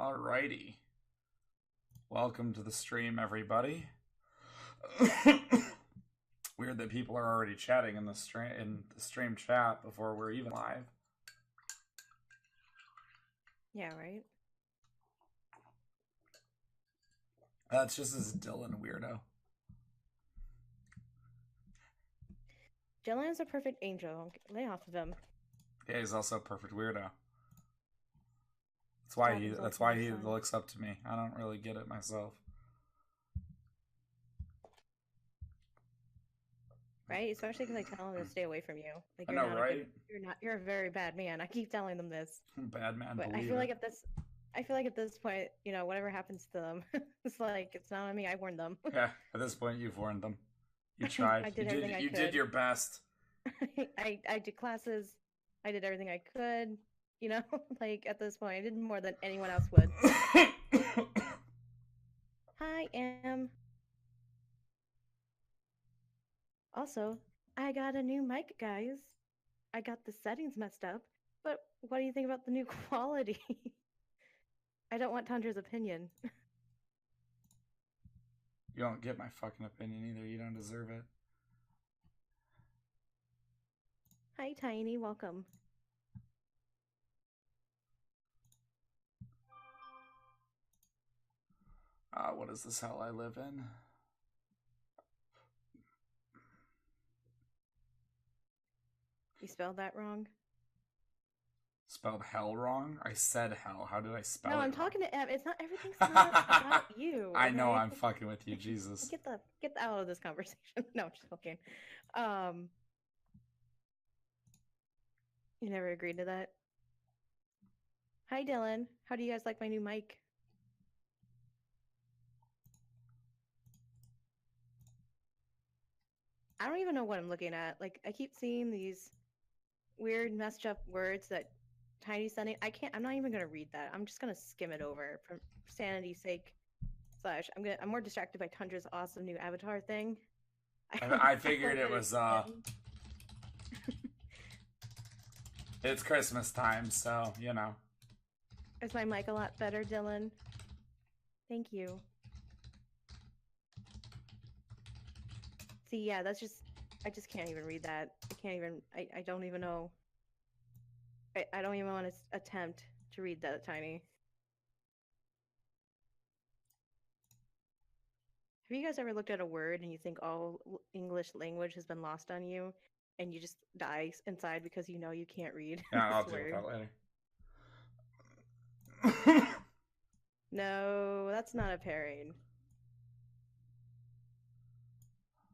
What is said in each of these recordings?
Alrighty. Welcome to the stream, everybody. Weird that people are already chatting in the stream chat before we're even live. Yeah, right? That's just this Dylan weirdo. Dylan's a perfect angel. Lay off of him. Yeah, he's also a perfect weirdo. That's why he looks up to me. I don't really get it myself. Right? Especially because I tell him to stay away from you. Like, I know, right? You're a very bad man. I keep telling them this. Bad man. But I feel like at this point, you know, whatever happens to them, it's not on me. I warned them. Yeah, at this point, you've warned them. You tried. You did your best. I did classes. I did everything I could. You know, like at this point, I did more than anyone else would. Hi, Am. Also, I got a new mic, guys. I got the settings messed up, but what do you think about the new quality? I don't want Tandra's opinion. You don't get my fucking opinion either. You don't deserve it. Hi, Tiny. Welcome. What is this hell I live in? You spelled that wrong? Spelled hell wrong? I said hell. How did I spell it? No, I'm talking to Em. It's not everything's not about you. Okay? I know I'm fucking with you, Jesus. Get out of this conversation. No, just joking. You never agreed to that. Hi, Dylan. How do you guys like my new mic? I don't even know what I'm looking at. Like, I keep seeing these weird, messed up words that Tiny's sending. I'm not even gonna read that. I'm just gonna skim it over for sanity's sake. I'm more distracted by Tundra's awesome new avatar thing. I figured it was it's Christmas time, so you know. Is my mic a lot better, Dylan? Thank you. See, yeah, I just can't even read that. I don't even know. I don't even want to attempt to read that, Tiny. Have you guys ever looked at a word and you think all English language has been lost on you, and you just die inside because you know you can't read? Yeah, I'll deal with that later. No, that's not a pairing.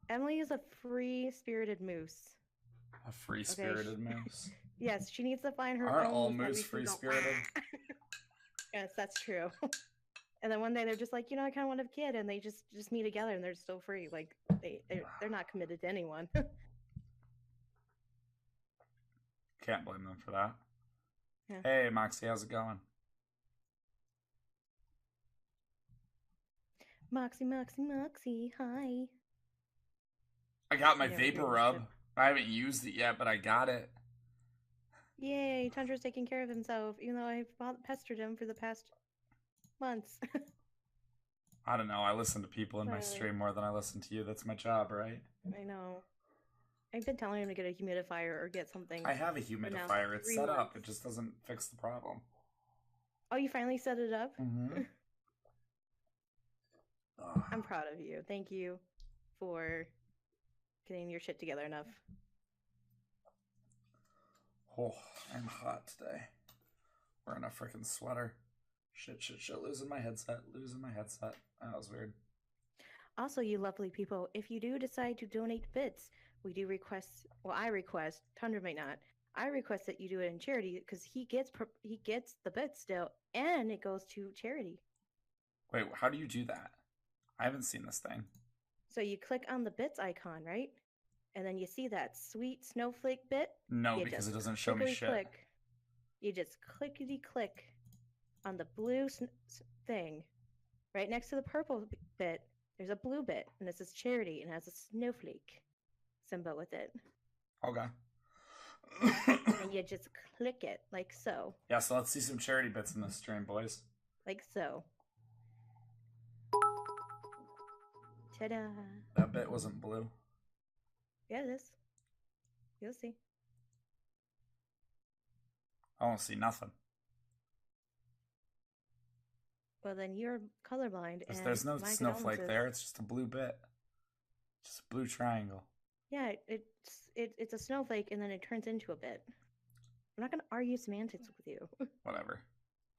Emily is a free-spirited moose. A free-spirited moose? Yes, she needs to find her Aren't own all moose free-spirited? Yes, that's true. And then one day they're just like, you know, I kind of want a kid, and they just meet together, and they're still free. Like they're not committed to anyone. Can't blame them for that. Yeah. Hey, Moxie, how's it going? Moxie, hi. I got my vapor rub. I haven't used it yet, but I got it. Yay, Tundra's taking care of himself, even though I've pestered him for the past months. I don't know. I listen to people in my stream more than I listen to you. That's my job, right? I know. I've been telling him to get a humidifier or get something. I have a humidifier. It's set up. It just doesn't fix the problem. Oh, you finally set it up? Mm-hmm. I'm proud of you. Thank you for getting your shit together enough. Oh, I'm hot today. Wearing a freaking sweater. Shit. Losing my headset. That was weird. Also, you lovely people, if you do decide to donate bits, we do request, I request, Tundra might not, I request that you do it in charity, because he gets the bits still, and it goes to charity. Wait, how do you do that? I haven't seen this thing. So you click on the bits icon, right? And then you see that sweet snowflake bit? No, because it doesn't show me shit. You just clickety-click on the blue thing. Right next to the purple bit, there's a blue bit, and it says charity, and it has a snowflake symbol with it. Okay. And you just click it, like so. Yeah, so let's see some charity bits in this stream, boys. Like so. Ta-da! That bit wasn't blue. Yeah, it is. You'll see. I won't see nothing. Well, then you're colorblind, and There's no my snowflake condolences. there. It's just a blue bit. Just a blue triangle. Yeah, it's a snowflake, and then it turns into a bit. I'm not gonna argue semantics with you. Whatever.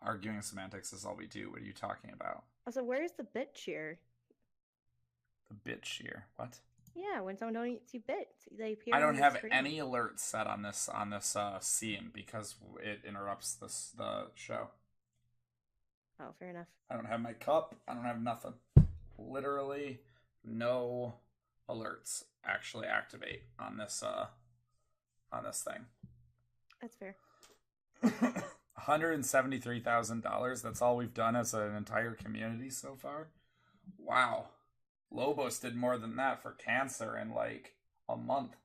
Arguing semantics is all we do. What are you talking about? Also, where's the bit shear? The bit shear. What? Yeah, when someone donates you bits, they appear. I don't on the have screen. any alerts set on this scene because it interrupts the show. Oh, fair enough. I don't have my cup. I don't have nothing. Literally no alerts actually activate on this thing. That's fair. $173,000. That's all we've done as an entire community so far. Wow. Lobos did more than that for cancer in like a month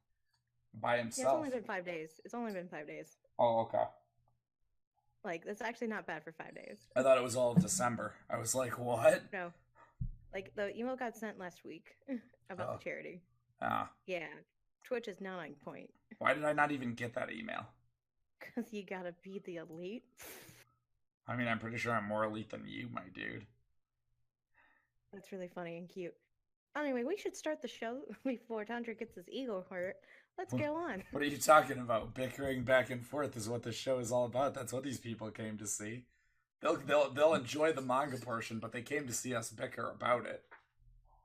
by himself. Yeah, it's only been 5 days. It's only been 5 days. Oh, okay. Like, that's actually not bad for 5 days. I thought it was all of December. I was like, what? No. Like, the email got sent last week about the charity. Ah. Yeah. Twitch is not on point. Why did I not even get that email? Because you gotta be the elite. I mean, I'm pretty sure I'm more elite than you, my dude. That's really funny and cute. Anyway, we should start the show before Tundra gets his ego hurt. Let's go on. What are you talking about? Bickering back and forth is what this show is all about. That's what these people came to see. They'll enjoy the manga portion, but they came to see us bicker about it.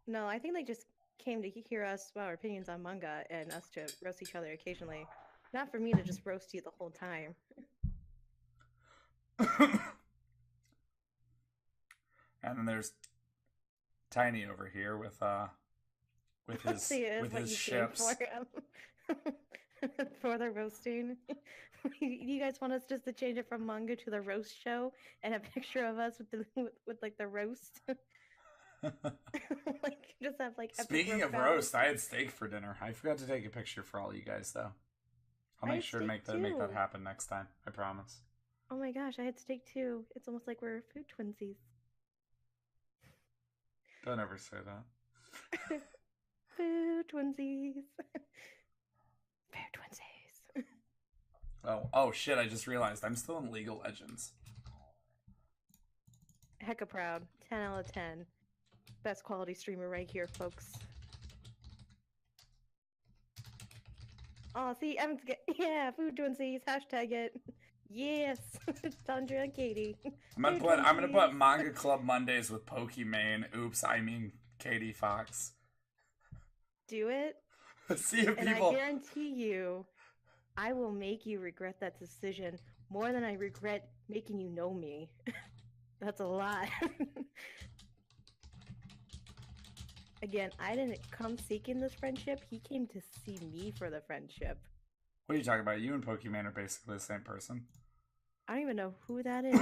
No, I think they just came to hear us about our opinions on manga and us to roast each other occasionally. Not for me to just roast you the whole time. And then there's Tiny over here with his ships. For the roasting. You guys want us just to change it from manga to the roast show and a picture of us with like the roast? Like just have like. Speaking of roast, I had steak for dinner. I forgot to take a picture for all you guys though. I'll make sure to make that happen next time. I promise. Oh my gosh, I had steak too. It's almost like we're food twinsies. Don't ever say that. Food twinsies. Food twinsies. Oh shit, I just realized I'm still in League of Legends. Hecka proud. 10 out of 10. Best quality streamer right here, folks. Oh, see, yeah, food twinsies. Hashtag it. Yes, Tundra and Katie. I'm gonna put Manga Club Mondays with Pokimane. Oops, I mean Katie Fox. Do it. See if and people. I guarantee you, I will make you regret that decision more than I regret making you know me. That's a lot. Again, I didn't come seeking this friendship. He came to see me for the friendship. What are you talking about? You and Pokimane are basically the same person. I don't even know who that is.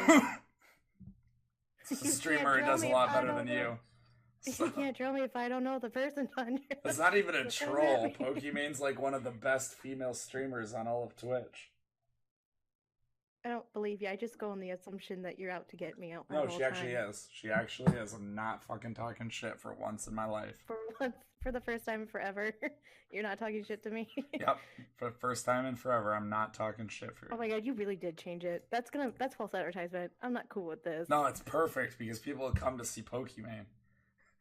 It's a streamer who does a lot better than you. So. You can't troll me if I don't know the person. That's not even a troll. Pokimane's like one of the best female streamers on all of Twitch. I don't believe you. I just go on the assumption that you're out to get me out. No, she actually is. She actually is. I'm not fucking talking shit for once in my life. For the first time forever, you're not talking shit to me. Yep, for the first time in forever, I'm not talking shit for you. Oh my god, you really did change it. That's false advertisement. I'm not cool with this. No, it's perfect because people will come to see Pokimane.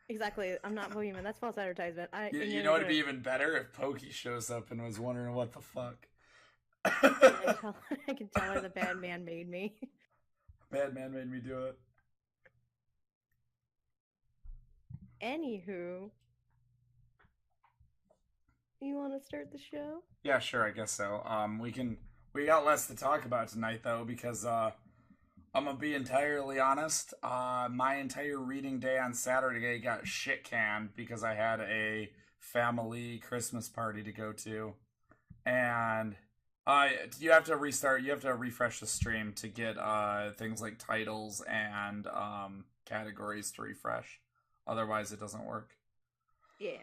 Exactly. I'm not Pokemon. That's false advertisement. You know what'd be even better if Pokey shows up and was wondering what the fuck. I can tell her the bad man made me. Bad man made me do it. Anywho, you want to start the show? Yeah, sure. I guess so. We got less to talk about tonight though because I'm gonna be entirely honest. My entire reading day on Saturday got shit canned because I had a family Christmas party to go to, and you have to restart. You have to refresh the stream to get things like titles and categories to refresh. Otherwise, it doesn't work. Yeah.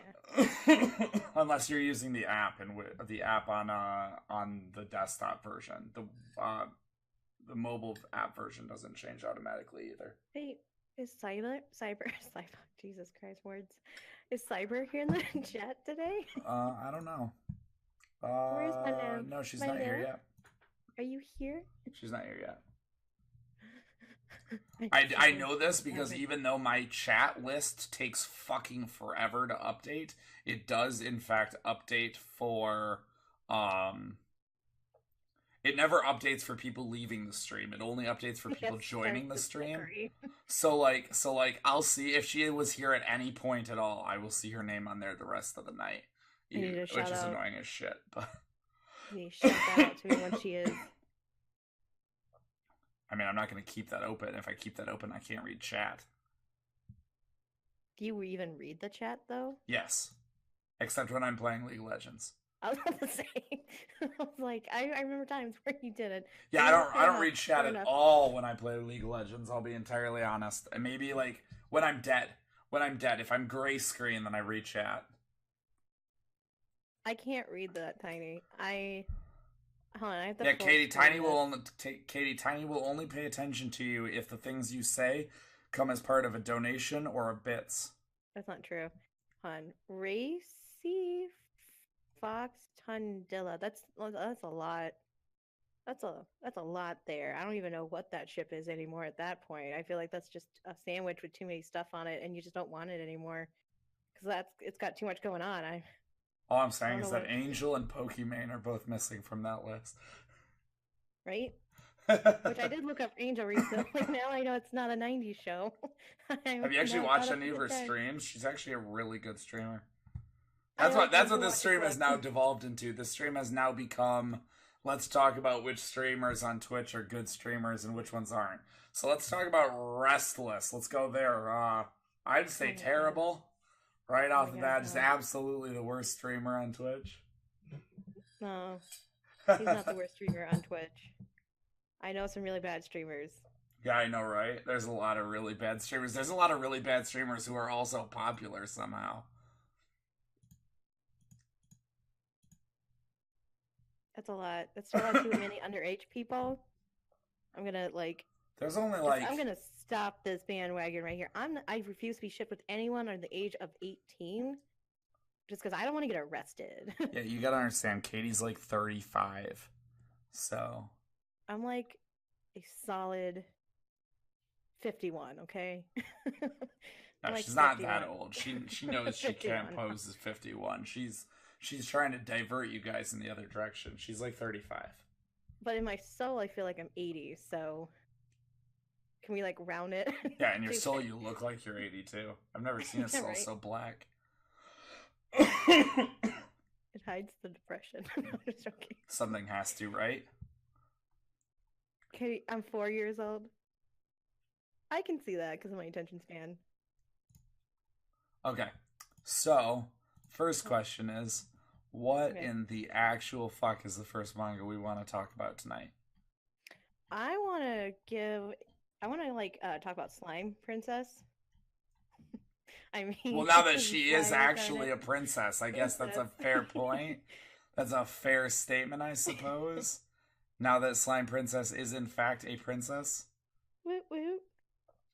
Unless you're using the app and the app on the desktop version. the mobile app version doesn't change automatically either. Hey, is cyber, Jesus Christ, words. Is cyber here in the chat today? I don't know. Where's Madame? No, she's not Madame? here yet. Are you here? She's not here yet. I know this because even though my chat list takes fucking forever to update, it does in fact update for it never updates for people leaving the stream. It only updates for people joining the stream. So like I'll see if she was here at any point at all, I will see her name on there the rest of the night. Which is annoying as shit, but you shout that out to me when she is. I mean, I'm not going to keep that open. If I keep that open, I can't read chat. Do you even read the chat, though? Yes. Except when I'm playing League of Legends. I was about to say. I was like, I remember times where you didn't. Yeah, I don't read chat at all when I play League of Legends, I'll be entirely honest. And maybe, like, when I'm dead. If I'm gray screen, then I read chat. I can't read that, Tiny. Hold on, I have to. Yeah, Katie, Tiny will only pay attention to you if the things you say come as part of a donation or a bits. That's not true. Hold on, Racy Fox Tundilla. That's a lot. That's a lot there. I don't even know what that ship is anymore at that point. I feel like that's just a sandwich with too many stuff on it, and you just don't want it anymore because it's got too much going on. All I'm saying is that Angel and Pokimane are both missing from that list. Right? Which I did look up Angel recently. Now I know it's not a 90s show. Have you actually watched any of her streams? She's actually a really good streamer. That's what this stream has now devolved into. This stream has now become, let's talk about which streamers on Twitch are good streamers and which ones aren't. So let's talk about Restless. Let's go there. I'd say terrible. Right off the bat, just absolutely the worst streamer on Twitch. No, he's not the worst streamer on Twitch. I know some really bad streamers. Yeah, I know, right? There's a lot of really bad streamers. There's a lot of really bad streamers who are also popular somehow. That's a lot. That's still too many underage people. I'm gonna There's only I'm gonna stop this bandwagon right here. I refuse to be shipped with anyone under the age of 18, just because I don't want to get arrested. Yeah, you gotta understand. Katie's like 35, so I'm like a solid 51. Okay. No, she's not that old. She knows she can't pose as 51. She's trying to divert you guys in the other direction. She's like 35. But in my soul, I feel like I'm 80. So. Can we round it? Yeah, in your soul you look like you're 82. I've never seen a soul so black. It hides the depression. I'm just joking. Something has to, right? Okay, I'm 4 years old. I can see that because of my attention span. Okay, so first question is, what in the actual fuck is the first manga we want to talk about tonight? I want to talk about Slime Princess. I mean, well, now that she is actually a princess, I guess that's a fair point. That's a fair statement, I suppose. Now that Slime Princess is in fact a princess. Woot woot.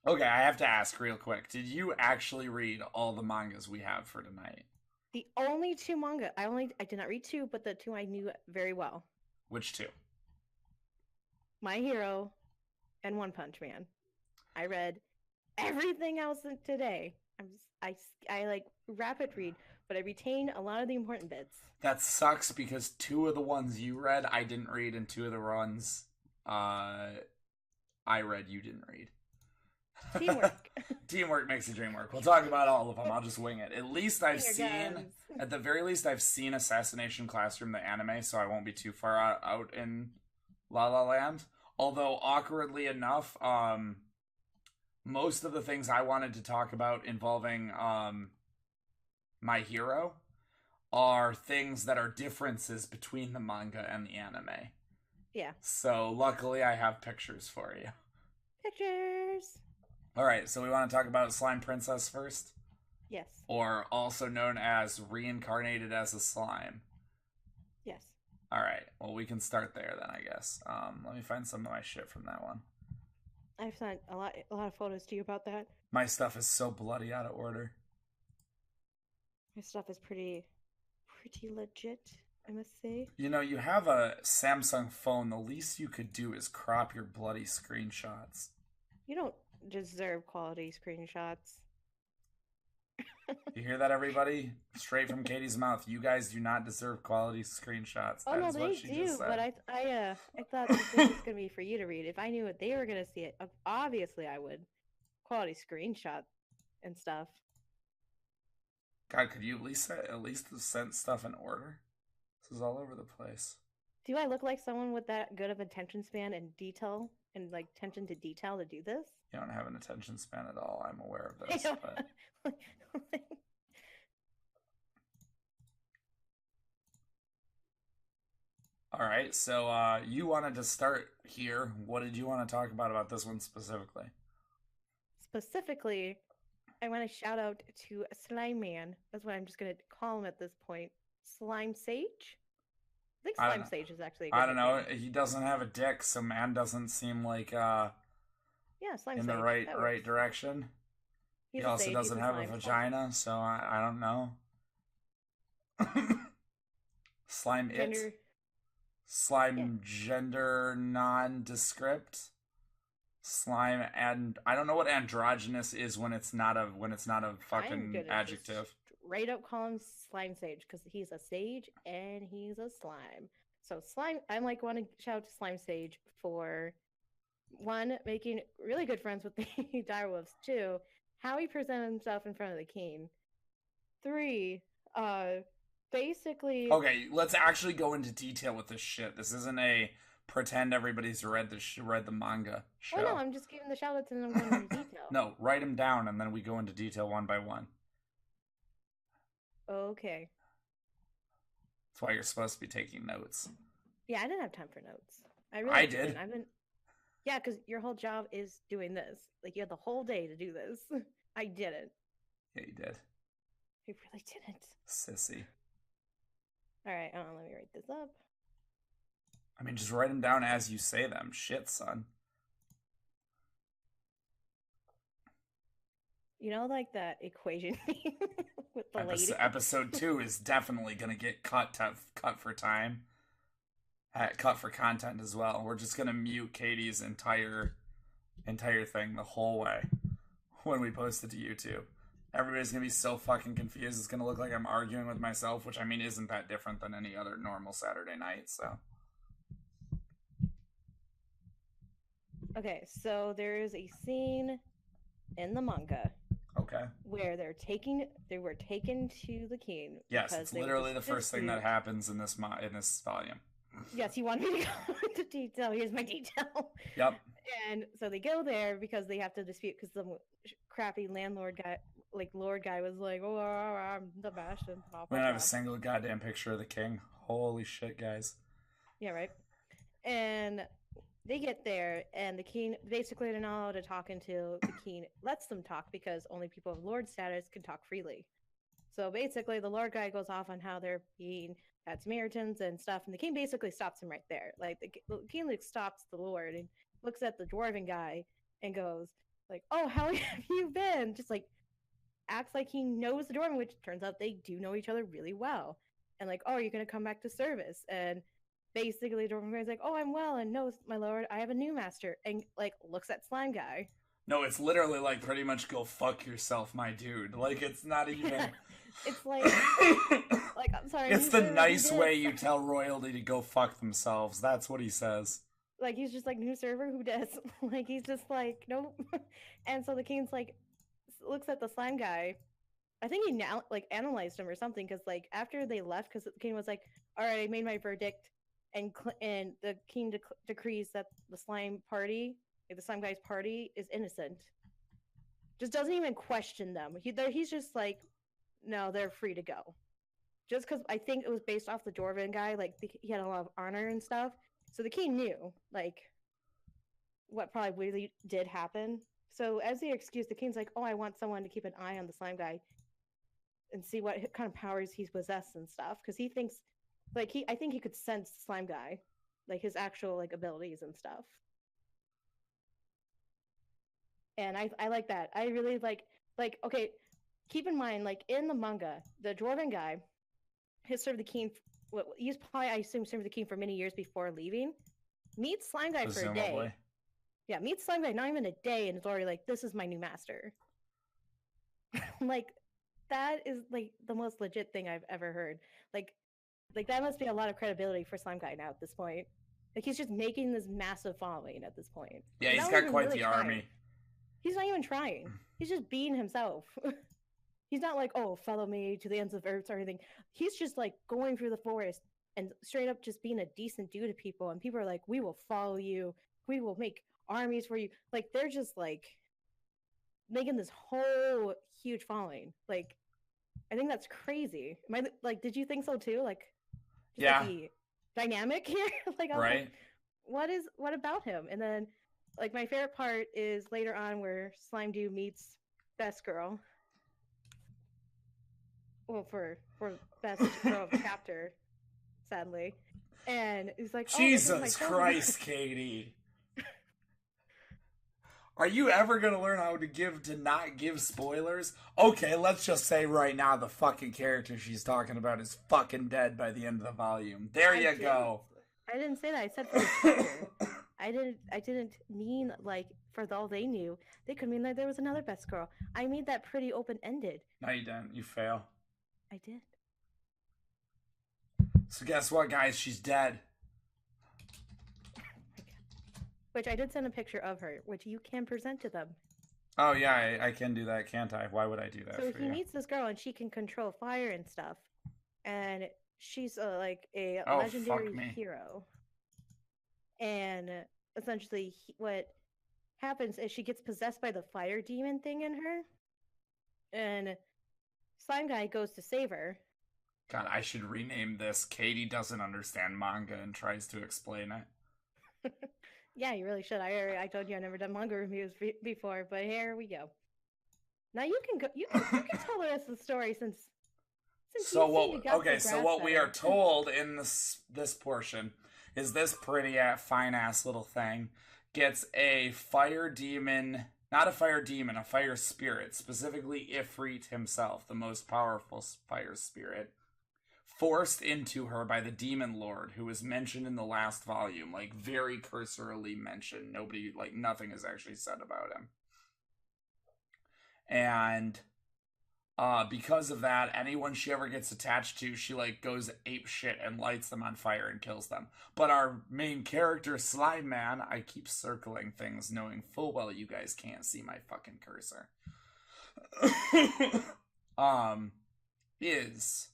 Okay, I have to ask real quick. Did you actually read all the mangas we have for tonight? The only two manga. I did not read two, but the two I knew very well. Which two? My Hero and One Punch Man. I read everything else today. I rapid read, but I retain a lot of the important bits. That sucks because two of the ones you read I didn't read, and two of the ones I read you didn't read. Teamwork. Teamwork makes the dream work. We'll talk about all of them. I'll just wing it. At least at the very least, I've seen Assassination Classroom, the anime, so I won't be too far out in La La Land. Although, awkwardly enough, most of the things I wanted to talk about involving My Hero are things that are differences between the manga and the anime. Yeah. So, luckily, I have pictures for you. Pictures! Alright, so we want to talk about Slime Princess first? Yes. Or also known as Reincarnated as a Slime. Yes. All right. Well, we can start there then, I guess. Let me find some of my shit from that one. I've sent a lot of photos to you about that. My stuff is so bloody out of order. My stuff is pretty legit, I must say. You know, you have a Samsung phone. The least you could do is crop your bloody screenshots. You don't deserve quality screenshots. You hear that, everybody? Straight from Katie's mouth. You guys do not deserve quality screenshots. Oh That no, is what they she do. just said. But I thought that this was gonna be for you to read. If I knew what they were gonna see it, obviously I would. Quality screenshot and stuff. God, could you at least send stuff in order? This is all over the place. Do I look like someone with that good of attention span and detail and like attention to detail to do this? You don't have an attention span at all. I'm aware of this, but all right. So you wanted to start here. What did you want to talk about this one specifically? Specifically, I want to shout out to Slime Man. That's what I'm just gonna call him at this point. Slime Sage. I think Slime Sage is actually a good I don't know. nickname. He doesn't have a dick, so man doesn't seem like Yeah, Slime in Sage. the right direction. He also doesn't have a vagina, so I don't know. Slime Gender. Slime gender nondescript. Slime and I don't know what androgynous is when it's not a fucking adjective. Right up call him Slime Sage because he's a sage and he's a slime. So slime, I want to shout out to Slime Sage for one, making really good friends with the direwolves. Two, how he presented himself in front of the king. Three, basically. Okay, let's actually go into detail with this shit. This isn't a pretend everybody's read the manga show. Oh no, I'm just giving the shout outs and I'm going into detail. No, write them down and then we go into detail one by one. Okay. That's why you're supposed to be taking notes. Yeah, I didn't have time for notes. I did. Yeah, because your whole job is doing this. Like, you had the whole day to do this. I didn't. Yeah, you did. I really didn't. Sissy. Alright, let me write this up. I mean, just write them down as you say them. Shit, son. You know, like that equation with the lady? Episode 2 is definitely going to get cut for time. Cut for content as well. We're just going to mute Katie's entire thing the whole way when we post it to YouTube. Everybody's going to be so fucking confused. It's going to look like I'm arguing with myself, which I mean isn't that different than any other normal Saturday night, so. Okay, so there is a scene in the manga. Okay. Where they were taken to the king. Yes, it's literally the first thing that happens in this volume. Yes, you want me to go into detail. Here's my detail. Yep. And so they go there because they have to dispute because the crappy lord guy was like, "Oh, I'm the Bastion." We don't have a single goddamn picture of the king. Holy shit, guys. Yeah, right. And they get there, and the king, basically they're not allowed to talk until the king lets them talk because only people of lord status can talk freely. So basically the lord guy goes off on how they're being at Samaritans and stuff, and the king basically stops him right there. Like, the king stops the lord and looks at the dwarven guy and goes like, "Oh, how have you been?" Just like acts like he knows the dwarven, which turns out they do know each other really well. And like, "Oh, you're gonna come back to service?" And basically the dwarven guy's like, "Oh, I'm well, and no, my lord, I have a new master," and like looks at slime guy. No, it's literally like pretty much go fuck yourself, my dude. Like, it's not even. It's like I'm sorry. It's the nice way you tell royalty to go fuck themselves. That's what he says. Like, he's just like, "New server, who does?" Like, he's just like, "Nope." And so the king's like, looks at the slime guy. I think he now like analyzed him or something because like after they left, because the king was like, "All right, I made my verdict," and the king decrees that the slime guy's party is innocent. Just doesn't even question them. He's just like, "No, they're free to go." Just because I think it was based off the dwarven guy, like he had a lot of honor and stuff. So the king knew, like, what probably really did happen. So as the excuse, the king's like, "Oh, I want someone to keep an eye on the slime guy and see what kind of powers he's possessed and stuff." Because he thinks Like I think he could sense Slime Guy, like his actual like abilities and stuff. And I like that. I really like okay. Keep in mind, like in the manga, the dwarven guy has served the king. He's probably, I assume, served the king for many years before leaving. Meets Slime Guy for a Presumably. day. Yeah, meets Slime Guy not even a day, and it's already like, this is my new master. Like, that is like the most legit thing I've ever heard. Like that must be a lot of credibility for Slime Guy now at this point. Like he's just making this massive following at this point. Yeah, he's Without got even quite really the trying. army. He's not even trying. He's just being himself. He's not like, oh, follow me to the ends of earth or anything. He's just like going through the forest and straight up just being a decent dude to people. And people are like, we will follow you. We will make armies for you. Like they're just like making this whole huge following. Like I think that's crazy. Am I like, did you think so too? Like, just Yeah. like the dynamic here. Like, I was Right. like, what about him? And then, like, my favorite part is later on where Slime Dude meets Best Girl. Well, for Best Girl of Chapter, sadly. And he's like, oh, Jesus Christ, Katie. Are you ever going to learn how to not give spoilers? Okay, let's just say right now the fucking character she's talking about is fucking dead by the end of the volume. There you go. I didn't say that. I said for the character. I didn't mean like for all they knew. They could mean that there was another Best Girl. I made that pretty open-ended. No, you didn't. You fail. I did. So guess what, guys? She's dead. Which I did send a picture of her, which you can present to them. Oh, yeah, I can do that, can't I? Why would I do that so for he you? meets this girl, and she can control fire and stuff. And she's like a Oh, legendary fuck me. hero. And essentially, what happens is she gets possessed by the fire demon thing in her. And Slime Guy goes to save her. God, I should rename this Katie Doesn't Understand Manga and Tries to Explain It. Yeah, you really should. I told you I've never done manga reviews before, but here we go. Now you can go. You can tell the rest of the story since so what we are told in this portion is this pretty fine ass little thing gets a fire demon, not a fire demon, a fire spirit, specifically Ifrit himself, the most powerful fire spirit, forced into her by the demon lord who was mentioned in the last volume, like very cursorily mentioned. Nobody, like nothing is actually said about him. And because of that, anyone she ever gets attached to, she like goes ape shit and lights them on fire and kills them. But our main character, Slime Man, I keep circling things knowing full well you guys can't see my fucking cursor. Is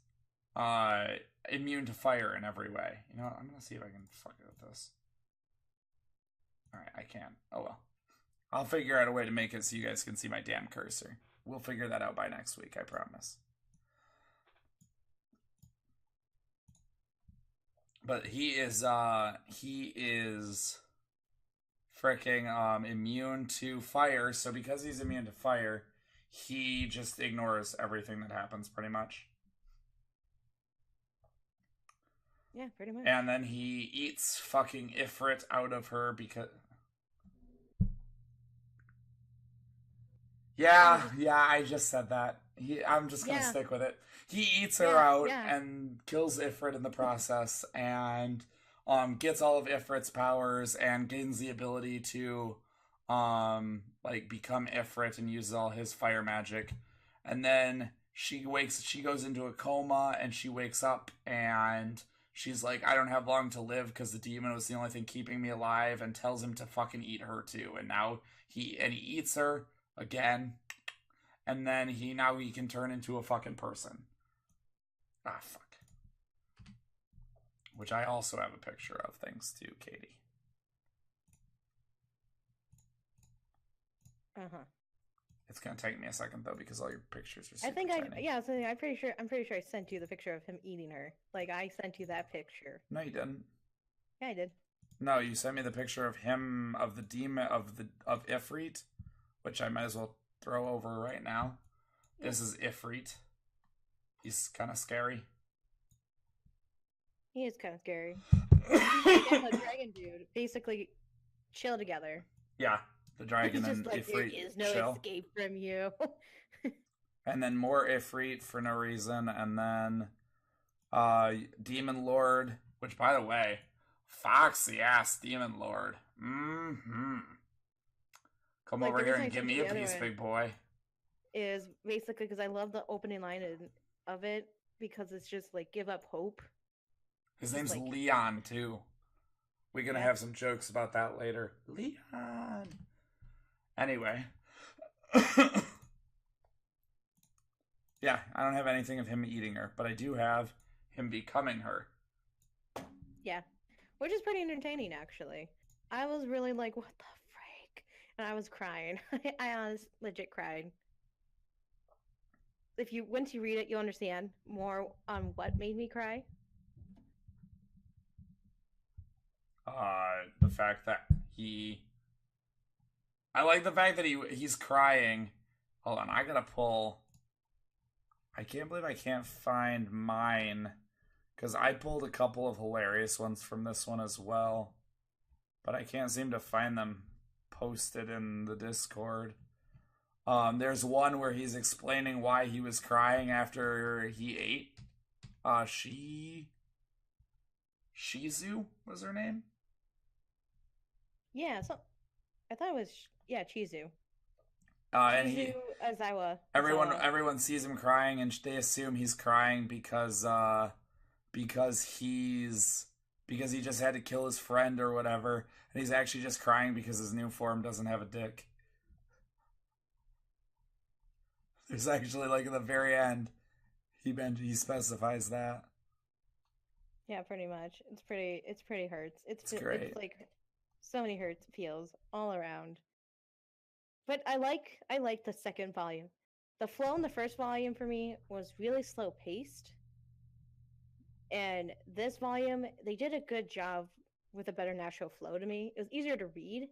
immune to fire in every way. You know what? I'm gonna see if I can fuck it with this. Alright, I can. Oh well. I'll figure out a way to make it so you guys can see my damn cursor. We'll figure that out by next week, I promise. But he is freaking immune to fire, so because he's immune to fire, he just ignores everything that happens pretty much. Yeah, pretty much. And then he eats fucking Ifrit out of her because... Yeah, I just said that. I'm just going to stick with it. He eats her out and kills Ifrit in the process and gets all of Ifrit's powers and gains the ability to like become Ifrit and uses all his fire magic. And then she goes into a coma and she wakes up and she's like, I don't have long to live because the demon was the only thing keeping me alive, and tells him to fucking eat her too. And now he eats her again, and then he can turn into a fucking person. Ah, fuck. Which I also have a picture of, thanks to Katie. It's gonna take me a second though because all your pictures are super tiny. I'm pretty sure I sent you the picture of him eating her. Like I sent you that picture. No, you didn't. Yeah, I did. No, you sent me the picture of him, of the demon, of Ifrit, which I might as well throw over right now. This is Ifrit. He's kind of scary. He is kind of scary. He and the dragon dude basically chill together. Yeah, the dragon He's just and like, there Ifrit is no chill. escape from you. And then more Ifrit for no reason, and then Demon Lord, which by the way, foxy ass Demon Lord. Mm-hmm. Come Like over the here reason I and give told you me a the other piece, one big boy. is basically because I love the opening line of it because it's just like give up hope. His Just name's like, Leon too. We're gonna yeah, have some jokes about that later. Leon. Anyway. Yeah, I don't have anything of him eating her, but I do have him becoming her. yeah, which is pretty entertaining actually. I was really like, what the frick, and I was crying. I honest legit cried. If you once you read it, you'll understand more on what made me cry. The fact that he, I like the fact that he's crying. Hold on, I gotta pull. I can't believe I can't find mine because I pulled a couple of hilarious ones from this one as well, but I can't seem to find them posted in the Discord. There's one where he's explaining why he was crying after he ate. Shizu was her name. Yeah, so I thought it was yeah Chizu. And Chizu Azawa. everyone sees him crying, and they assume he's crying because because he just had to kill his friend or whatever, and he's actually just crying because his new form doesn't have a dick. There's actually like at the very end, he specifies that. Yeah, pretty much. It's pretty hurts. It's great. It's like so many hurts feels all around. But I like the second volume. The flow in the first volume for me was really slow paced. And this volume, they did a good job with a better natural flow to me. It was easier to read,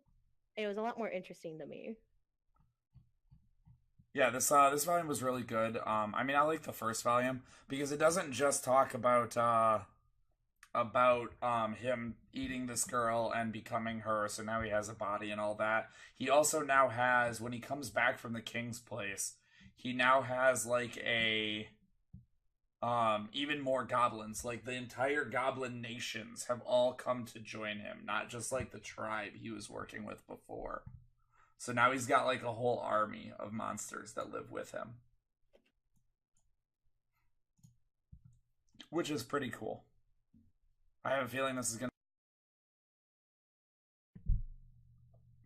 and it was a lot more interesting to me. Yeah, this volume was really good. I mean, I like the first volume because it doesn't just talk about him eating this girl and becoming her, so now he has a body and all that. He also now has, when he comes back from the king's place, he now has like a even more goblins. Like the entire goblin nations have all come to join him, not just like the tribe he was working with before. So now he's got like a whole army of monsters that live with him, which is pretty cool. I have a feeling this is gonna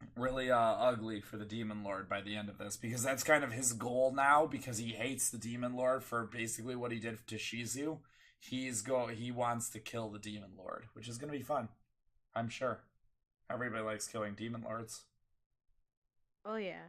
be really ugly for the Demon Lord by the end of this, because that's kind of his goal now, because he hates the Demon Lord for basically what he did to Shizu. He wants to kill the Demon Lord, which is gonna be fun. I'm sure. Everybody likes killing Demon Lords. Oh yeah.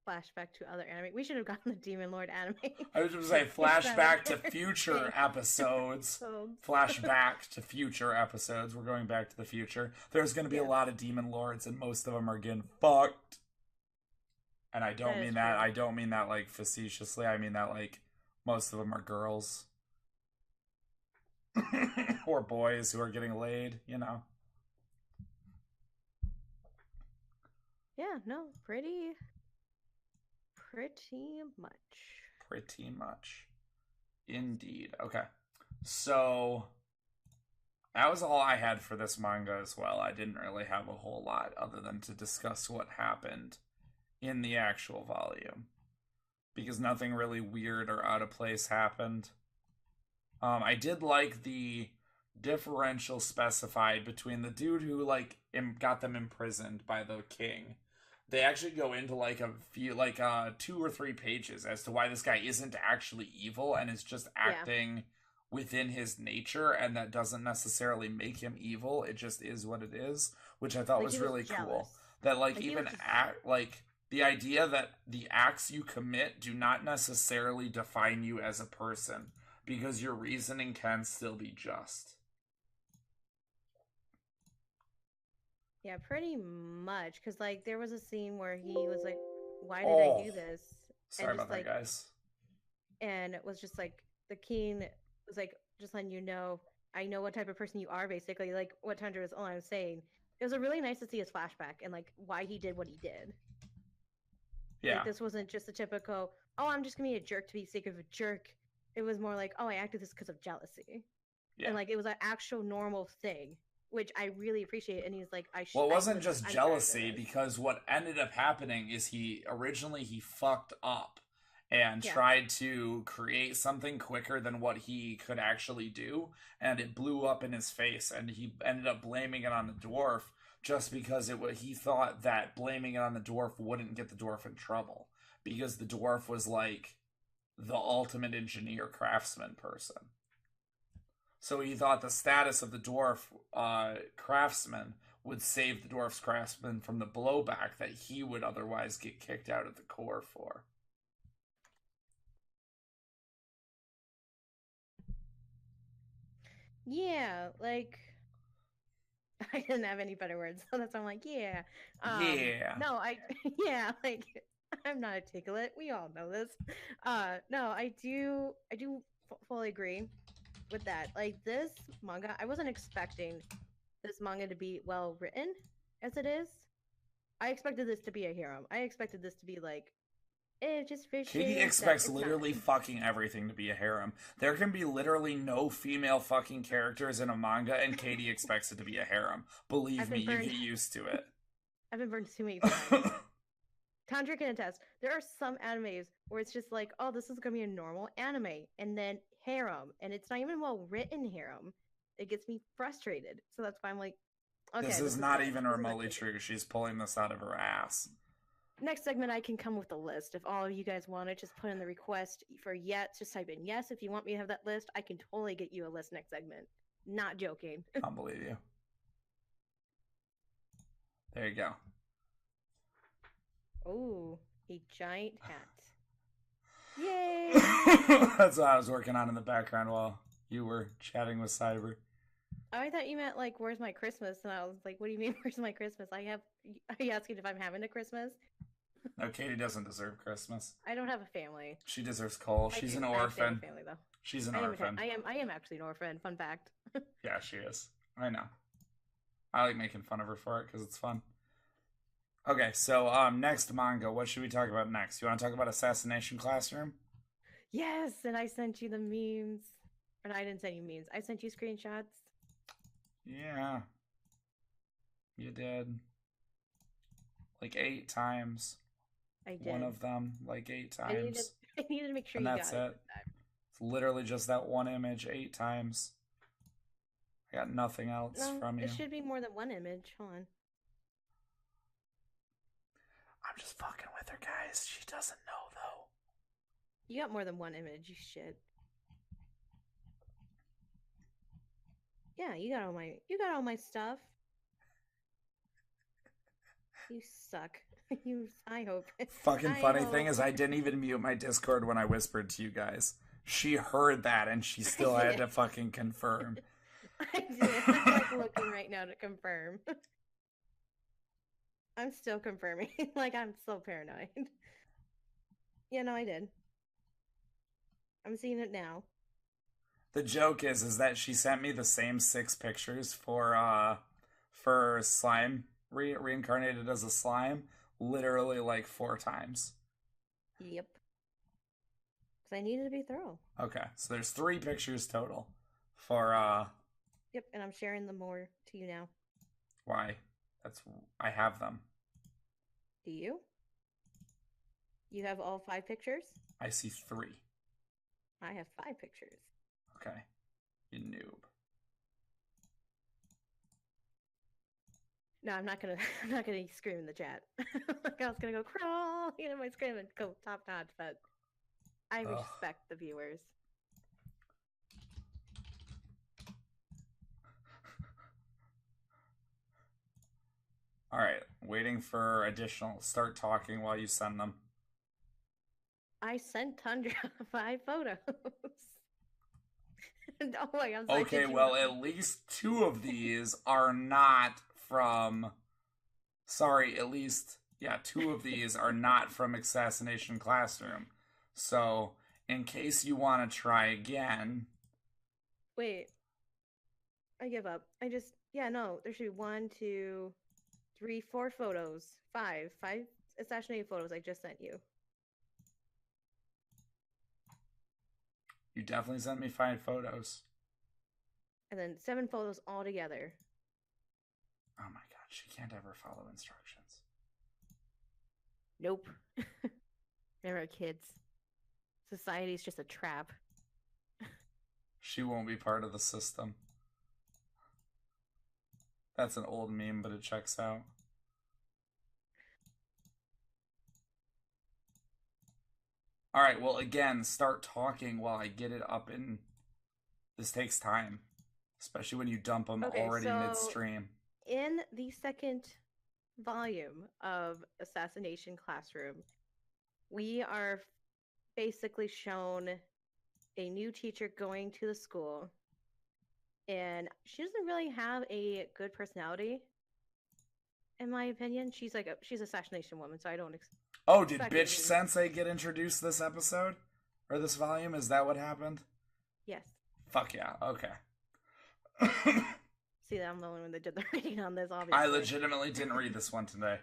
Flashback to other anime. We should have gotten the Demon Lord anime. I was just say flashback to future episodes. Flashback to future episodes. We're going back to the future. There's going to be a lot of demon lords, and most of them are getting fucked. And I don't mean that. I don't mean that like facetiously. I mean that like most of them are girls or boys who are getting laid. You know. Yeah. No. Pretty much. Pretty much. Indeed. Okay. So that was all I had for this manga as well. I didn't really have a whole lot other than to discuss what happened in the actual volume, because nothing really weird or out of place happened. I did like the differential specified between the dude who like got them imprisoned by the king. They actually go into like a few, like 2 or 3 pages as to why this guy isn't actually evil and is just acting within his nature, and that doesn't necessarily make him evil. It just is what it is, which I thought like was really cool. That like even like the idea that the acts you commit do not necessarily define you as a person, because your reasoning can still be just. Yeah, pretty much. Because like there was a scene where he was like, "Why did I do this?" Sorry about that, guys. And it was just like the king was like, "Just letting you know, I know what type of person you are, basically. Like what Tundra was all I'm saying. It was really nice to see his flashback and like why he did what he did. Yeah. Like this wasn't just a typical, oh, I'm just gonna be a jerk to be sake of a jerk. It was more like, oh, I acted this because of jealousy. Yeah. And like it was an actual normal thing, which I really appreciate. And he's like, Well, it wasn't just jealousy, because what ended up happening is he fucked up and tried to create something quicker than what he could actually do, and it blew up in his face, and he ended up blaming it on the dwarf just because he thought that blaming it on the dwarf wouldn't get the dwarf in trouble, because the dwarf was like the ultimate engineer craftsman person. So he thought the status of the dwarf craftsman would save the dwarf's craftsman from the blowback that he would otherwise get kicked out of the Corps for. Yeah, like I didn't have any better words, so that's why I'm like, yeah. Yeah. No, yeah, like I'm not articulate. We all know this. No, I do fully agree with that. Like this manga, I wasn't expecting this manga to be well written as it is. I expected this to be a harem. I expected this to be like, just fish. Katie expects literally fucking everything to be a harem. There can be literally no female fucking characters in a manga, and Katie expects it to be a harem. Believe me, you get used to it. I've been burned too many times. Tandra can attest. There are some animes where it's just like, oh, this is gonna be a normal anime, and then harem, and it's not even well written harem. It gets me frustrated. So that's why I'm like, okay. This is not even remotely true. She's pulling this out of her ass. Next segment, I can come with a list. If all of you guys want it, just put in the request for yes. Just type in yes. If you want me to have that list, I can totally get you a list next segment. Not joking. I don't believe you. There you go. Oh, a giant hat. Yay! That's what I was working on in the background while you were chatting with Cyber. Oh, I thought you meant like, where's my Christmas? And I was like, what do you mean, where's my Christmas? Are you asking if I'm having a Christmas? No, Katie doesn't deserve Christmas. I don't have a family. She deserves coal. She's an orphan. I have a family, though. She's an orphan. I am actually an orphan. Fun fact. Yeah, she is. I know. I like making fun of her for it because it's fun. Okay, so next manga. What should we talk about next? You want to talk about Assassination Classroom? Yes, and I sent you the memes. Or no, I didn't send you memes. I sent you screenshots. Yeah. You did. Like 8 times. I did. One of them, like 8 times. I needed to make sure and you that's got it. It's literally just that one image 8 times. I got nothing else from you. It should be more than one image. Hold on. I'm just fucking with her, guys. She doesn't know, though. You got more than one image, you shit. Yeah, you got all my stuff. You suck. I hope. Fucking funny thing is I didn't even mute my Discord when I whispered to you guys. She heard that and she still had to fucking confirm. I did. I'm like looking right now to confirm. I'm still confirming. Like, I'm so paranoid. Yeah, no, I did. I'm seeing it now. The joke is that she sent me the same 6 pictures for slime, reincarnated as a slime, literally like 4 times. Yep. Because I needed to be thorough. Okay, so there's 3 pictures total for Yep, and I'm sharing them more to you now. Why? I have them. Do you? You have all 5 pictures? I see 3. I have 5 pictures. Okay. You noob. No, I'm not gonna scream in the chat. Like I was gonna go crawl, my scream and go top notch, but I respect the viewers. Alright, waiting for additional. Start talking while you send them. I sent Tundra 5 photos. Oh, wait, I'm sorry, okay, well, at least 2 of these are not from... Sorry, at least... Yeah, 2 of these are not from Assassination Classroom. So, in case you want to try again... Wait. I give up. No, there should be one, two, three, four photos. Five assassinated photos I just sent you. You definitely sent me 5 photos. And then 7 photos all together. Oh my god, she can't ever follow instructions. Nope. Remember, kids. Society's just a trap. She won't be part of the system. That's an old meme, but it checks out. All right, well, again, start talking while I get it up in. This takes time, especially when you dump them already midstream. In the second volume of Assassination Classroom, we are basically shown a new teacher going to the school, and she doesn't really have a good personality, in my opinion. She's Assassination woman, so I don't. Oh, did Bitch Sensei get introduced this episode or this volume? Is that what happened? Yes. Fuck yeah. Okay. See, I'm the only one that did the reading on this, obviously. I legitimately didn't read this one today.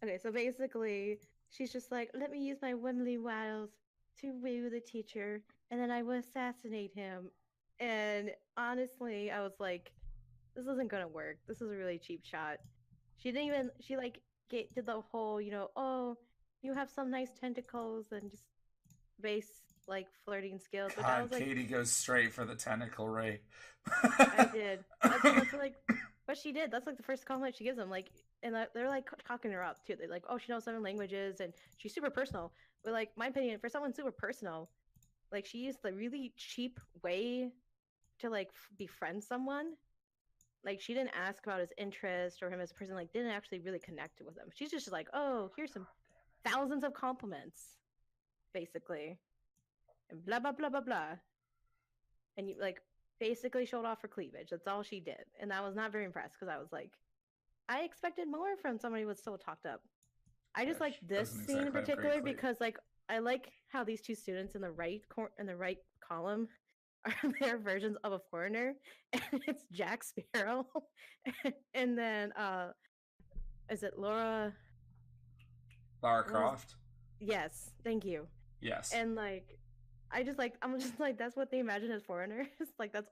Okay, so basically, she's just like, let me use my womanly wiles to woo the teacher, and then I will assassinate him. And honestly, I was like, this isn't gonna work. This is a really cheap shot. She did the whole, oh, you have some nice tentacles and just base like flirting skills. God, I was like, Katie goes straight for the tentacle ray. I did. That's like what she did. That's like the first compliment she gives them. Like, and they're like talking her up too. They're like, oh, she knows 7 languages and she's super personal. But like, my opinion, for someone super personal, like she used the really cheap way to like befriend someone. Like, she didn't ask about his interest or him as a person. Like, didn't actually really connect with him. She's just like, oh, here's some thousands of compliments, basically, and blah blah blah blah blah. And you like basically showed off her cleavage. That's all she did, and I was not very impressed because I was like, I expected more from somebody who was so talked up. I just like this scene in particular because like I like how these two students in the right column are their versions of a foreigner, and it's Jack Sparrow, and then is it Lara Croft? Yes, thank you. Yes. And like, I'm just like that's what they imagine as foreigners. Like that's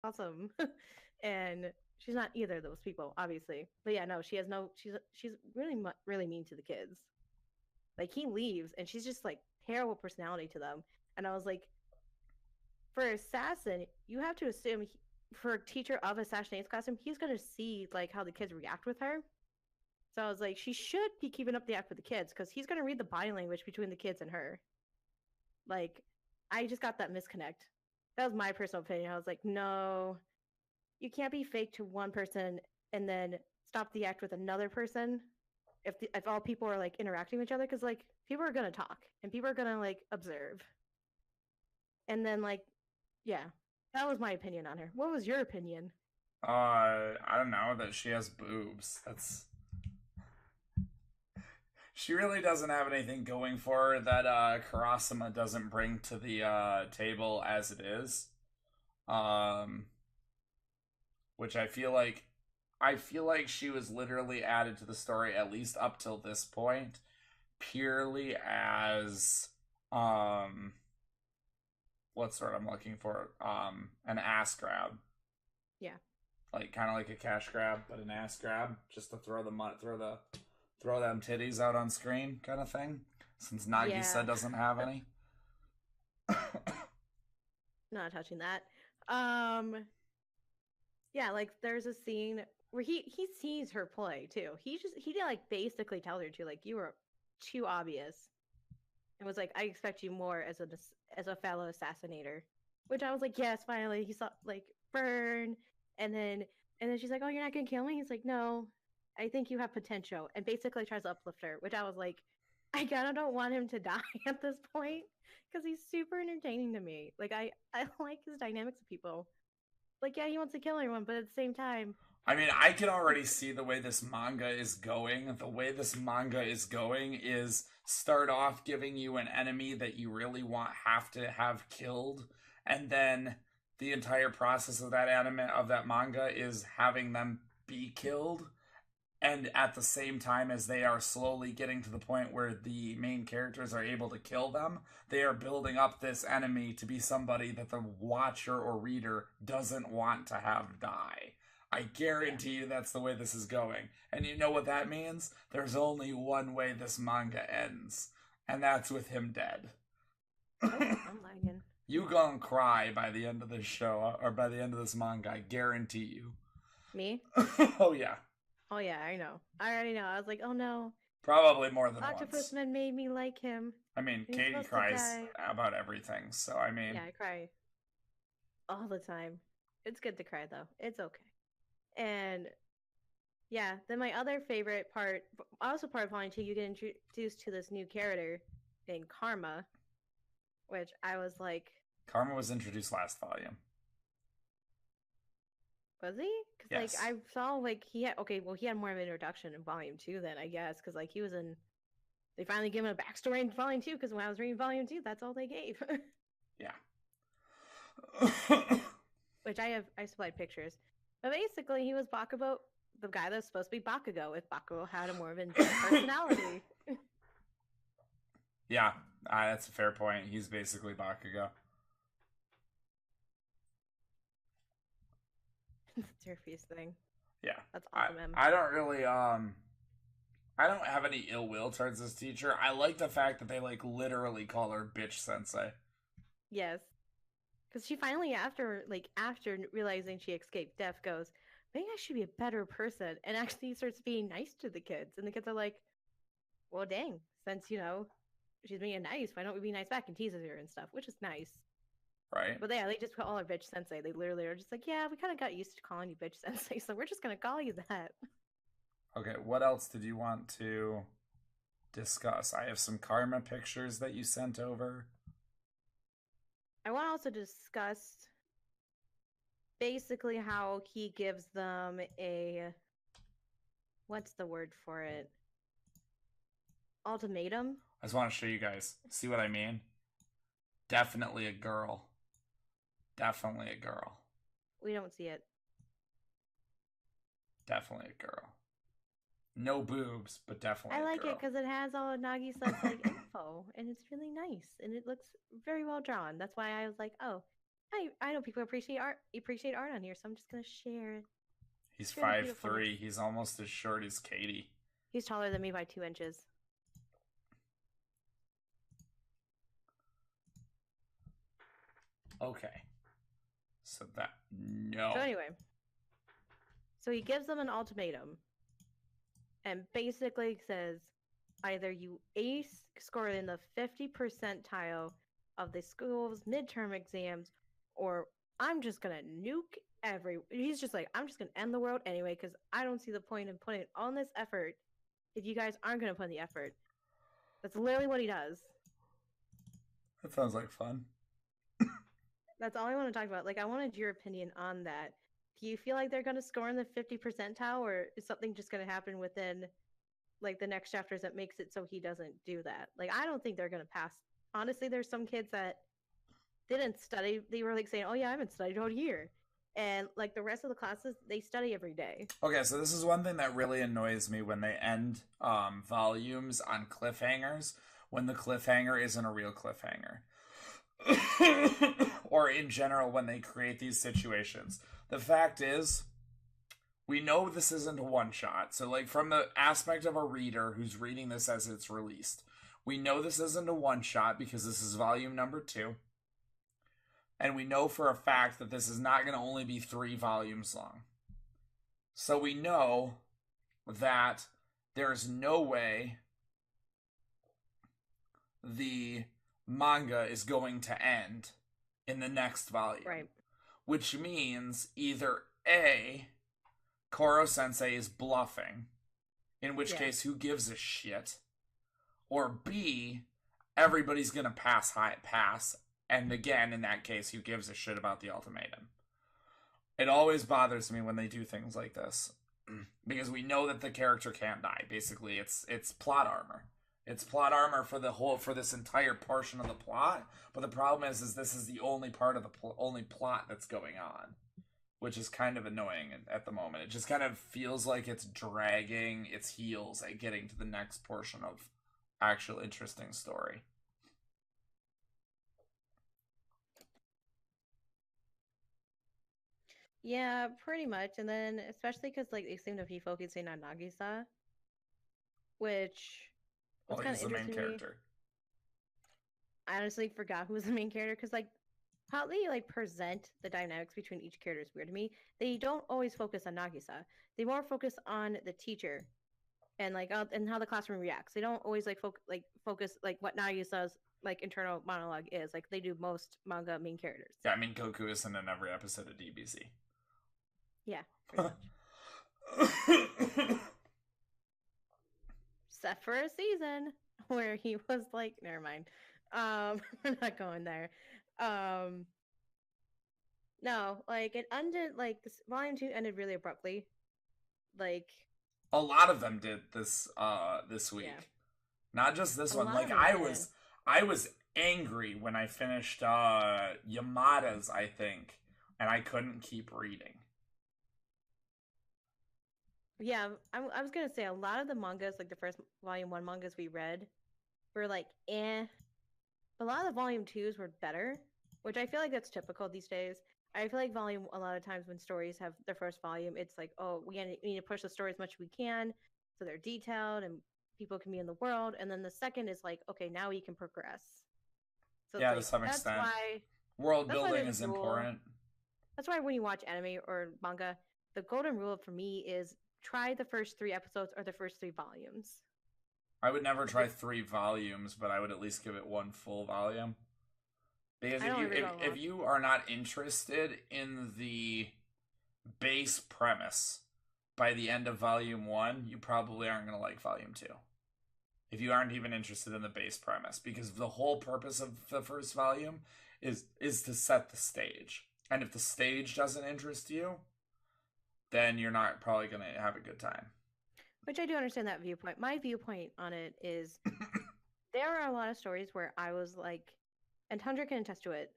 awesome. And she's not either of those people, obviously. But yeah, no, she's really really mean to the kids. Like, he leaves and she's just like terrible personality to them. And I was like, for assassin, you have to assume for a teacher of assassination classroom, he's gonna see like how the kids react with her. So I was like, she should be keeping up the act with the kids because he's gonna read the body language between the kids and her. Like, I just got that misconnect. That was my personal opinion. I was like, no, you can't be fake to one person and then stop the act with another person if all people are like interacting with each other, because like people are gonna talk and people are gonna like observe, and then like, yeah, that was my opinion on her. What was your opinion? I don't know, that she has boobs. She really doesn't have anything going for her that Karasuma doesn't bring to the table as it is. Which I feel like she was literally added to the story, at least up till this point, purely as what's the word I'm looking for? An ass grab. Yeah. Like, kind of like a cash grab, but an ass grab, just to throw them titties out on screen, kind of thing. Since Nagisa doesn't have any. Not touching that. Yeah, like there's a scene where he sees her play too. He like basically tells her to, like, you were too obvious, and was like, I expect you more as a fellow assassinator. Which I was like, yes, finally he saw like burn, and then she's like, oh, you're not gonna kill me. He's like, no, I think you have potential, and basically tries to uplift her. Which I was like, I kind of don't want him to die at this point because he's super entertaining to me. Like I like his dynamics with people. Like yeah, he wants to kill everyone, but at the same time, I mean, I can already see the way this manga is going. The way this manga is going is start off giving you an enemy that you really have to have killed, and then the entire process of that anime of that manga is having them be killed, and at the same time as they are slowly getting to the point where the main characters are able to kill them, they are building up this enemy to be somebody that the watcher or reader doesn't want to have die. I guarantee you that's the way this is going. And you know what that means? There's only one way this manga ends, and that's with him dead. oh, I'm lagging. You gonna cry by the end of this show, or by the end of this manga, I guarantee you. Me? Oh yeah. Oh yeah, I know. I already know. I was like, oh no, Probably more than Octopus once. Man made me like him. I mean, He's Katie supposed to cries die. about everything, so I mean... Yeah, I cry all the time. It's good to cry though. It's okay. And yeah, then my other favorite part, also part of Volume 2, you get introduced to this new character named Karma, which I was like, Karma was introduced last volume. was he? Because Yes. like I saw like he had he had more of an introduction in Volume 2 then I guess because like he was in. They finally gave him a backstory in Volume 2 because when I was reading Volume 2, that's all they gave. Yeah. Which I supplied pictures. But basically, he was Bakugo, the guy that was supposed to be Bakugo, if Bakugo had a more of an intense personality. Yeah, that's a fair point. He's basically Bakugo. The Turfies thing. Yeah. That's awesome. I don't really, I don't have any ill will towards this teacher. I like the fact that they, like, literally call her Bitch Sensei. Yes. Because she finally, after realizing she escaped death, goes, maybe I should be a better person, and actually starts being nice to the kids. And the kids are like, well, dang, since, she's being nice, why don't we be nice back? And teases her and stuff, which is nice. Right? But yeah, they just call her Bitch Sensei. They literally are just like, yeah, we kind of got used to calling you Bitch Sensei, so we're just going to call you that. Okay, what else did you want to discuss? I have some Karma pictures that you sent over. I want to also discuss basically how he gives them what's the word for it? Ultimatum? I just want to show you guys. See what I mean? Definitely a girl. Definitely a girl. We don't see it. Definitely a girl. No boobs, but definitely I like a girl. it because it has all of Nagisa's like info, and it's really nice, and it looks very well drawn. That's why I was like, oh, I know people appreciate art on here, so I'm just gonna share it. He's 5'3". He's almost as short as Katie. He's taller than me by 2 inches. Okay. So that... No. So anyway. So he gives them an ultimatum. And basically says, either you score in the 50 percentile of the school's midterm exams, or I'm just going to nuke He's just like, I'm just going to end the world anyway, because I don't see the point in putting all this effort if you guys aren't going to put in the effort. That's literally what he does. That sounds like fun. That's all I want to talk about. Like, I wanted your opinion on that. Do you feel like they're going to score in the 50 percentile, or is something just going to happen within, like, the next chapters that makes it so he doesn't do that? Like, I don't think they're going to pass. Honestly, there's some kids that didn't study. They were, like, saying, oh, yeah, I haven't studied all year. And, like, the rest of the classes, they study every day. Okay, so this is one thing that really annoys me when they end volumes on cliffhangers, when the cliffhanger isn't a real cliffhanger. Or in general, when they create these situations. The fact is, we know this isn't a one-shot. So, like, from the aspect of a reader who's reading this as it's released, we know this isn't a one-shot because this is volume number 2. And we know for a fact that this is not going to only be 3 volumes long. So we know that there's no way the manga is going to end in the next volume. Right. Which means either A, Koro Sensei is bluffing, in which case who gives a shit, or B, everybody's gonna pass, and again, in that case, who gives a shit about the ultimatum? It always bothers me when they do things like this, because we know that the character can't die. Basically, it's plot armor. It's plot armor for this entire portion of the plot. But the problem is this is the only part of the only plot that's going on, which is kind of annoying at the moment. It just kind of feels like it's dragging its heels at getting to the next portion of actual interesting story. Yeah, pretty much. And then especially because like they seem to be focusing on Nagisa, which was Well, kind he's of the main interesting to me. character. I honestly forgot who was the main character because like how they like present the dynamics between each character is weird to me. They don't always focus on Nagisa. They more focus on the teacher and like and how the classroom reacts. They don't always like focus like what Nagisa's like internal monologue is. Like they do most manga main characters. Yeah, I mean Goku isn't in every episode of DBZ. Yeah, pretty much. Except for a season where he was like, never mind. I'm not going there. Um, no, like it ended like this volume 2 ended really abruptly. Like A lot of them did this week. yeah, Not just this a one. lot Like of them did. I was angry when I finished Yamada's, I think, and I couldn't keep reading. Yeah, I was gonna say a lot of the mangas, like the first volume 1 mangas we read, were like eh. A lot of the volume 2s were better, which I feel like that's typical these days. I feel like volume a lot of times when stories have their first volume, it's like, oh, we need to push the story as much as we can, so they're detailed and people can be in the world. And then the second is like, okay, now we can progress. So it's Yeah, to like some extent. World that's why building there's is a rule. important. That's why when you watch anime or manga, the golden rule for me is try the first 3 episodes or the first 3 volumes. I would never try Like 3 volumes, but I would at least give it one full volume. Because I don't ever go if long. you are not interested in the base premise by the end of volume 1, you probably aren't going to like volume 2. If you aren't even interested in the base premise, because the whole purpose of the first volume is to set the stage. And if the stage doesn't interest you, then you're not probably going to have a good time. Which I do understand that viewpoint. My viewpoint on it is there are a lot of stories where I was like, and Tundra can attest to it,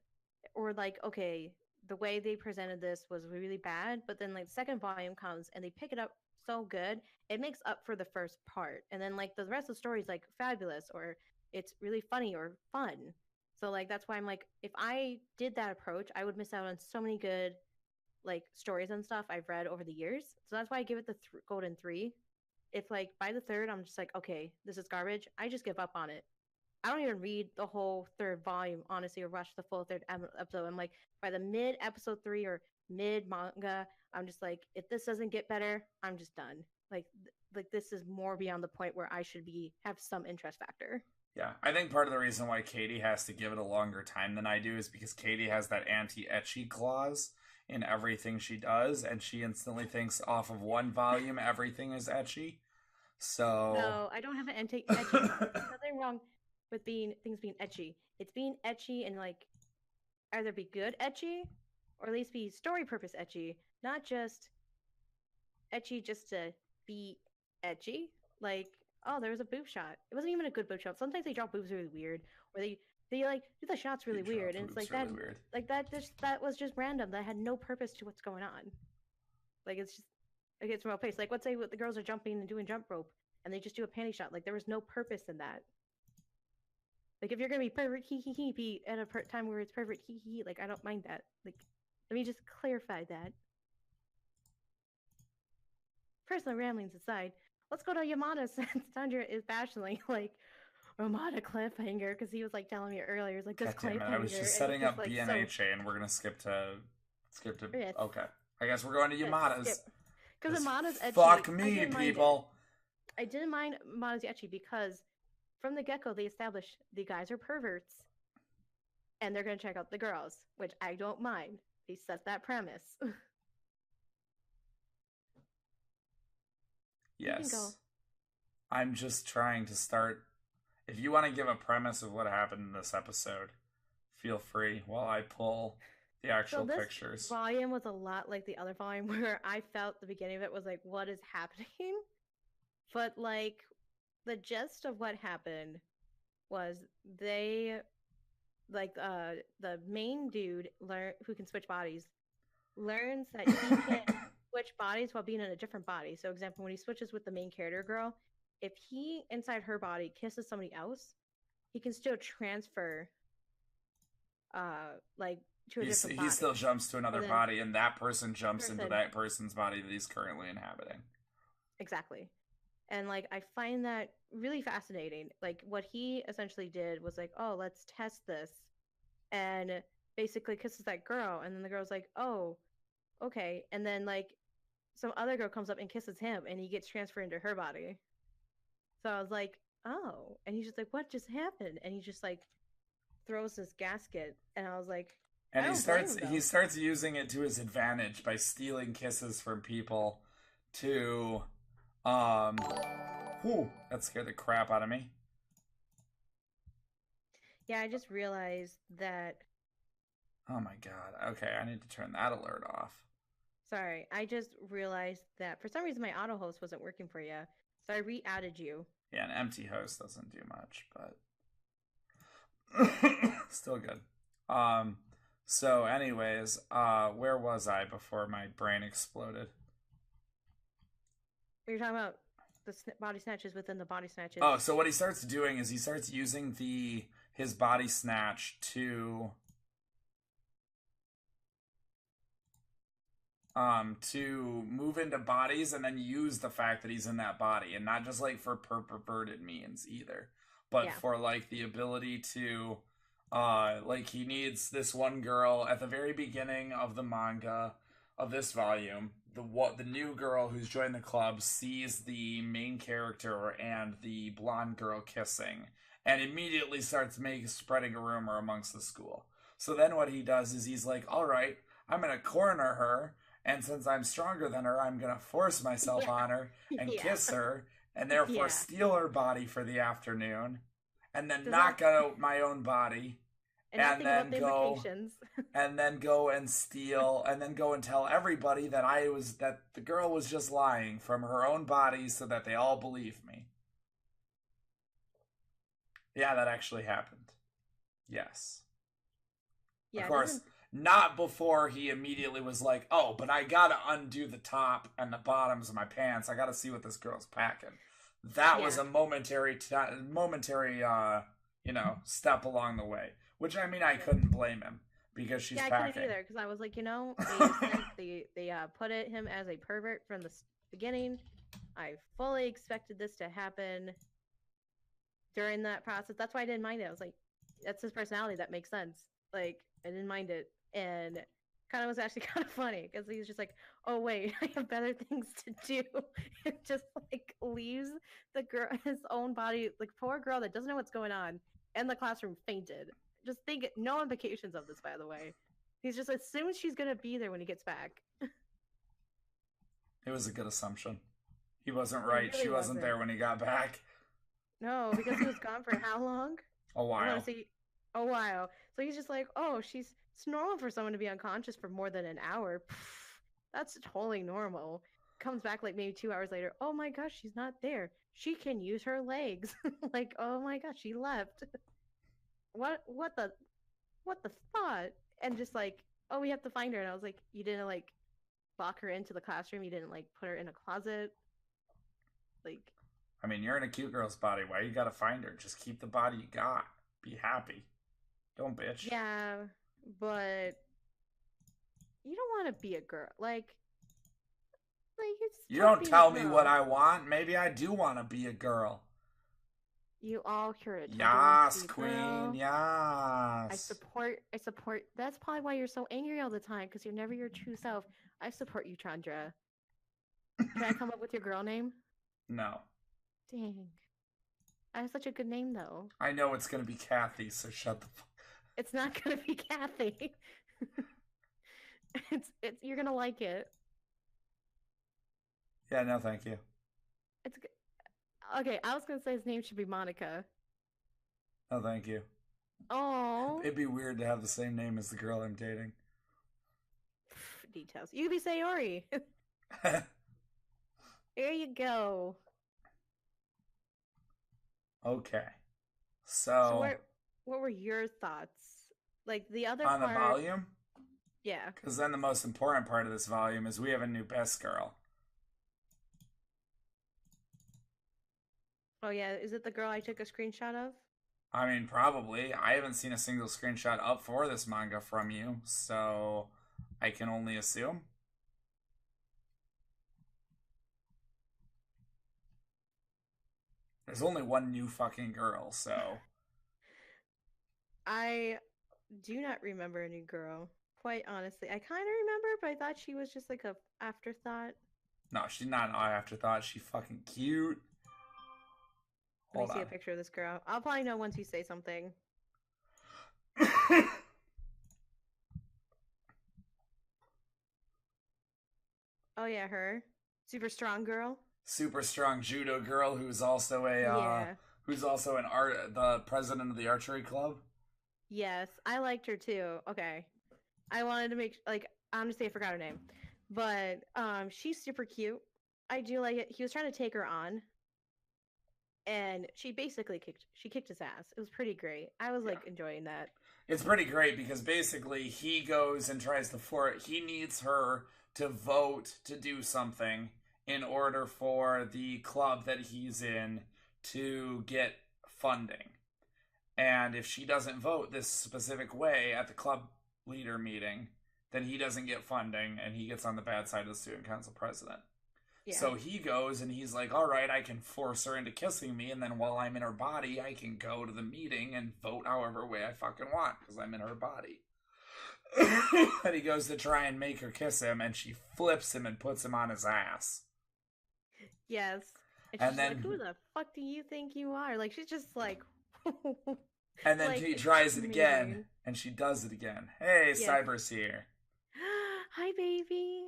or like, okay, the way they presented this was really bad, but then like the second volume comes and they pick it up so good, it makes up for the first part. And then like the rest of the story is like fabulous or it's really funny or fun. So like that's why I'm like, if I did that approach, I would miss out on so many good like stories and stuff I've read over the years. So that's why I give it the golden 3. If like by the third I'm just like, okay, this is garbage, I just give up on it. I don't even read the whole third volume, honestly, or watch the full third episode. I'm like, by the mid episode 3 or mid manga, I'm just like, if this doesn't get better, I'm just done. Like this is more beyond the point where I should be have some interest factor. Yeah, I think part of the reason why Katie has to give it a longer time than I do is because Katie has that anti-ecchi clause in everything she does, and she instantly thinks off of one volume everything is ecchi. So No, I don't have an anti-ecchi clause. There's nothing wrong with things being ecchi. It's being ecchi and like either be good ecchi or at least be story purpose ecchi, not just ecchi just to be ecchi. Like, oh, there was a boob shot. It wasn't even a good boob shot. Sometimes they draw boobs really weird, or they like do the shots really weird, and it's like really weird. that was just random. That had no purpose to what's going on. Like it's just like it's real pace. Like let's say the girls are jumping and doing jump rope, and they just do a panty shot. Like there was no purpose in that. Like if you're gonna be pervert hee hee hee, be at a time where it's pervert hee hee hee. Like I don't mind that. Like let me just clarify that. Personal ramblings aside, let's go to Yamada since Tundra is passionately like Yamada cliffhanger because he was like telling me earlier, it's like this God damn it! cliffhanger. I was just and it's setting up like, BNHA, and we're gonna skip to Yes. Okay, I guess we're going to Yamada's. Because Yamada's ecchi. Fuck me, people. I didn't mind Yamada's ecchi because from the get-go they established the guys are perverts and they're gonna check out the girls, which I don't mind. They set that premise. Yes. I'm just trying to start. If you want to give a premise of what happened in this episode, feel free while I pull the So actual this pictures. volume was a lot like the other volume where I felt the beginning of it was like, what is happening? But like the gist of what happened was they like the main dude who can switch bodies learns that he can switch bodies while being in a different body. So example, when he switches with the main character girl, if he inside her body kisses somebody else, he can still transfer like to a different He body. still jumps to So another then body, and that person jumps into person that person's body that he's currently inhabiting. exactly. And like I find that really fascinating. Like what he essentially did was like, "Oh, let's test this." And basically kisses that girl and then the girl's like, "Oh, okay." And then like some other girl comes up and kisses him and he gets transferred into her body. So I was like, "Oh." And he's just like, "What just happened?" And he just like throws this gasket and I was like, And I don't blame him he though. starts using it to his advantage by stealing kisses from people to whew, that scared the crap out of me. Yeah, I just realized that. Oh my god. Okay, I need to turn that alert off. Sorry, I just realized that for some reason my auto host wasn't working for you. So I re-added you. Yeah, an empty host doesn't do much, but still good. Um so anyways, where was I before my brain exploded? We were talking about the body snatches within the body snatches. Oh, so what he starts doing is he starts using his body snatch to move into bodies and then use the fact that he's in that body, and not just like for perverted means either, but Yeah. for like the ability to like he needs this one girl at the very beginning of the manga of this volume. The new girl who's joined the club sees the main character and the blonde girl kissing and immediately starts spreading a rumor amongst the school. So then what he does is he's like, all right, I'm gonna corner her, and since I'm stronger than her, I'm gonna force myself Yeah. on her and Yeah. kiss her, and therefore Yeah. steal her body for the afternoon, and then Does not knock out my own body, and not and think about then the implications. go and steal, and then go and tell everybody that the girl was just lying from her own body, so that they all believe me. Yeah, that actually happened. Yes. Yeah, Of it course, doesn't. not before he immediately was like, "Oh, but I gotta undo the top and the bottoms of my pants. I gotta see what this girl's packing." That was Yeah. a momentary, step along the way. Which, I mean, I couldn't blame him because she's Yeah, I couldn't packing. either because I was like, they put him as a pervert from the beginning. I fully expected this to happen during that process. That's why I didn't mind it. I was like, that's his personality. That makes sense. Like, I didn't mind it. And kind of was actually kind of funny because he's just like, oh, wait, I have better things to do. And just like leaves the girl, his own body, like, poor girl that doesn't know what's going on in the classroom fainted. Just think, no implications of this, by the way. He's just assumes she's going to be there when he gets back. It was a good assumption. He wasn't It right. really She wasn't wasn't. there when he got back. No, because he was gone for how long? A I want while. to say a while. So he's just like, oh, it's normal for someone to be unconscious for more than an hour. Pff, that's totally normal. Comes back like maybe 2 hours later. Oh my gosh, she's not there. She can use her legs. Like, oh my gosh, she left. What the thought? And just like, oh, we have to find her. And I was like, you didn't like lock her into the classroom. You didn't like put her in a closet. Like, I mean, you're in a cute girl's body. Why you gotta find her? Just keep the body you got. Be happy. Don't bitch. yeah, but you don't want to be a girl. Like it's You tough don't being a tell me what girl. I want. Maybe I do want to be a girl. You all heard it. Toby wants Yes, to be a queen. girl. I Yes. support. I support. That's probably why you're so angry all the time because you're never your true self. I support you, Chandra. Can I come up with your girl name? No. Dang, I have such a good name though. I know it's gonna be Kathy, so shut the fuck. It's not gonna be Kathy. It's you're gonna like it. Yeah, no, thank you. It's okay. I was gonna say his name should be Monica. Oh, thank you. Oh, It'd be weird to have the same name as the girl I'm dating. details. You could be Sayori. There you go. Okay. So So, what were your thoughts? Like the other on the part, volume, yeah. because then the most important part of this volume is we have a new best girl. Oh yeah, is it the girl I took a screenshot of? I mean, probably. I haven't seen a single screenshot up for this manga from you, so I can only assume. There's only one new fucking girl, so. I do not remember a new girl. Quite honestly, I kind of remember, but I thought she was just like a afterthought. No, she's not an afterthought. She's fucking cute. Let me Hold see a on. picture of this girl. I'll probably know once you say something. Oh yeah, her. Super strong girl. Super strong judo girl Yeah. who's also an art the president of the archery club. Yes, I liked her too. Okay. I wanted to make like honestly I forgot her name. But she's super cute. I do like it. He was trying to take her on and she basically kicked his ass. It was pretty great. I was Yeah. like enjoying that. It's pretty great because basically he goes and tries to he needs her to vote to do something in order for the club that he's in to get funding. And if she doesn't vote this specific way at the club leader meeting, then he doesn't get funding and he gets on the bad side of the student council president. Yeah. So he goes and he's like, all right, I can force her into kissing me. And then while I'm in her body, I can go to the meeting and vote however way I fucking want because I'm in her body. And he goes to try and make her kiss him and she flips him and puts him on his ass. Yes. And And she's then, like, who the fuck do you think you are? Like, she's just like. and then like, he tries it again amazing. and she does it again. Hey, Yes. Cyber's here. Hi, baby.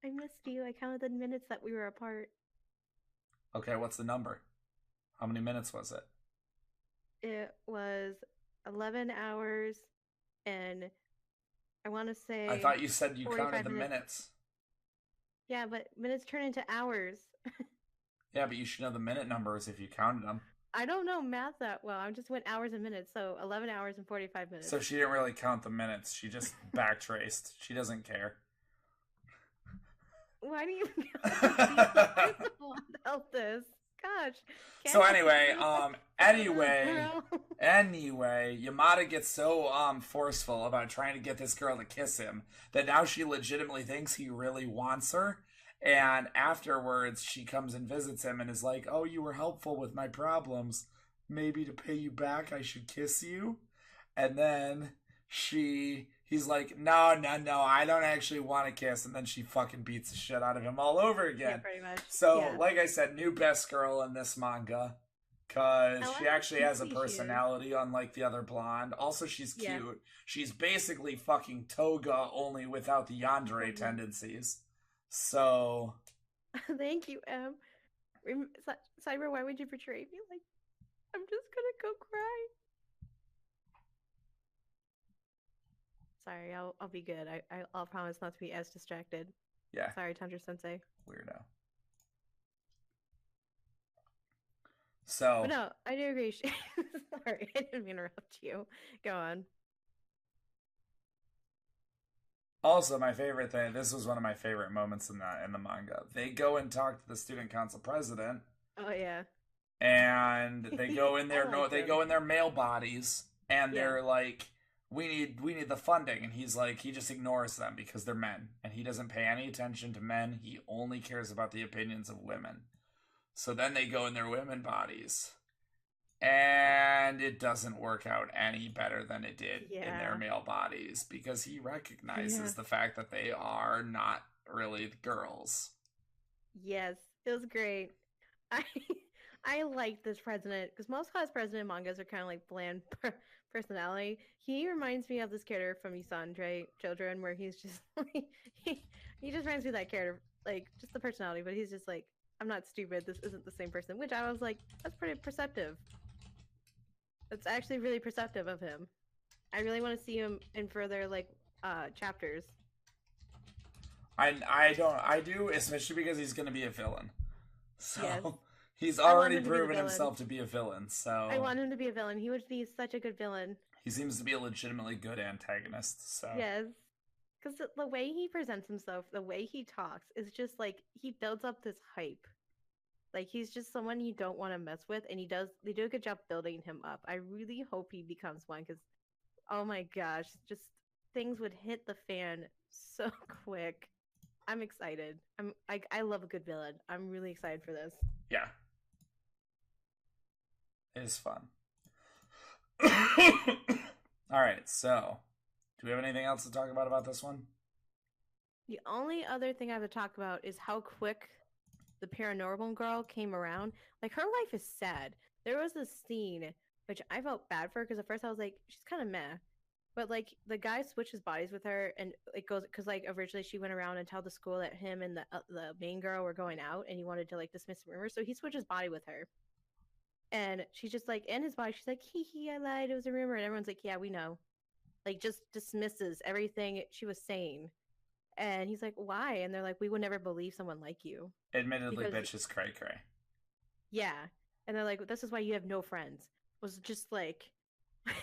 I missed you. I counted the minutes that we were apart. Okay, what's the number? How many minutes was it? It was 11 hours and I want to say. I thought you said you counted the minutes. minutes. Yeah, but minutes turn into hours. Yeah, but you should know the minute numbers if you counted them. I don't know math that well. I just went hours and minutes, so 11 hours and 45 minutes. So she didn't really count the minutes. She just backtraced. She doesn't care. Why do you help this? Gosh. So anyway, Yamada gets so forceful about trying to get this girl to kiss him that now she legitimately thinks he really wants her. And afterwards, she comes and visits him and is like, "Oh, you were helpful with my problems. Maybe to pay you back, I should kiss you." And then he's like, no, I don't actually want to kiss. And then she fucking beats the shit out of him all over again. Yeah, pretty much. So, yeah. Like I said, new best girl in this manga. Because she actually has a personality, unlike the other blonde. Also, she's cute. Yeah. She's basically fucking Toga, only without the yandere tendencies. So. Thank you, Em. Cyber, why would you betray me? Like, I'm just gonna go cry. Sorry, I'll be good. I'll promise not to be as distracted. Yeah. Sorry, Tundra Sensei. Weirdo. So. But no, I do agree. Sorry, I didn't interrupt you. Go on. Also, my favorite thing. This was one of my favorite moments in the manga. They go and talk to the student council president. Oh yeah. And they go in their they go in their male bodies, and they're like, we need the funding. And he's like, he just ignores them because they're men, and he doesn't pay any attention to men. He only cares about the opinions of women. So then they go in their women bodies, and it doesn't work out any better than it did in their male bodies because he recognizes the fact that they are not really girls. Yes, it was great. I like this president because most class president mangas are kind of like bland personality. He reminds me of this character from Isandre Children, where he's just like, he just reminds me of that character, like just the personality. But he's just like, I'm not stupid. This isn't the same person. Which I was like, that's pretty perceptive. That's actually really perceptive of him. I really want to see him in further like chapters. I do, especially because he's going to be a villain. Yes. So he's I want already him to be the proven villain. himself to be a villain. I So want him to be a villain. He would be such a good villain. he seems to be a legitimately good antagonist. So Yes. Because the way he presents himself, the way he talks, is just like he builds up this hype. Like he's just someone you don't want to mess with, and they do a good job building him up. I really hope he becomes one because oh my gosh, just things would hit the fan so quick. I'm excited. I love a good villain. I'm really excited for this. yeah, it is fun. All right, so do we have anything else to talk about this one? The only other thing I have to talk about is how quick the paranormal girl came around. Like her life is sad. There was this scene which I felt bad for because at first I was like, she's kind of meh. But like the guy switches bodies with her, and it goes because like originally she went around and told the school that him and the main girl were going out, and he wanted to like dismiss the rumors, so he switches body with her, and she's just like in his body. She's like, hee hee, I lied, it was a rumor, and everyone's like, yeah, we know. Like just dismisses everything she was saying, and he's like, why? And they're like, we would never believe someone like you. Admittedly, Because bitch is cray cray. yeah, and they're like, this is why you have no friends. Was just like,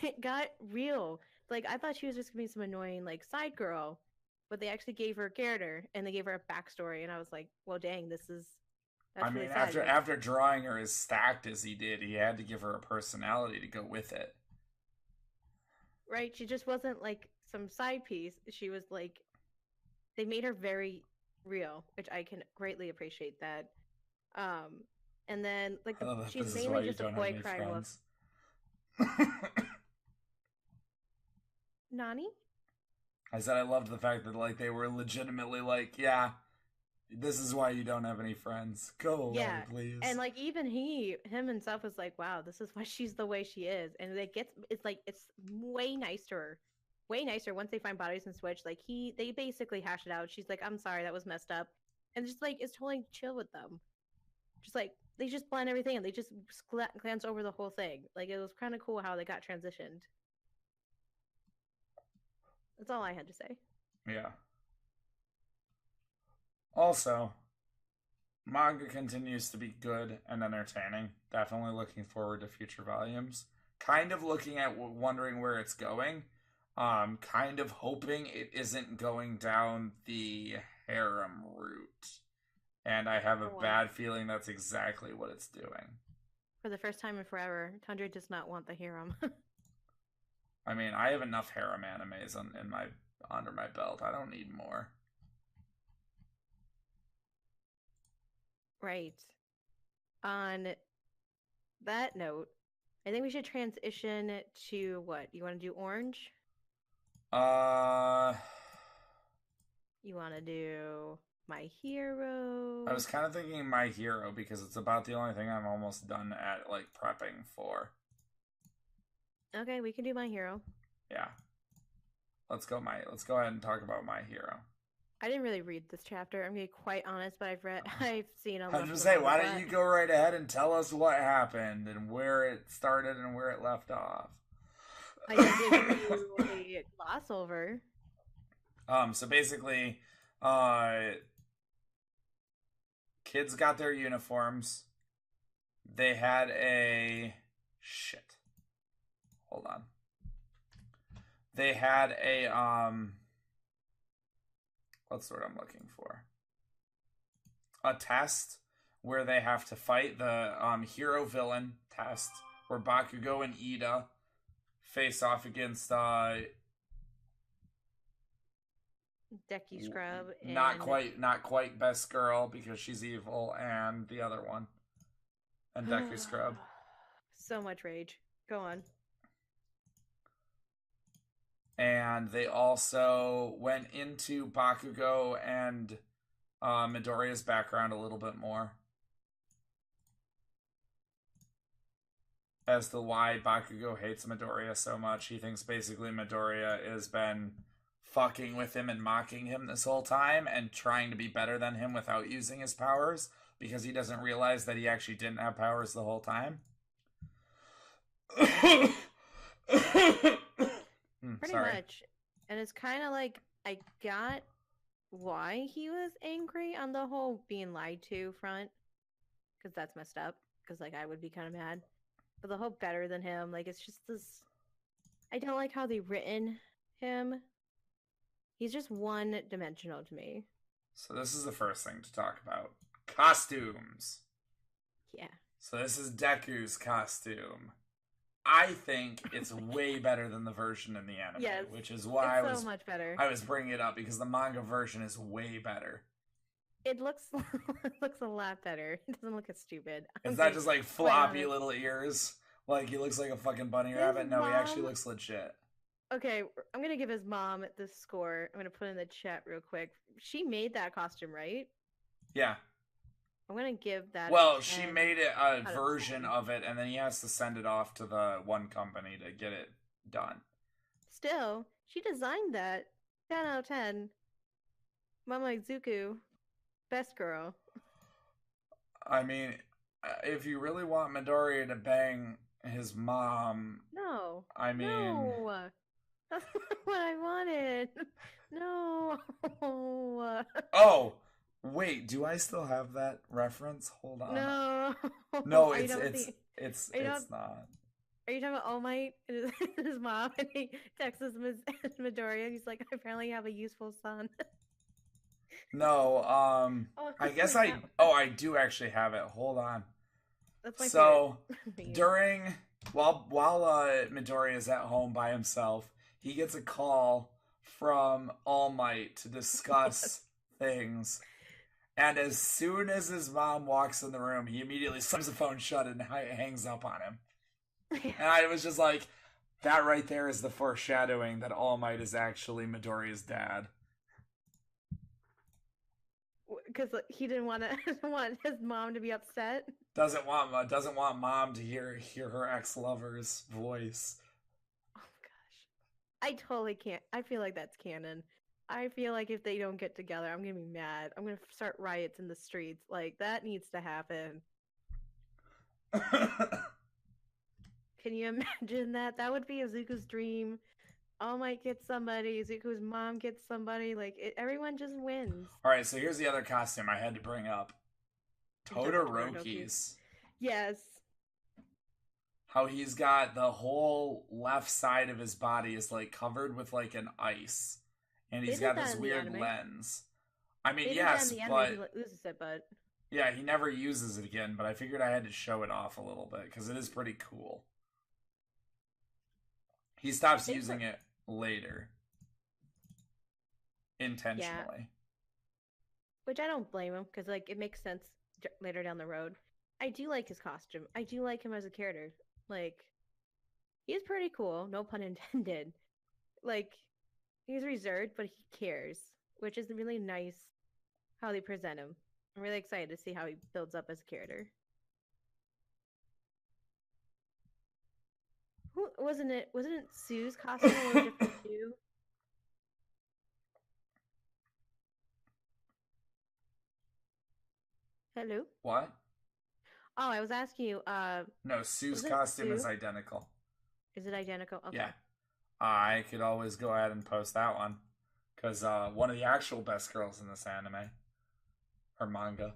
it got real. Like I thought she was just gonna be some annoying like side girl, but they actually gave her a character and they gave her a backstory, and I was like, well, dang, that's I really mean, sad. after drawing her as stacked as he did, he had to give her a personality to go with it. Right? She just wasn't like some side piece. She was like, they made her very real, which I can greatly appreciate that. Um, and then like I love that she's this is why mainly you just a don't have boy any crying wolf. friends. Nani? I said I loved the fact that like they were legitimately like, yeah, this is why you don't have any friends. Go away, Yeah. And please. like even him himself was like, wow, this is why she's the way she is. And it's like it's way nicer once they find bodies and switch. Like they basically hash it out. She's like, I'm sorry, that was messed up. And just like it's totally chill with them. Just like they just blend everything and they just glance over the whole thing. Like it was kind of cool how they got transitioned. That's all I had to say. Yeah. Also, manga continues to be good and entertaining. Definitely looking forward to future volumes. Kind of looking at wondering where it's going. Kind of hoping it isn't going down the harem route. And I have a bad feeling that's exactly what it's doing. For the first time in forever, Tundra does not want the harem. I mean, I have enough harem animes under my belt. I don't need more. Right. On that note, I think we should transition to what? You want to do orange? Uh, You want to do My Hero? I was kind of thinking My Hero because it's about the only thing I'm almost done at like prepping for. Okay, we can do My Hero. Yeah. Let's go ahead and talk about My Hero. I didn't really read this chapter. I'm gonna be quite honest, but I've seen a lot. I was just saying, why don't you go right ahead and tell us what happened and where it started and where it left off? I can give you a gloss over. So basically, kids got their uniforms. They had a shit. Hold on. They had a what's the word I'm looking for? A test where they have to fight the hero villain test, where Bakugo and Ida face off against Decky Scrub. And... not quite best girl because she's evil, and the other one, and Deku Scrub. So much rage. Go on. And they also went into Bakugo and Midoriya's background a little bit more as to why Bakugo hates Midoriya so much. He thinks basically Midoriya has been fucking with him and mocking him this whole time and trying to be better than him without using his powers because he doesn't realize that he actually didn't have powers the whole time. Pretty Sorry. much. And it's kind of like I got why he was angry on the whole being lied to front, because that's messed up. Because like I would be kind of mad, but the whole better than him, like it's just this. I don't like how they written him. He's just one dimensional to me. So this is the first thing to talk about. Costumes. Yeah. So this is Deku's costume. I think it's way better than the version in the anime, Yes, which is why it's so much better. I was bringing it up because the manga version is way better. It looks it looks a lot better. It doesn't look as stupid. It's not just like floppy little ears. Like he looks like a fucking bunny rabbit. No, he actually looks legit. Okay, I'm gonna give his mom the score. I'm gonna put it in the chat real quick. She made that costume, right? Yeah. I'm gonna give that. Well, she made it a version of it, and then he has to send it off to the one company to get it done. Still, she designed that. 10 out of 10. Mama Izuku, best girl. I mean, if you really want Midoriya to bang his mom, no. I mean, no. That's not what I wanted. No. Oh, wait, do I still have that reference? Hold on. No. No, it's not. Are you talking about All Might and his mom? And he texts Midoriya. He's like, I apparently have a useful son. No, I guess I do actually have it. Hold on. That's my favorite. while Midoriya is at home by himself, he gets a call from All Might to discuss things. And as soon as his mom walks in the room, he immediately slams the phone shut and hangs up on him. And I was just like, that right there is the foreshadowing that All Might is actually Midoriya's dad. Because he didn't want his mom to be upset. Doesn't want mom to hear her ex-lover's voice. Oh gosh, I totally can't. I feel like that's canon. I feel like if they don't get together, I'm gonna be mad. I'm gonna start riots in the streets. Like that needs to happen. Can you imagine that? That would be Izuku's dream. All Might get somebody. Izuku's mom gets somebody. Like everyone just wins. All right, so here's the other costume I had to bring up. Todoroki's. Yes. How he's got the whole left side of his body is like covered with like an ice, and he's got this weird lens. I mean, yes, but he loses it, but yeah, he never uses it again. But I figured I had to show it off a little bit because it is pretty cool. He stops using it later, intentionally. Yeah. Which I don't blame him because like it makes sense later down the road. I do like his costume. I do like him as a character. Like, he's pretty cool, no pun intended. Like, he's reserved, but he cares, which is really nice how they present him. I'm really excited to see how he builds up as a character. Wasn't it Sue's costume a little different too? Hello? What? Oh, I was asking you, no, Sue's costume is identical. Is it identical? Okay. Yeah. I could always go ahead and post that one. Because one of the actual best girls in this anime. Or manga.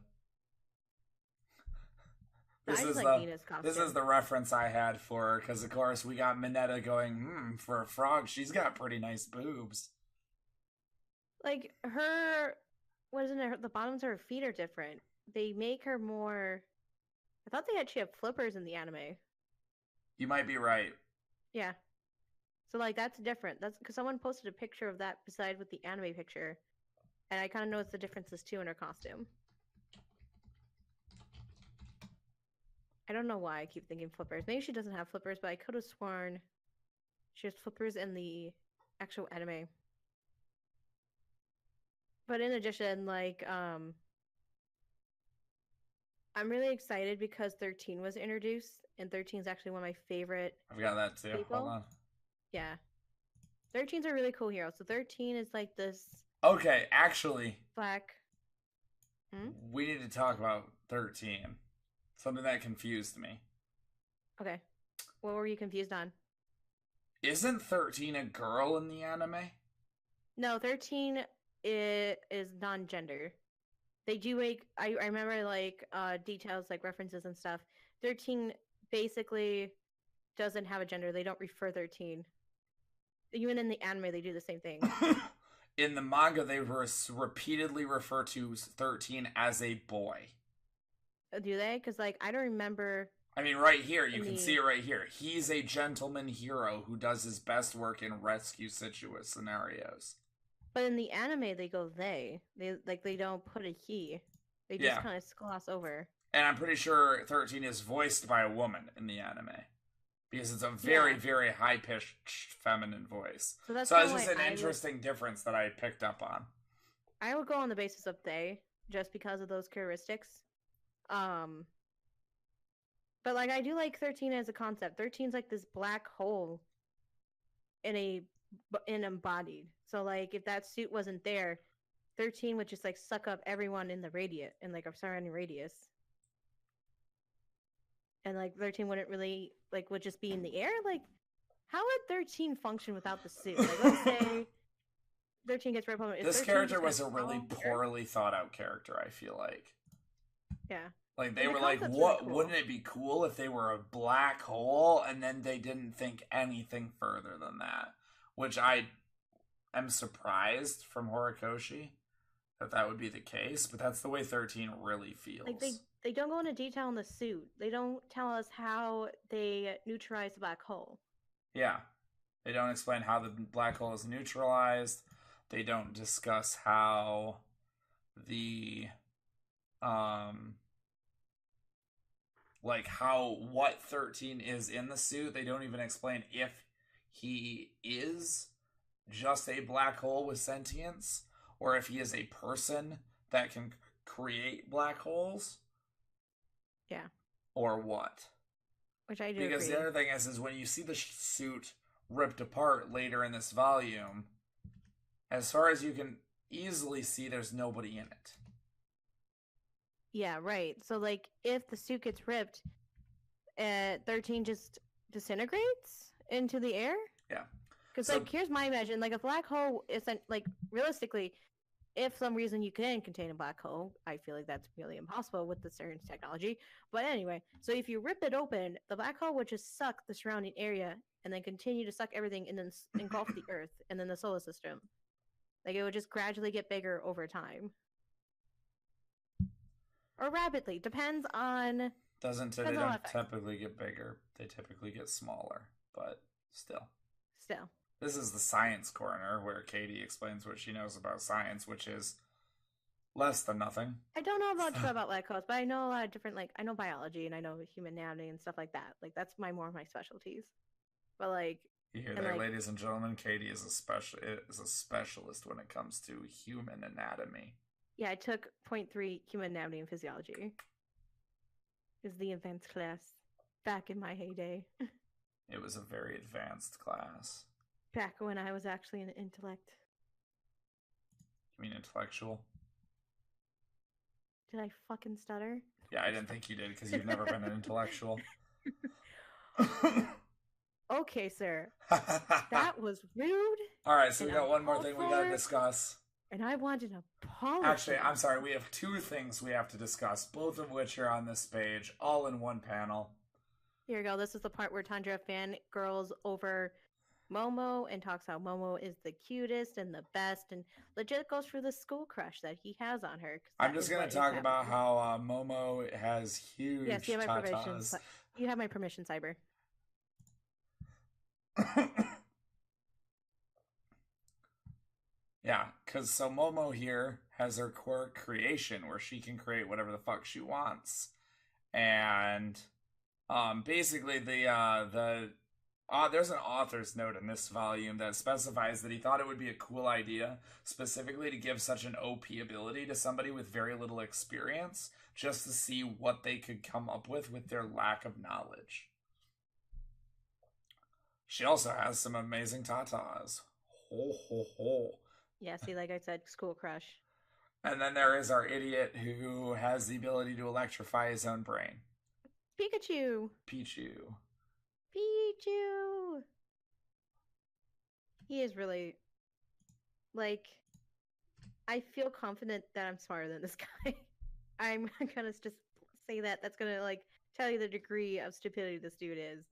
This is the reference I had for her, because of course we got Mineta going, for a frog, she's got pretty nice boobs. Like her, the bottoms of her feet are different. They make her more. I thought they actually have flippers in the anime. You might be right. Yeah. So like that's different. That's because someone posted a picture of that beside with the anime picture, and I kind of noticed the differences too in her costume. I don't know why I keep thinking flippers. Maybe she doesn't have flippers, but I could have sworn she has flippers in the actual anime. But in addition, like, I'm really excited because 13 was introduced, and 13 is actually one of my favorite. I've got that too. People. Hold on. Yeah. 13's a really cool hero. So 13 is like this. Okay, actually. Black. We need to talk about 13. Something that confused me. Okay. What were you confused on? Isn't 13 a girl in the anime? No, 13 is non-gender. They do make I remember like details like references and stuff. 13 basically doesn't have a gender. They don't refer 13. Even in the anime they do the same thing. In the manga, they repeatedly refer to 13 as a boy. Do they? Because like I don't remember. I mean, right here, you can see it right here. He's a gentleman hero who does his best work in rescue scenarios. But in the anime, they go they. They don't put a he. They just kind of gloss over. And I'm pretty sure 13 is voiced by a woman in the anime. Because it's a very, very high-pitched feminine voice. So that's just an interesting difference that I picked up on. I would go on the basis of they, just because of those characteristics. But like I do like 13 as a concept. 13's like this black hole in embodied. So like if that suit wasn't there, 13 would just like suck up everyone in the radius, in like a surrounding radius. And like 13 wouldn't really like would just be in the air. Like, how would 13 function without the suit? Like, let's say 13 gets ripped open. This character was a really poorly thought out character, I feel like. Yeah. Like they were like, what? Really cool. Wouldn't it be cool if they were a black hole? And then they didn't think anything further than that, which I am surprised from Horikoshi that would be the case. But that's the way 13 really feels. Like they don't go into detail on the suit. They don't tell us how they neutralize the black hole. Yeah. They don't explain how the black hole is neutralized. They don't discuss how the what 13 is in the suit. They don't even explain if he is just a black hole with sentience or if he is a person that can create black holes. Yeah. Or what? Which I do Because agree. the other thing is when you see the suit ripped apart later in this volume, as far as you can easily see, there's nobody in it. Yeah, right. So, like, if the suit gets ripped, 13 just disintegrates into the air? Yeah. Because, like, here's my imagine. Like, a black hole isn't, like, realistically, if some reason you can contain a black hole, I feel like that's really impossible with the certain technology. But anyway, so if you rip it open, the black hole would just suck the surrounding area and then continue to suck everything and then engulf the Earth and then the solar system. Like, it would just gradually get bigger over time. Or rapidly. Depends on... They don't typically get bigger. They typically get smaller. But still. This is the science corner where Katie explains what she knows about science, which is less than nothing. I don't know much about black holes, but I know a lot of different, like, I know biology and I know human anatomy and stuff like that. Like, that's more of my specialties. But, like... You hear that, ladies and gentlemen? Katie is a specialist when it comes to human anatomy. Yeah, I took 0.3 human anatomy and physiology. Is the advanced class back in my heyday. It was a very advanced class. Back when I was actually an intellect. You mean intellectual? Did I fucking stutter? Yeah, I didn't think you did because you've never been an intellectual. Okay, sir. That was rude. Alright, so we got one more thing we gotta discuss. And I want an apology. Actually, I'm sorry, we have two things we have to discuss, both of which are on this page, all in one panel. Here we go. This is the part where Tundra fangirls over Momo and talks how Momo is the cutest and the best and legit goes for the school crush that he has on her. I'm just going to talk about how Momo has huge tatas. You have my permission, Cyber. Yeah, because so Momo here has her core creation where she can create whatever the fuck she wants. And basically there's an author's note in this volume that specifies that he thought it would be a cool idea specifically to give such an OP ability to somebody with very little experience just to see what they could come up with their lack of knowledge. She also has some amazing tatas. Ho, ho, ho. Yeah, see, like I said, school crush. And then there is our idiot who has the ability to electrify his own brain. Pikachu. Pichu. Pichu! He is really, like, I feel confident that I'm smarter than this guy. I'm gonna just say that. That's gonna, like, tell you the degree of stupidity this dude is.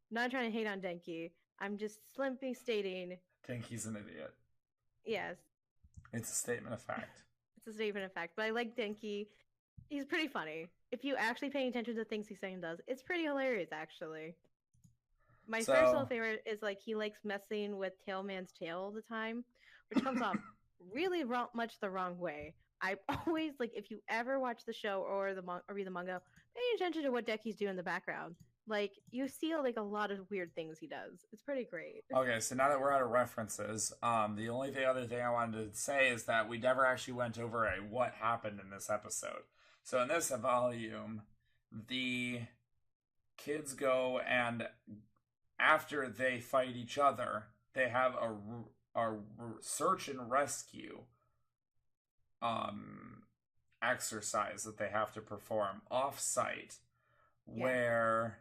I'm not trying to hate on Denki. I'm just simply stating, Denki's an idiot. yes, It's a statement of fact. it's a statement of fact. But I like Denki. He's pretty funny. If you actually pay attention to the things he's saying and does, it's pretty hilarious, actually. My personal So, favorite is like he likes messing with Tailman's tail all the time, which comes off really much the wrong way. I always like if you ever watch the show or or read the manga, pay attention to what Deki's doing in the background. Like you see like a lot of weird things he does. It's pretty great. okay, so now that we're out of references, the only other thing I wanted to say is that we never actually went over a what happened in this episode. So in this volume, the kids go and after they fight each other, they have a search and rescue exercise that they have to perform off site where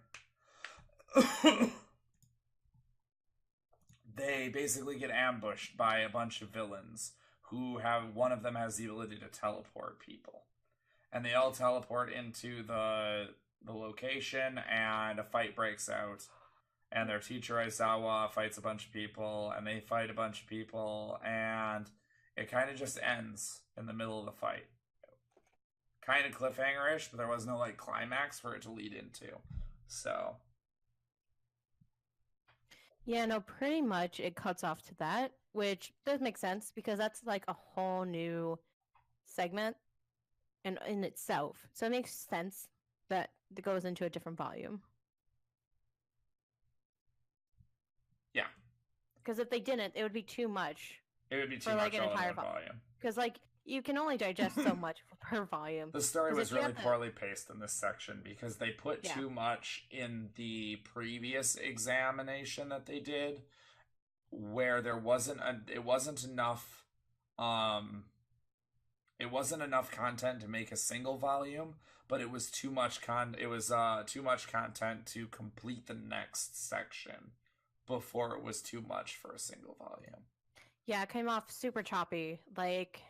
they basically get ambushed by a bunch of villains who have one of them has the ability to teleport people. And they all teleport into the location and a fight breaks out. And their teacher Aizawa fights a bunch of people and they fight a bunch of people and it kind of just ends in the middle of the fight. Kind of cliffhanger-ish, but there was no like climax for it to lead into. So yeah, no, pretty much it cuts off to that, which does make sense because that's like a whole new segment in itself. So it makes sense that it goes into a different volume. yeah. Because if they didn't, it would be too much. It would be too much an all entire in one volume. Because like you can only digest so much per volume. The story was really poorly paced in this section because they put too much in the previous examination that they did, where it wasn't enough. It wasn't enough content to make a single volume, but it was too much too much content to complete the next section before it was too much for a single volume. Yeah, it came off super choppy. Like,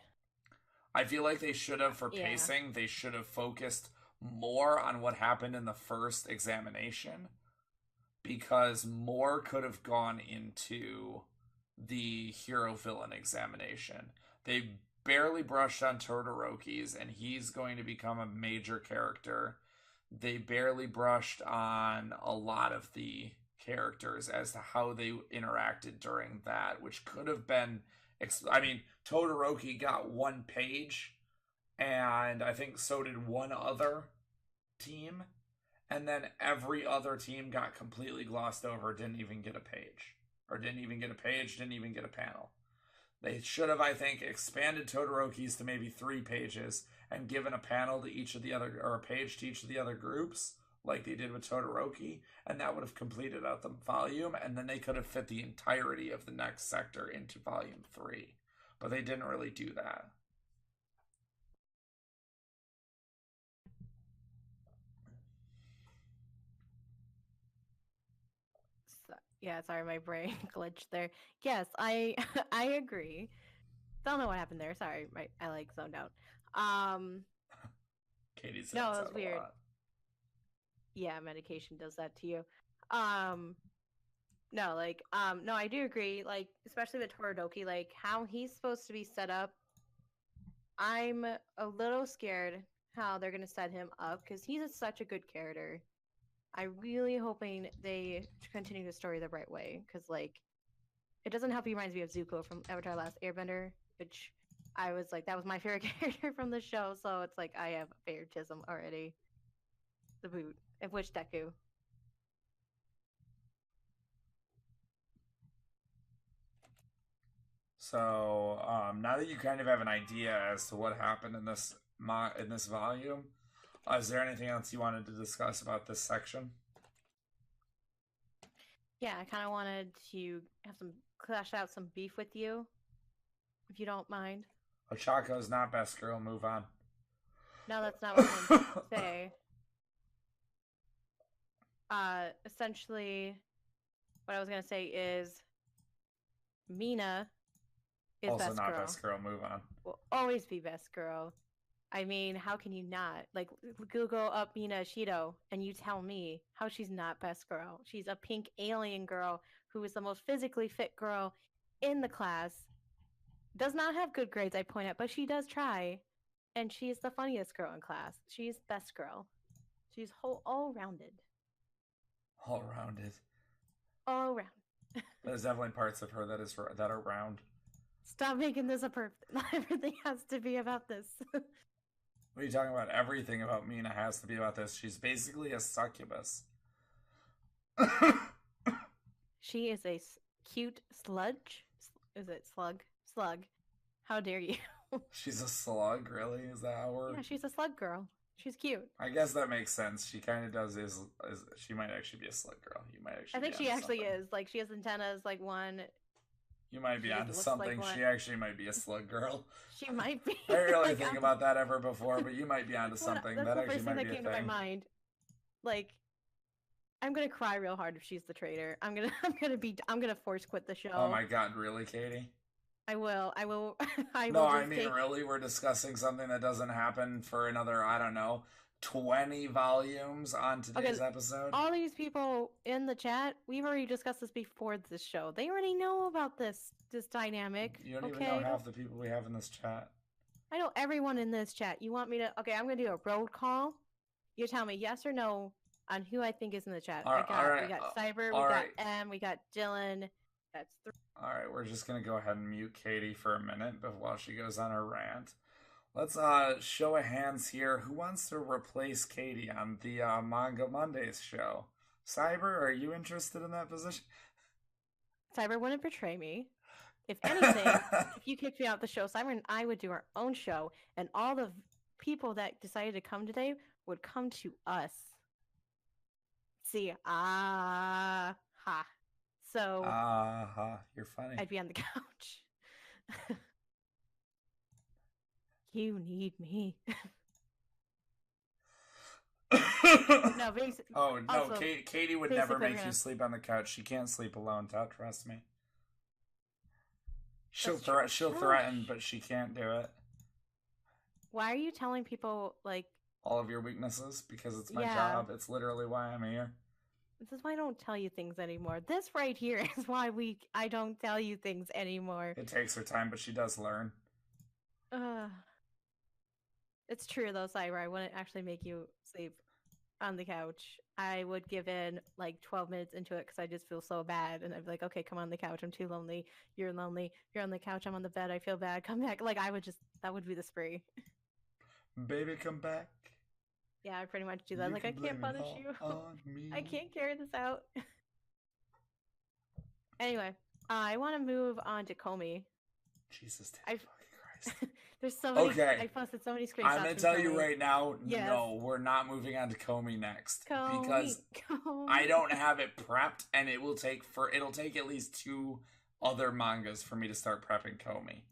I feel like they should have, for pacing, they should have focused more on what happened in the first examination, because more could have gone into the hero-villain examination. They barely brushed on Todoroki's, and he's going to become a major character. They barely brushed on a lot of the characters as to how they interacted during that, which could have been... I mean, Todoroki got 1 page, and I think so did one other team, and then every other team got completely glossed over, didn't even get a page. Or didn't even get a page, didn't even get a panel. They should have, I think, expanded Todoroki's to maybe 3 pages and given a panel to each of the other, or a page to each of the other groups, like they did with Todoroki, and that would have completed out the volume, and then they could have fit the entirety of the next sector into volume 3. But they didn't really do that. Yeah, sorry, my brain glitched there. Yes, I agree. Don't know what happened there. Sorry, I like zoned out. Katie says no, it was that weird. a lot. Yeah, medication does that to you. No, like, no, I do agree. Like, especially with Todoroki, like how he's supposed to be set up. I'm a little scared how they're gonna set him up because he's such a good character. I'm really hoping they continue the story the right way because, like, it doesn't help. He reminds me of Zuko from Avatar: Last Airbender, which I was like, that was my favorite character from the show. So it's like I have favoritism already. The boot, of which Deku. So now that you kind of have an idea as to what happened in this volume, is there anything else you wanted to discuss about this section? Yeah, I kind of wanted to have some clash out some beef with you, if you don't mind. Ochako's not best girl. Move on. No, that's not what I meant to say. Essentially, what I was gonna say is Mina is Also, best not girl. best girl. Move on. Will always be best girl. I mean, how can you not? Like, Google up Mina Shido, and you tell me how she's not best girl. She's a pink alien girl who is the most physically fit girl in the class. Does not have good grades, I point out, but she does try. And she is the funniest girl in class. She's best girl. She's all rounded. All rounded. All round. There's definitely parts of her that are round. Stop making this a perf. Not everything has to be about this. What are you talking about? Everything about Mina has to be about this. She's basically a succubus. She is a cute sludge. Is it slug? Slug. How dare you? She's a slug, really? Is that how we're... Yeah, she's a slug girl. She's cute. I guess that makes sense. She kind of does is she might actually be a slug girl. You might actually I think she actually is. Like, she has antennas like one. You might be onto looks something. like She actually might be a slug girl. She might be. I didn't really like, think about that ever before, but you might be onto something. That's That the actually first thing might that be came a to my thing. mind. Like, I'm gonna cry real hard if she's the traitor. I'm gonna force quit the show. Oh my god, really, Katie? I will. I will No, I just mean, take... really, we're discussing something that doesn't happen for another, I don't know, 20 volumes on today's episode? All these people in the chat, we've already discussed this before this show. They already know about this dynamic. You don't even know half the people we have in this chat. I know everyone in this chat. You want me to... Okay, I'm going to do a roll call. You tell me yes or no on who I think is in the chat. We got Cyber, we got M, we got Dylan. That's 3. Alright, we're just going to go ahead and mute Katie for a minute but while she goes on her rant. Let's show of hands here. Who wants to replace Katie on the Manga Mondays show? Cyber, are you interested in that position? Cyber wouldn't betray me. If anything, if you kicked me out the show, Cyber and I would do our own show, and all the people that decided to come today would come to us. See, ha. So, you're funny. I'd be on the couch. You need me. No, basically. Oh, no, also, Katie would never make you sleep on the couch. She can't sleep alone, trust me. She'll threaten, but she can't do it. Why are you telling people, like... all of your weaknesses? Because it's my job. It's literally why I'm here. This is why I don't tell you things anymore. This right here is why I don't tell you things anymore. It takes her time, but she does learn. It's true, though, Cyber. I wouldn't actually make you sleep on the couch. I would give in, like, 12 minutes into it because I just feel so bad. And I'd be like, okay, come on the couch. I'm too lonely. You're lonely. You're on the couch. I'm on the bed. I feel bad. Come back. Like, that would be the spree. Baby, come back. Yeah, I pretty much do that. Like, I can't punish you. I can't carry this out. Anyway, I want to move on to Komi. Jesus fucking Christ. There's so many. Okay. I posted so many screenshots. I'm going to tell you right now, yes. No, we're not moving on to Komi next. Komi, because I don't have it prepped, and it'll take at least 2 other mangas for me to start prepping Komi.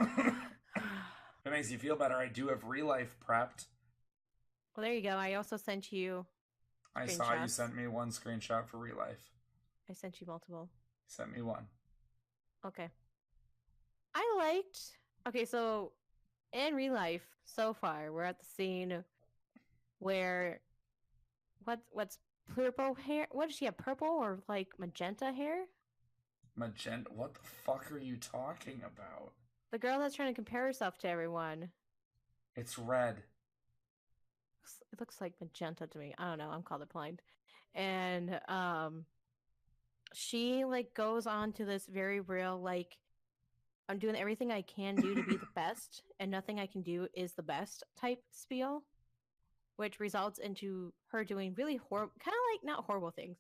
If it makes you feel better, I do have ReLife prepped. Well, there you go. I also sent you I saw you sent me 1 screenshot for ReLife. I sent you multiple. You sent me 1. Okay. Okay, so in ReLife, so far, we're at the scene where what's purple hair? What does she have? Purple or like magenta hair? Magenta? What the fuck are you talking about? The girl that's trying to compare herself to everyone. It's red. It looks like magenta to me. I don't know. I'm colorblind. And she like goes on to this very real like I'm doing everything I can do to be the best, and nothing I can do is the best type spiel, which results into her doing really horrible, kind of like not horrible things,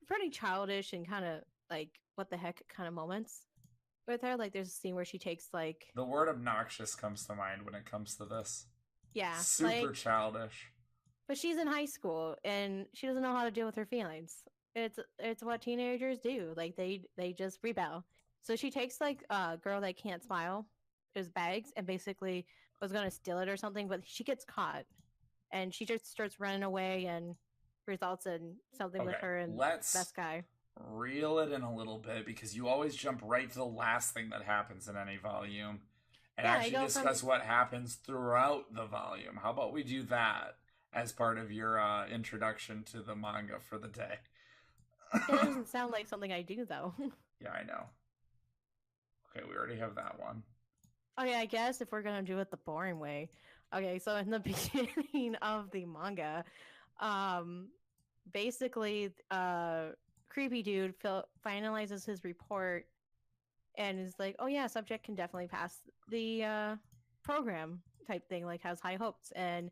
pretty childish and kind of like what the heck kind of moments with her. Like there's a scene where she takes like the word obnoxious comes to mind when it comes to this. Yeah, super childish. But she's in high school and she doesn't know how to deal with her feelings. It's what teenagers do. Like they just rebel. So she takes like a girl that can't smile, his bags, and basically was gonna steal it or something, but she gets caught, and she just starts running away, and results in something with Okay, her and let's best guy. reel it in a little bit because you always jump right to the last thing that happens in any volume and Yeah, I actually go from discuss what happens throughout the volume. How about we do that as part of your introduction to the manga for the day? yeah, that doesn't sound like something I do though. Yeah, I know. Okay, we already have that one. Okay, I guess if we're gonna do it the boring way. Okay, so in the beginning of the manga, um, basically, creepy dude finalizes his report and is like, "Oh yeah, subject can definitely pass the program type thing. Like has high hopes." And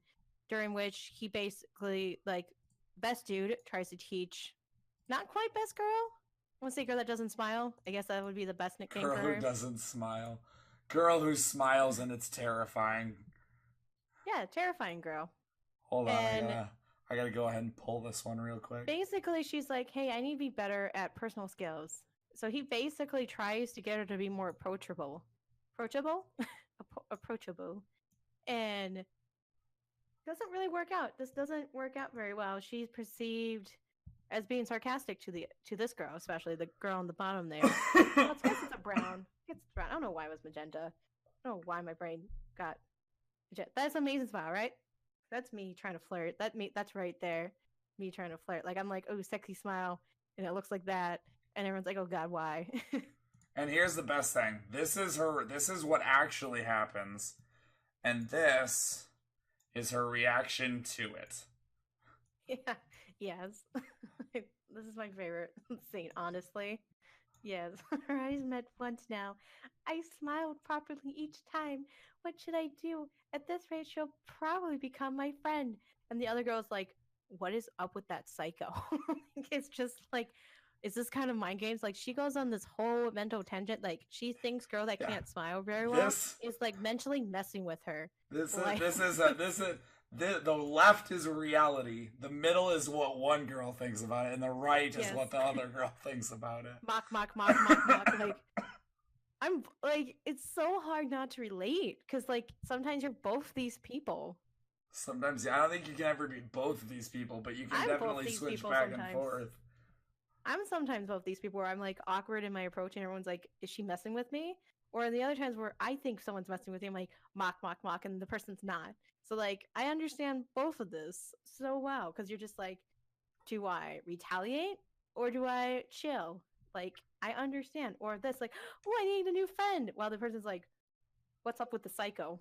during which he basically like best dude tries to teach, not quite best girl. I want to say girl that doesn't smile. I guess that would be the best nickname Girl for who her. doesn't smile. Girl who smiles and it's terrifying. Yeah, terrifying girl. Hold on, And I gotta go ahead and pull this one real quick. basically, she's like, "Hey, I need to be better at personal skills." So he basically tries to get her to be more approachable, approachable, and doesn't really work out. This doesn't work out very well. She's perceived as being sarcastic to this girl, especially the girl on the bottom there. Let's guess it's a brown. It's brown. I don't know why it was magenta. I don't know why my brain got magenta. That's amazing smile, right? That's me trying to flirt. That's right there. Me trying to flirt. Like I'm like, oh, sexy smile, and it looks like that, and everyone's like, oh God, why? And here's the best thing. This is her. This is what actually happens, and this is her reaction to it. Yeah. Yes. This is my favorite scene, honestly. Yes. Our eyes met once now. I smiled properly each time. What should I do? At this rate, she'll probably become my friend. And the other girl's like, what is up with that psycho? It's just like, is this kind of mind games? Like, she goes on this whole mental tangent. Like, she thinks girl that Yeah. can't smile very well This is like mentally messing with her. this Like, this is the left is reality. The middle is what one girl thinks about it, and the right is yes. what the other girl thinks about it. Mock, mock, mock, mock, mock. Like, I'm like, it's so hard not to relate because, like, sometimes you're both these people. Sometimes, yeah, I don't think you can ever be both of these people, but you can I'm both definitely these switch people back and sometimes. forth. I'm sometimes both these people where I'm like awkward in my approach and everyone's like, is she messing with me? Or the other times where I think someone's messing with me, I'm like, mock, mock, mock, and the person's not. So, like, I understand both of this so well because you're just like, do I retaliate or do I chill? Like, I understand. Or this, like, oh, I need a new friend. While the person's like, what's up with the psycho?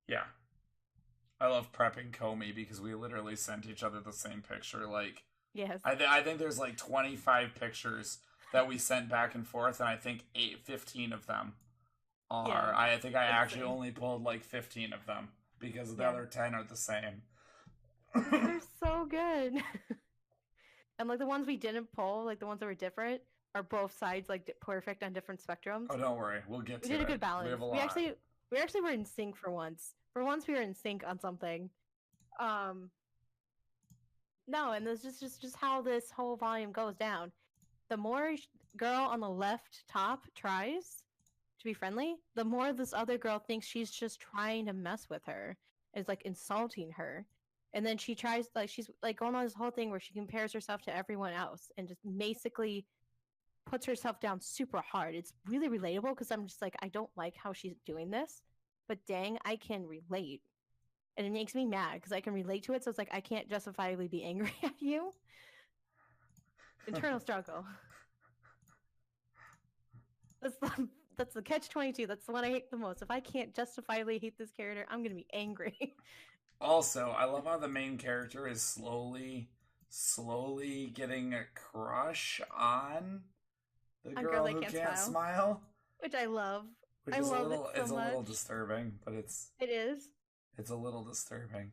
Yeah. I love prepping Komi because we literally sent each other the same picture. Like, Yes. I think there's like 25 pictures that we sent back and forth, and I think 15 of them are. Yeah, I think I actually insane. only pulled like 15 of them because the Yeah. other 10 are the same. They're so good. And like the ones we didn't pull, like the ones that were different, are both sides like perfect on different spectrums. Oh, don't worry, we'll get We to did a it. good balance. We have a We lot. actually were in sync for once. For once we were in sync on something. Um no, and this is just how this whole volume goes down. The more girl on the left top tries to be friendly, the more this other girl thinks she's just trying to mess with her. Is like insulting her. And then she tries like she's like going on this whole thing where she compares herself to everyone else and just basically puts herself down super hard. It's really relatable because I'm just like, I don't like how she's doing this, but dang, I can relate. And it makes me mad because I can relate to it. So it's like, I can't justifiably be angry at you. Internal struggle. That's the catch-22. That's the one I hate the most. If I can't justifiably hate this character, I'm going to be angry. Also, I love how the main character is slowly getting a crush on the On girl girl that who can't can't smile. smile. Which I love. Which I is love it so it's a much. little disturbing, but it's It is. a little disturbing.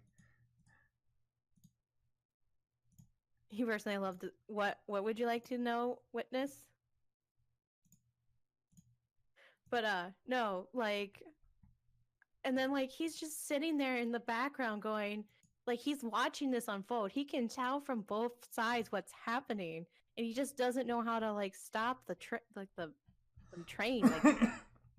He personally loved it. What would you like to know, witness? But no, like, and then like he's just sitting there in the background going, like he's watching this unfold. He can tell from both sides what's happening, and he just doesn't know how to like stop the train. Like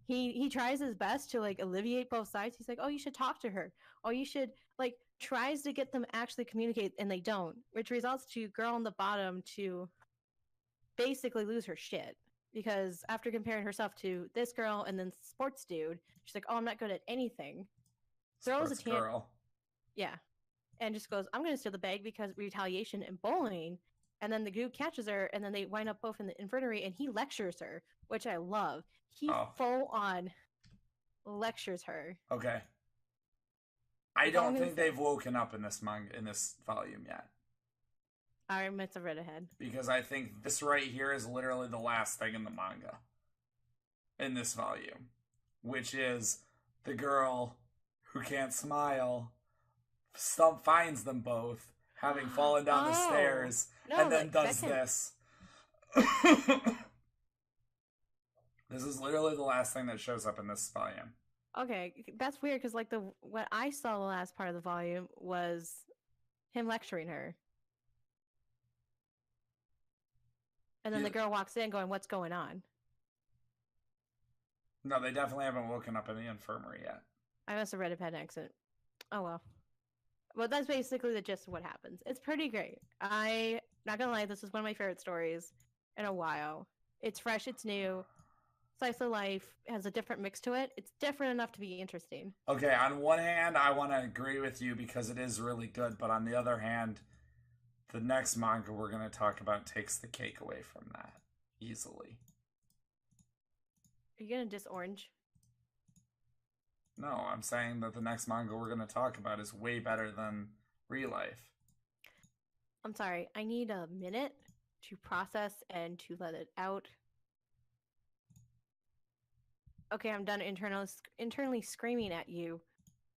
he tries his best to like alleviate both sides. He's like, oh, you should talk to her. Oh, you should like tries to get them actually communicate, and they don't, which results to girl on the bottom to basically lose her shit because after comparing herself to this girl and then sports dude, she's like, oh, I'm not good at anything. Throws Sports a tan, girl. yeah, and just goes, I'm going to steal the bag because retaliation and bullying. And then the dude catches her, and then they wind up both in the infirmary, and he lectures her, which I love. He full on lectures her. Okay. I That's all I'm don't gonna think say. they've woken up in this manga in this volume yet. I admit a read ahead. Because I think this right here is literally the last thing in the manga. In this volume. Which is the girl who can't smile finds them both, having fallen down the stairs, and then does this. This is literally the last thing that shows up in this volume. Okay, that's weird because like what I saw the last part of the volume was him lecturing her, and then the girl walks in going, "What's going on?" No, they definitely haven't woken up in the infirmary yet. I must have read a pen accent. Oh well. Well, that's basically the gist of what happens. It's pretty great. I not gonna lie, this is one of my favorite stories in a while. It's fresh, it's new. Slice of life has a different mix to it. It's different enough to be interesting. Okay, on one hand, I want to agree with you because it is really good, but on the other hand, the next manga we're going to talk about takes the cake away from that easily. Are you gonna diss Orange? No, I'm saying that the next manga we're going to talk about is way better than ReLife. I'm sorry, I need a minute to process and to let it out. Okay, I'm done internally screaming at you.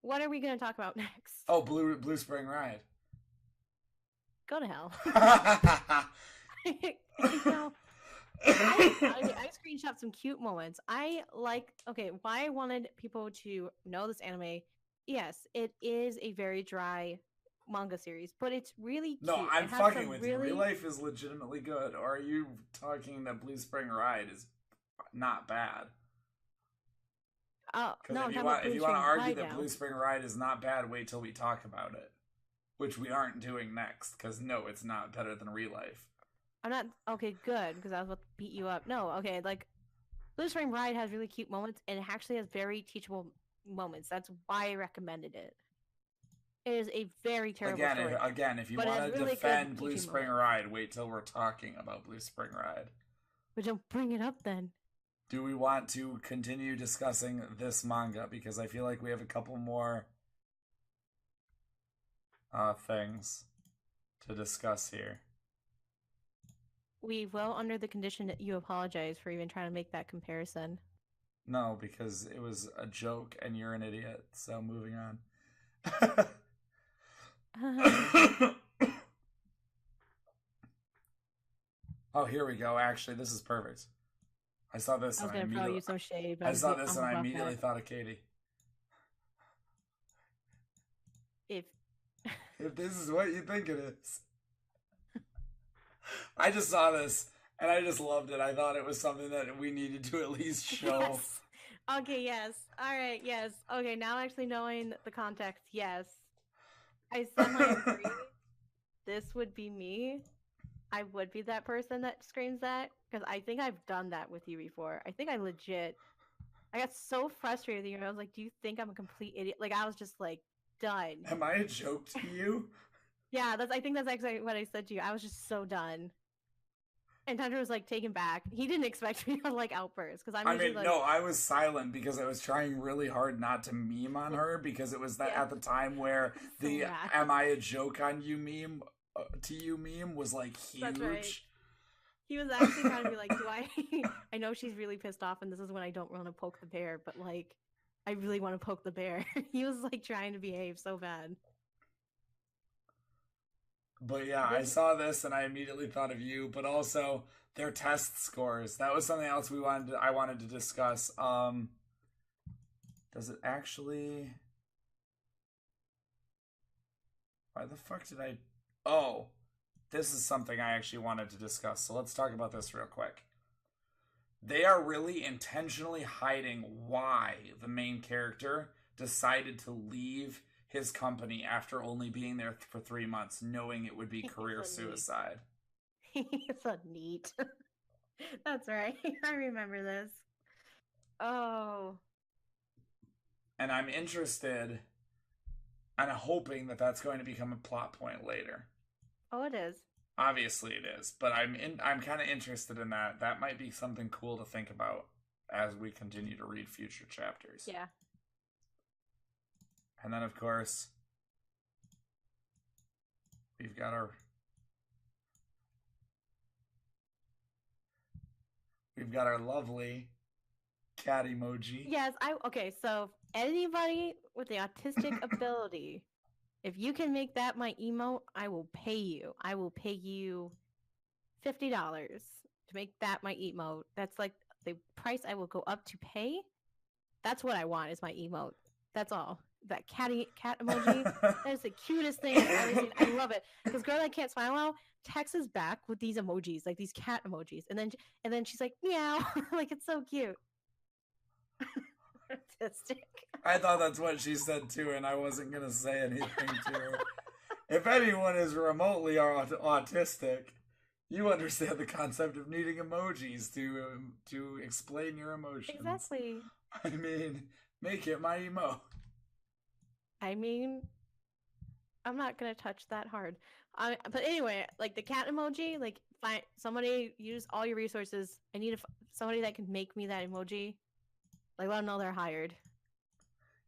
What are we going to talk about next? Oh, Blue Spring Ride. Go to hell. I screenshot some cute moments. why I wanted people to know this anime. Yes, it is a very dry manga series, but it's really cute. No, I'm fucking with you. ReLife is legitimately good. Or are you talking that Blue Spring Ride is not bad? Oh, no, if you want to argue that Blue Spring Ride is not bad, wait till we talk about it. Which we aren't doing next, because no, it's not better than ReLife. I'm not, okay, good, because I was about to beat you up. No, okay, like, Blue Spring Ride has really cute moments, and it actually has very teachable moments. That's why I recommended it. It is a very terrible story. Again, if you want to defend Blue Spring Ride, wait till we're talking about Blue Spring Ride. But don't bring it up then. Do we want to continue discussing this manga? Because I feel like we have a couple more things to discuss here. We will, under the condition that you apologize for even trying to make that comparison. No, because it was a joke and you're an idiot. So moving on. Oh, here we go. Actually, this is perfect. I saw this. I was going to throw you some shade. But I saw this and I immediately thought of Katie. If this is what you think it is. I just saw this and I just loved it. I thought it was something that we needed to at least show. Yes. Okay, yes. All right, yes. Okay, now actually knowing the context, yes. I semi agree. This would be me. I would be that person that screams that because I think I've done that with you before. I think I got so frustrated with you. I was like, do you think I'm a complete idiot? Like, I was just like, done. Am I a joke to you? Yeah, I think that's actually what I said to you. I was just so done. And Tundra was like taken back. He didn't expect me to like outburst because I was silent because I was trying really hard not to meme on her because it was that at the time where the "Am I a joke on you" meme to you meme was like huge. That's right. He was actually trying to be like, do I know she's really pissed off and this is when I don't want to poke the bear, but like I really want to poke the bear. He was like trying to behave so bad. But yeah, I saw this and I immediately thought of you, but also their test scores. That was something else I wanted to discuss. Does it actually... Why the fuck did I... Oh, this is something I actually wanted to discuss. So let's talk about this real quick. they are really intentionally hiding why the main character decided to leave his company after only being there for 3 months, knowing it would be career suicide. He's so neat. That's right. I remember this. Oh. And I'm interested and hoping that that's going to become a plot point later. Oh, it is. Obviously it is, but I'm kind of interested in that. That might be something cool to think about as we continue to read future chapters. Yeah. And then of course we've got our lovely cat emoji. Yes, okay, so anybody with the autistic ability, if you can make that my emote, I will pay you. I will pay you $50 to make that my emote. That's like the price I will go up to pay. That's what I want is my emote. That's all. That cat emoji, that is the cutest thing I've ever seen. I love it. Because girl that can't smile now texts us back with these emojis, like these cat emojis. And then she's like, meow. Like, it's so cute. Autistic. I thought that's what she said too, and I wasn't going to say anything to her. If anyone is remotely autistic, you understand the concept of needing emojis to explain your emotions. Exactly. I mean, make it my emo. I mean, I'm not going to touch that hard. But anyway, like the cat emoji, like find somebody, use all your resources. I need somebody that can make me that emoji. Like, let them know they're hired.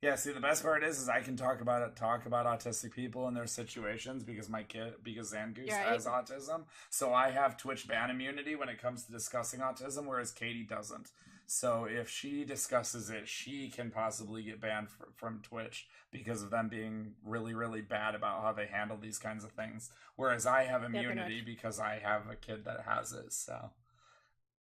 Yeah, see, the best part is I can talk about autistic people and their situations because Zangoose has autism. So I have Twitch ban immunity when it comes to discussing autism, whereas Katie doesn't. So if she discusses it, she can possibly get banned from Twitch because of them being really, really bad about how they handle these kinds of things. Whereas I have immunity because I have a kid that has it, so...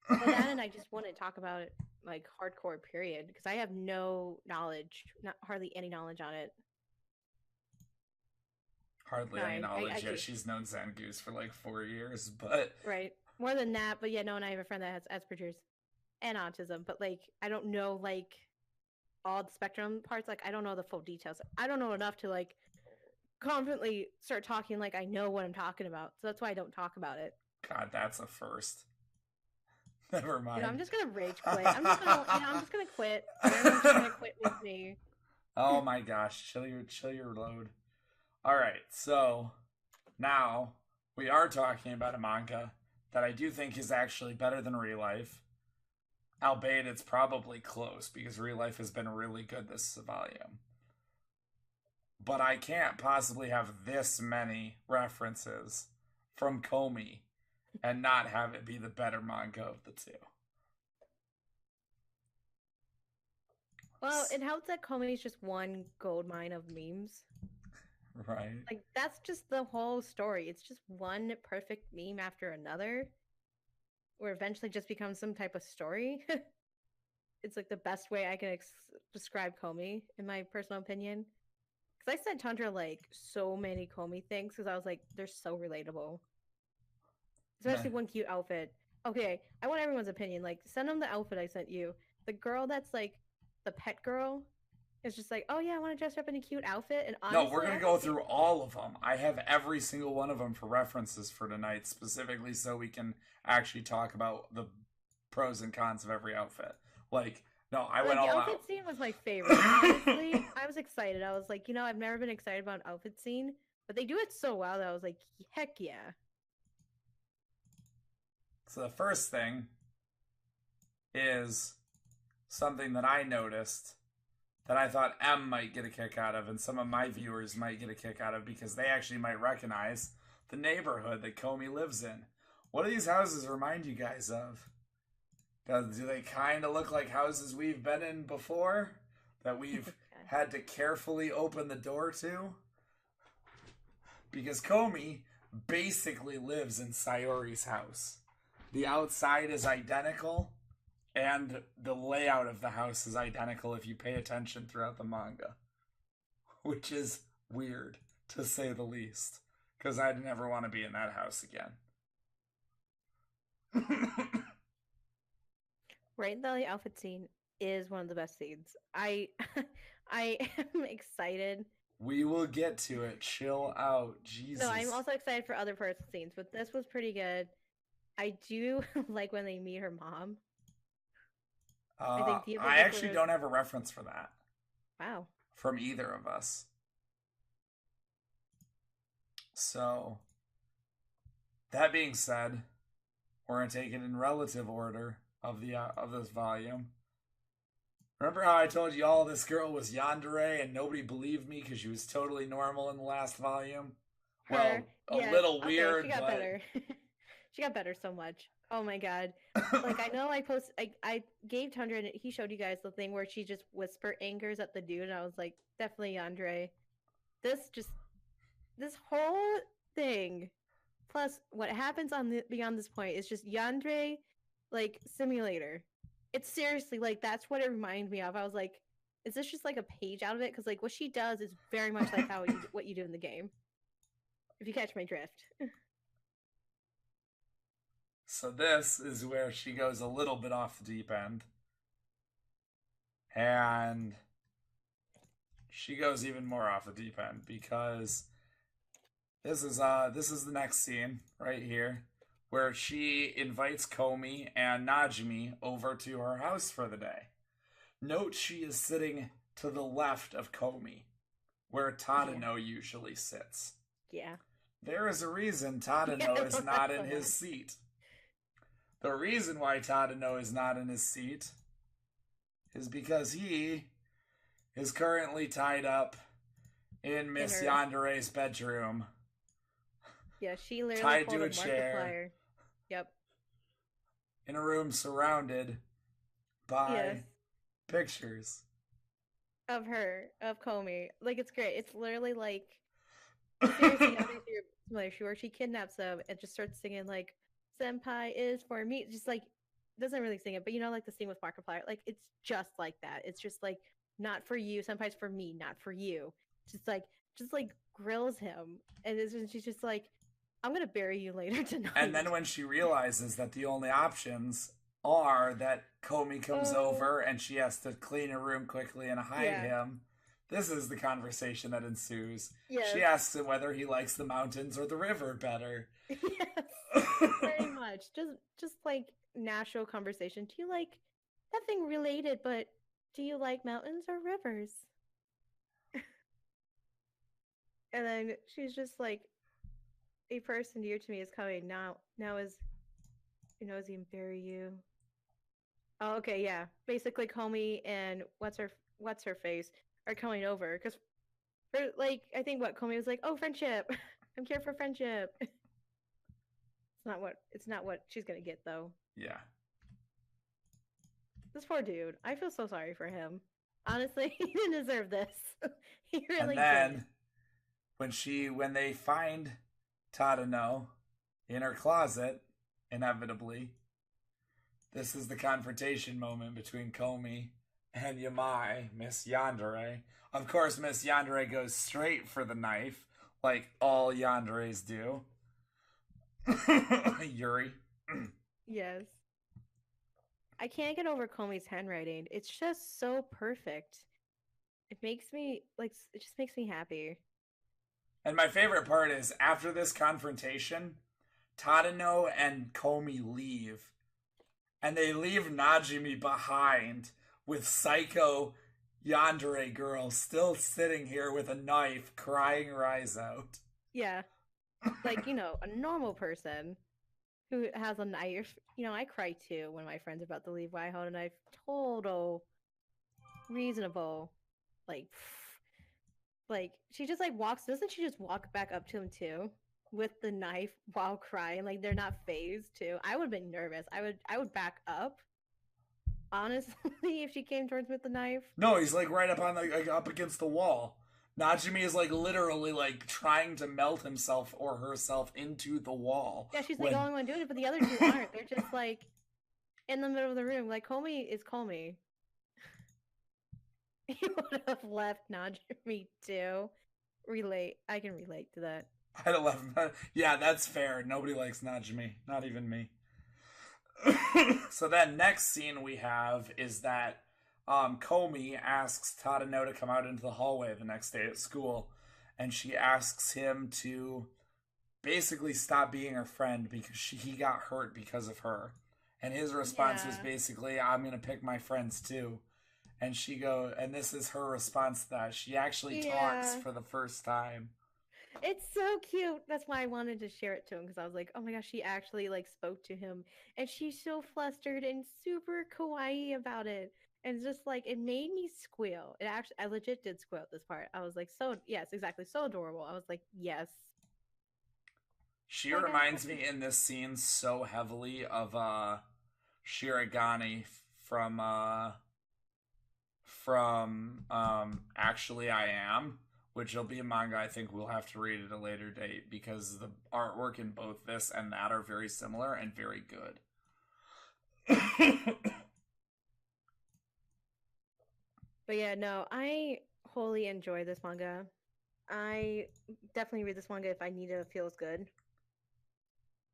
Well, that and I just want to talk about it, like, hardcore, period, because I have no knowledge, hardly any knowledge on it. Hardly any knowledge yet. She's known Zangoose for like 4 years, but... Right. More than that, but yeah, no, and I have a friend that has Asperger's and autism, but, like, I don't know, like, all the spectrum parts. Like, I don't know the full details. I don't know enough to, like, confidently start talking like I know what I'm talking about. So that's why I don't talk about it. God, that's a first. Never mind. I'm just gonna rage quit. I'm just gonna quit. Everyone's just gonna quit with me. Oh my gosh, chill your load. All right, so now we are talking about a manga that I do think is actually better than ReLife, albeit it's probably close because ReLife has been really good this volume. But I can't possibly have this many references from Komi and not have it be the better manga of the two. Well, it helps that Komi is just one gold mine of memes. Right. Like, that's just the whole story. It's just one perfect meme after another, where eventually just becomes some type of story. It's like the best way I can describe Komi, in my personal opinion. Because I sent Tundra like so many Komi things because I was like, they're so relatable. Especially one cute outfit. Okay, I want everyone's opinion. Like, send them the outfit I sent you. The girl that's like the pet girl is just like, oh yeah, I want to dress up in a cute outfit. And honestly, no, we're gonna go through all of them. I have every single one of them for references for tonight, specifically so we can actually talk about the pros and cons of every outfit. Like, no, I went all out. The outfit scene was my favorite. Honestly, I was excited. I was like, I've never been excited about an outfit scene, but they do it so well that I was like, heck yeah. So the first thing is something that I noticed that I thought M might get a kick out of and some of my viewers might get a kick out of because they actually might recognize the neighborhood that Komi lives in. What do these houses remind you guys of? Do they kind of look like houses we've been in before that we've had to carefully open the door to? Because Komi basically lives in Sayori's house. The outside is identical, and the layout of the house is identical if you pay attention throughout the manga. Which is weird, to say the least. Because I'd never want to be in that house again. Right Valley outfit scene is one of the best scenes. I I am excited. We will get to it. Chill out. No, I'm Jesus. also excited for other parts of scenes, but this was pretty good. I do like when they meet her mom. I think the I actually particular don't have a reference for that wow. from either of us. So, that being said, we're gonna take it in relative order of this volume. Remember how I told you all this girl was yandere and nobody believed me because she was totally normal in the last volume? Her, Well, a yes, little okay, she weird, got but better. She got better so much. Oh my god. Like I know I gave Tundra and he showed you guys the thing where she just whisper angers at the dude and I was like, definitely Andre. This just this whole thing plus what happens on the beyond this point is just Yandere like simulator. It's seriously like that's what it reminded me of. I was like, is this just like a page out of it? Because like what she does is very much like how what you do in the game. If you catch my drift. so this is where she goes a little bit off the deep end. And she goes even more off the deep end because this is the next scene right here where she invites Komi and Najimi over to her house for the day. Note she is sitting to the left of Komi, where Tadano usually sits. Yeah. There is a reason Tadano is not in his seat. The reason why Tadano is not in his seat is because he is currently tied up in Miss Yandere's bedroom. Yeah, she literally tied pulled to a a chair. Yep. In a room surrounded by pictures of her, of Komi. Like it's great. It's literally like seriously, where she kidnaps him and just starts singing like "Senpai is for me." Just like doesn't really sing it, but you know, like the scene with Markiplier. Like it's just like that. It's just like not for you. Senpai's for me, not for you. Just like grills him, and she's just like, "I'm gonna bury you later tonight." And then when she realizes that the only options are that Komi comes over and she has to clean her room quickly and hide him, this is the conversation that ensues. Yes. She asks him whether he likes the mountains or the river better. Yes, very much. Just like natural conversation. Do you like nothing related, but do you like mountains or rivers? And then she's just like, a person dear to me is coming now. Now is, is he bury you? Oh, okay, yeah. Basically, Komi and what's her face are coming over because, like, I think what Komi was like, oh, friendship. I'm here for friendship. It's not what she's gonna get though. Yeah. This poor dude. I feel so sorry for him. Honestly, he didn't deserve this. He really did. And then when they find Tadano in her closet, inevitably, this is the confrontation moment between Komi and Yamai, Miss Yandere. Of course, Miss Yandere goes straight for the knife, like all Yanderes do. Yuri. Yes. I can't get over Komi's handwriting. It's just so perfect. It just makes me happy. And my favorite part is after this confrontation, Tadano and Komi leave. And they leave Najimi behind with psycho Yandere girl still sitting here with a knife crying her eyes out. Yeah. Like, a normal person who has a knife. I cry too when my friends are about to leave. Why hold a knife? Total reasonable. Like she just doesn't she just walk back up to him too with the knife while crying? Like they're not phased too. I would have been nervous. I would back up. Honestly, if she came towards me with the knife. No, he's like right up on up against the wall. Najimi is like literally like trying to melt himself or herself into the wall. Yeah, she's like the only one doing it, but the other two aren't. They're just like in the middle of the room. Like Komi is Komi. He would have left Najimi too. I can relate to that. I'd have left. Yeah, that's fair. Nobody likes Najimi, not even me. So then next scene we have is that Komi asks Tadano to come out into the hallway the next day at school, and she asks him to basically stop being her friend because he got hurt because of her. And his response was Yeah. basically, I'm gonna pick my friends too. And this is her response to that. She actually talks Yeah. for the first time. It's so cute. That's why I wanted to share it to him because I was like, oh my gosh, she actually like spoke to him, and she's so flustered and super kawaii about it. And it's just like it made me squeal. It actually, I legit did squeal at this part. I was like, so yes, exactly, so adorable. I was like, yes, She like I reminds me in this scene so heavily of Shiragane from Actually I Am, which will be a manga I think we'll have to read at a later date because the artwork in both this and that are very similar and very good. But yeah, no, I wholly enjoy this manga. I definitely read this manga if I need to feel as good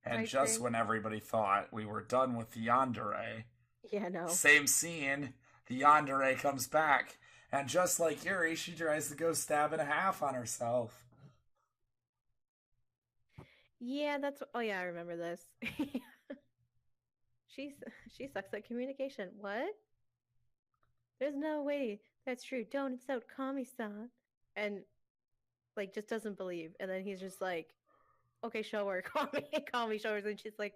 And type just thing. when everybody thought we were done with the yandere, Yeah, no. same scene, the yandere comes back. And just like Yuri, she tries to go stab in half on herself. Yeah, that's oh yeah, I remember this. She's she sucks at communication. What? There's no way that's true. Don't insult Komi-san. And like just doesn't believe. And then he's just like, okay, show her, call me, show her. And she's like,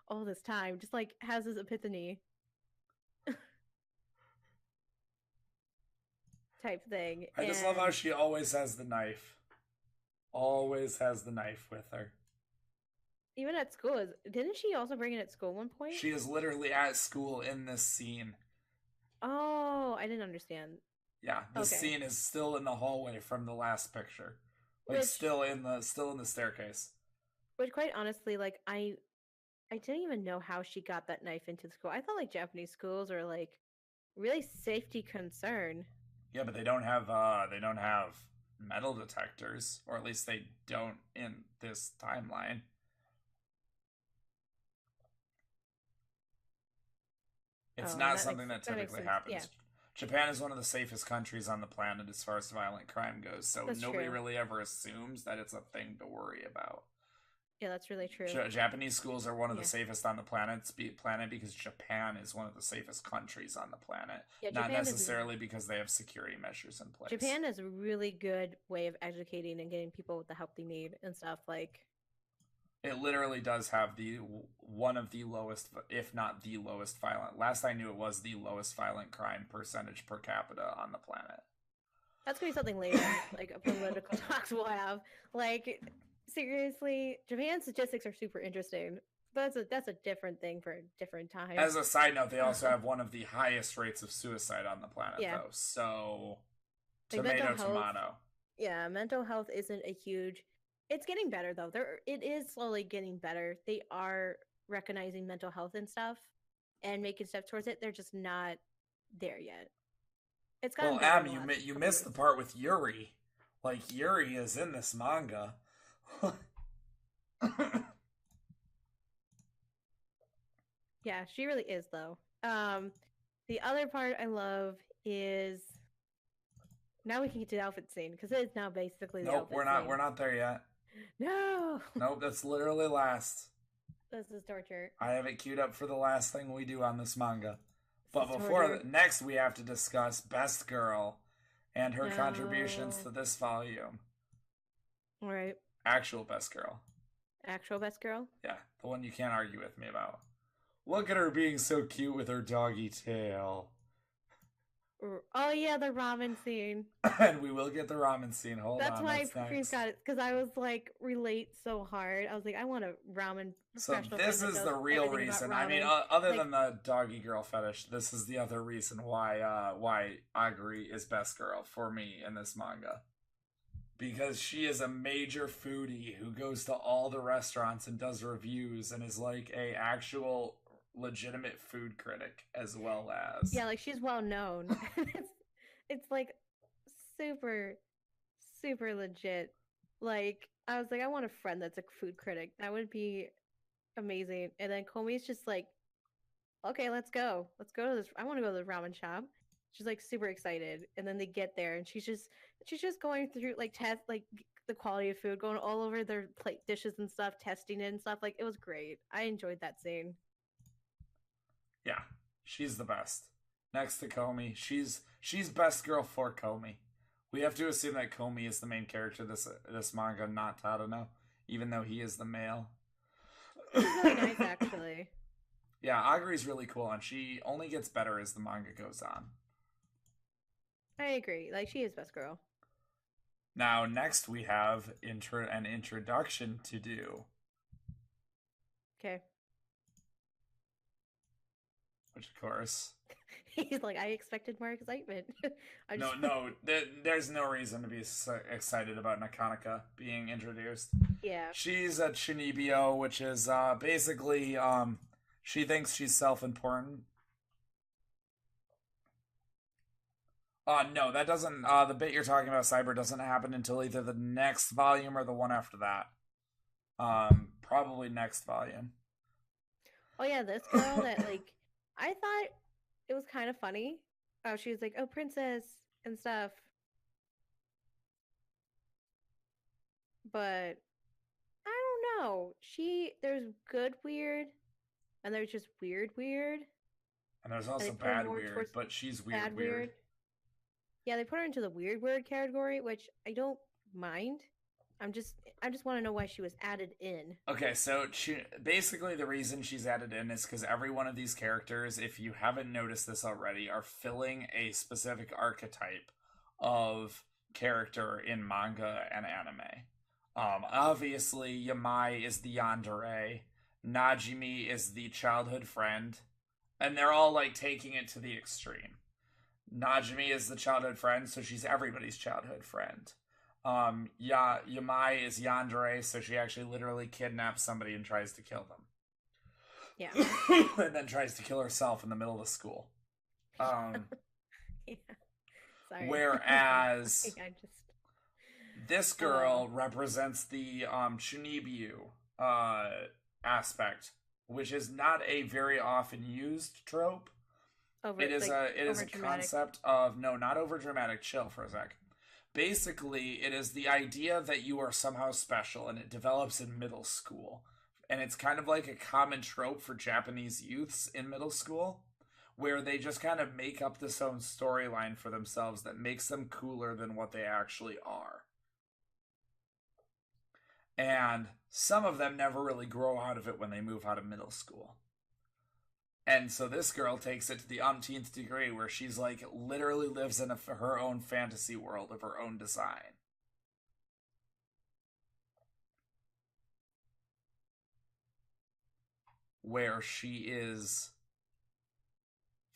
all this time, just like has this epiphany type thing. I just love how And she always has the knife. Always has the knife with her. even at school, didn't she also bring it at school one point? She is literally at school in this scene. Oh, I didn't understand. Yeah, this Okay. scene is still in the hallway from the last picture. Like Which still in the staircase. which quite honestly, like I didn't even know how she got that knife into the school. I thought like Japanese schools are like really safety concern. Yeah, but they don't have metal detectors, or at least they don't in this timeline. It's Oh, not something that that makes typically sense. Yeah, happens. Japan is one of the safest countries on the planet as far as violent crime goes, so that's nobody true. really ever assumes that it's a thing to worry about. Yeah, that's really true. Japanese schools are one of the Yeah, safest on the planet because Japan is one of the safest countries on the planet, yeah. not necessarily because they have security measures in place. Japan is a really good way of educating and getting people with the help they need and stuff. Like, It literally does have the one of the lowest, if not the lowest violent. Last I knew, it was the lowest violent crime percentage per capita on the planet. that's gonna be something later, like a political talks we'll have. Like, seriously, Japan statistics are super interesting. That's a different thing for a different time. As a side note, they also have one of the highest rates of suicide on the planet, Yeah, though. So, like mental tomato, health. tomato. Yeah, mental health isn't a huge. It's getting better though. It is slowly getting better. They are recognizing mental health and stuff and making steps towards it. They're just not there yet. It's gotten Well, better in Am, the last you couple missed the years. part with Yuri. Like Yuri is in this manga. Yeah, she really is though. The other part I love is now we can get to the outfit scene because it is now basically the Nope, outfit we're scene. not there yet. No, Nope, that's literally last. this is torture. I have it queued up for the last thing we do on this manga. This But is before torture. next, we have to discuss Best Girl and her contributions No. to this volume. All right, Actual Best Girl. actual best girl. Yeah, the one you can't argue with me about. Look at her being so cute with her doggy tail. Oh yeah, the ramen scene. And we will get the ramen scene. Hold That's on, why I that's next. screenshot it because I was like relate so hard. I was like, I want a ramen So professional friend this that is knows the real everything about reason. I mean, ramen. other Like, than the doggy girl fetish, this is the other reason why Aguri is best girl for me in this manga. Because she is a major foodie who goes to all the restaurants and does reviews and is like a actual legitimate food critic as well as. yeah, like she's well known. It's like super, super legit. Like I was like, I want a friend that's a food critic. That would be amazing. And then Komi's just like okay, let's go. Let's go to this. I want to go to the ramen shop. She's like super excited, and then they get there, and she's just going through like the quality of food, going all over their plate dishes and stuff, testing it and stuff. Like it was great. I enjoyed that scene. Yeah, she's the best. Next to Komi, she's best girl for Komi. We have to assume that Komi is the main character of this manga, not Tadano, even though he is the male. He's really nice, actually. Yeah, Agri's really cool, and she only gets better as the manga goes on. I agree. Like she is best girl. Now, next we have an introduction to do, Okay. which of course, He's like, I expected more excitement. I just there's no reason to be so excited about Nakanika being introduced. yeah. She's a Chinibyo, which is basically she thinks she's self-important. No, that doesn't. The bit you're talking about, Cyber, doesn't happen until either the next volume or the one after that. Probably next volume. Oh yeah, this girl that like I thought it was kind of funny. Oh, she was like, "Oh, princess" and stuff. But I don't know. There's good weird and there's just weird. And there's And they also put her bad more weird, towards but she's bad weird. weird. Yeah, they put her into the weird category, which I don't mind. I just want to know why she was added in. Okay, so basically the reason she's added in is because every one of these characters, if you haven't noticed this already, are filling a specific archetype of character in manga and anime. Obviously, Yamai is the yandere, Najimi is the childhood friend, and they're all like taking it to the extreme. Najimi is the childhood friend, so she's everybody's childhood friend. Yamai is yandere, so she actually literally kidnaps somebody and tries to kill them. Yeah. And then tries to kill herself in the middle of school. Yeah. Sorry. Whereas I just this girl represents the Shunibyu aspect, which is not a very often used trope. It is a concept of not over dramatic. Chill for a sec. Basically, it is the idea that you are somehow special, and it develops in middle school. And it's kind of like a common trope for Japanese youths in middle school, where they just kind of make up this own storyline for themselves that makes them cooler than what they actually are. And some of them never really grow out of it when they move out of middle school. And so this girl takes it to the umpteenth degree, where she's like literally lives in her own fantasy world of her own design. Where she is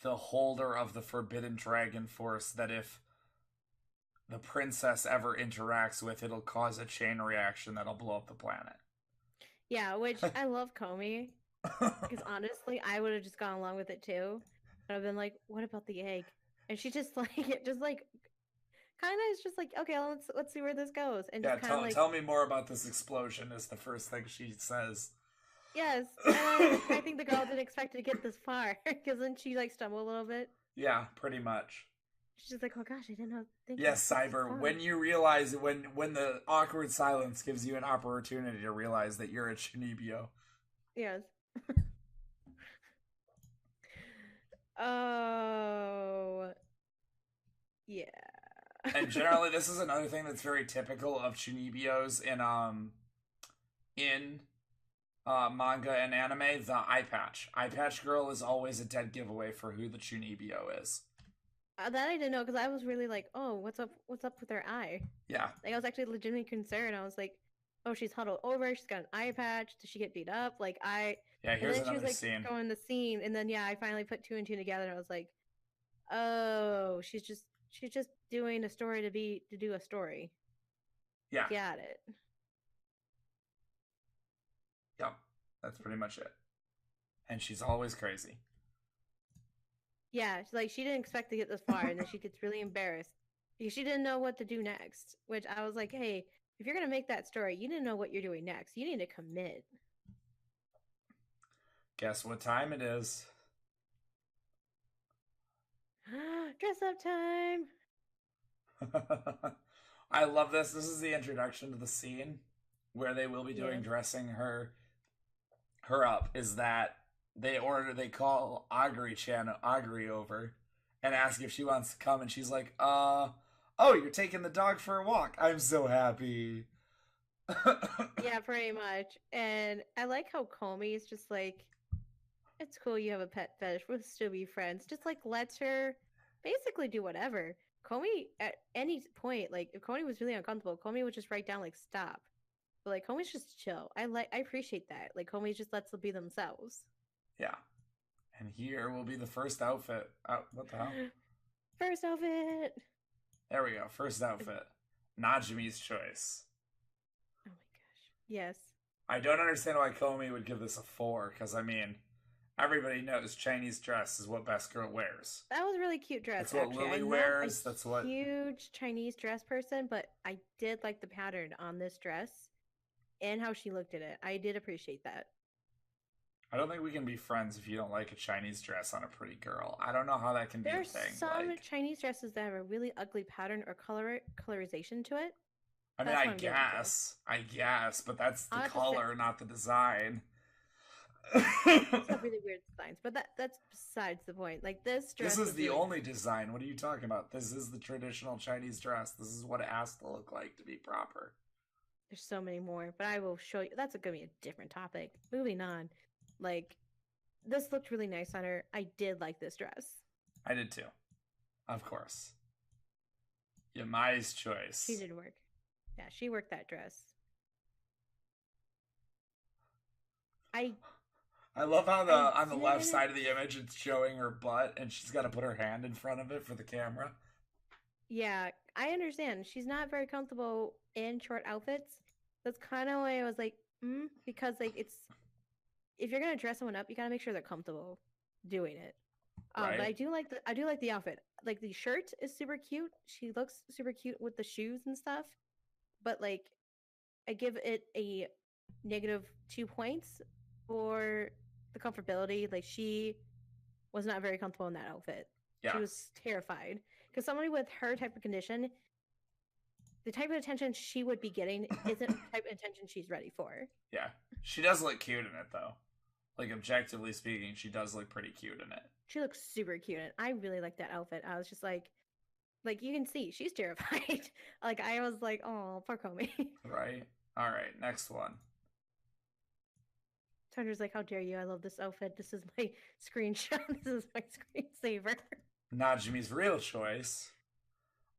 the holder of the forbidden dragon force that if the princess ever interacts with, it'll cause a chain reaction that'll blow up the planet. Yeah, which I love Komi. Because honestly, I would have just gone along with it too. And I've been like, what about the egg? And she just like it just like kind of is just like, okay, let's see where this goes. And yeah, just kind of like tell me more about this explosion is the first thing she says. yes. And I think the girl didn't expect to get this far because then she like stumbled a little bit. Yeah, pretty much. She's just like, oh gosh, I didn't know. Yes, Cyber. When you realize when the awkward silence gives you an opportunity to realize that you're a Chinibyo. Yes. Oh, yeah. And generally, this is another thing that's very typical of Chunibyos in manga and anime. The eye patch. Eye patch girl is always a dead giveaway for who the Chunibyo is. That I didn't know because I was really like, oh, what's up with her eye? Yeah. Like I was actually legitimately concerned. I was like, oh, she's huddled over. She's got an eye patch. Does she get beat up? Like Yeah, here's and then another she was like scene. going the scene, and then I finally put two and two together, and I was like, oh, she's just doing a story to do a story. Yeah. Got it. Yep. That's pretty much it. And she's always crazy. Yeah, like she didn't expect to get this far, and then she gets really embarrassed because she didn't know what to do next. Which I was like, hey, if you're gonna make that story, you didn't know what you're doing next. You need to commit. Guess what time it is? Dress up time. I love this. This is the introduction to the scene where they will be doing Yes. dressing her up. Is that they call Agri over and ask if she wants to come, and she's like, oh, you're taking the dog for a walk. I'm so happy. Yeah, pretty much. And I like how Komi is just like, it's cool you have a pet fetish. We'll still be friends. Just like lets her basically do whatever. Komi at any point, like if Komi was really uncomfortable, Komi would just write down like stop. But like Komi's just chill. I appreciate that. Like Komi just lets them be themselves. Yeah. And here will be the first outfit. What the hell? First outfit. There we go. First outfit. Najumi's choice. Oh my gosh. Yes. I don't understand why Komi would give this a 4, because, I mean, everybody knows Chinese dress is what best girl wears. That was a really cute dress. That's what actually. Lily I'm wears. Not a That's what. Huge Chinese dress person, but I did like the pattern on this dress and how she looked at it. I did appreciate that. I don't think we can be friends if you don't like a Chinese dress on a pretty girl. I don't know how that can be a There's thing. some Like, Chinese dresses that have a really ugly pattern or colorization to it. I mean, That's what I guess, but that's the I'll have to color, not the design. It's have really weird designs, but that's besides the point. Like this dress. This is the really only design. What are you talking about? This is the traditional Chinese dress. This is what it has to look like to be proper. There's so many more, but I will show you. That's gonna be a different topic. Moving on. Like this looked really nice on her. I did like this dress. I did too. Of course. Yamai's choice. She did work. Yeah, she worked that dress. I love how on the left side of the image it's showing her butt and she's got to put her hand in front of it for the camera. Yeah, I understand. She's not very comfortable in short outfits. That's kind of why I was like, because like it's if you're gonna dress someone up, you gotta make sure they're comfortable doing it. Right. But I do like the outfit. Like the shirt is super cute. She looks super cute with the shoes and stuff. But like, I give it a -2 points for the comfortability. Like she was not very comfortable in that outfit. Yeah. She was terrified because somebody with her type of condition, the type of attention she would be getting isn't the type of attention she's ready for. Yeah, she does look cute in it though. Like objectively speaking, she does look pretty cute in it. She looks super cute, and I really like that outfit. I was just like you can see she's terrified. Like I was like, oh, poor Komi. Right. All right. Next one. Tunder's like, how dare you? I love this outfit. This is my screenshot. This is my screensaver. Najumi's real choice.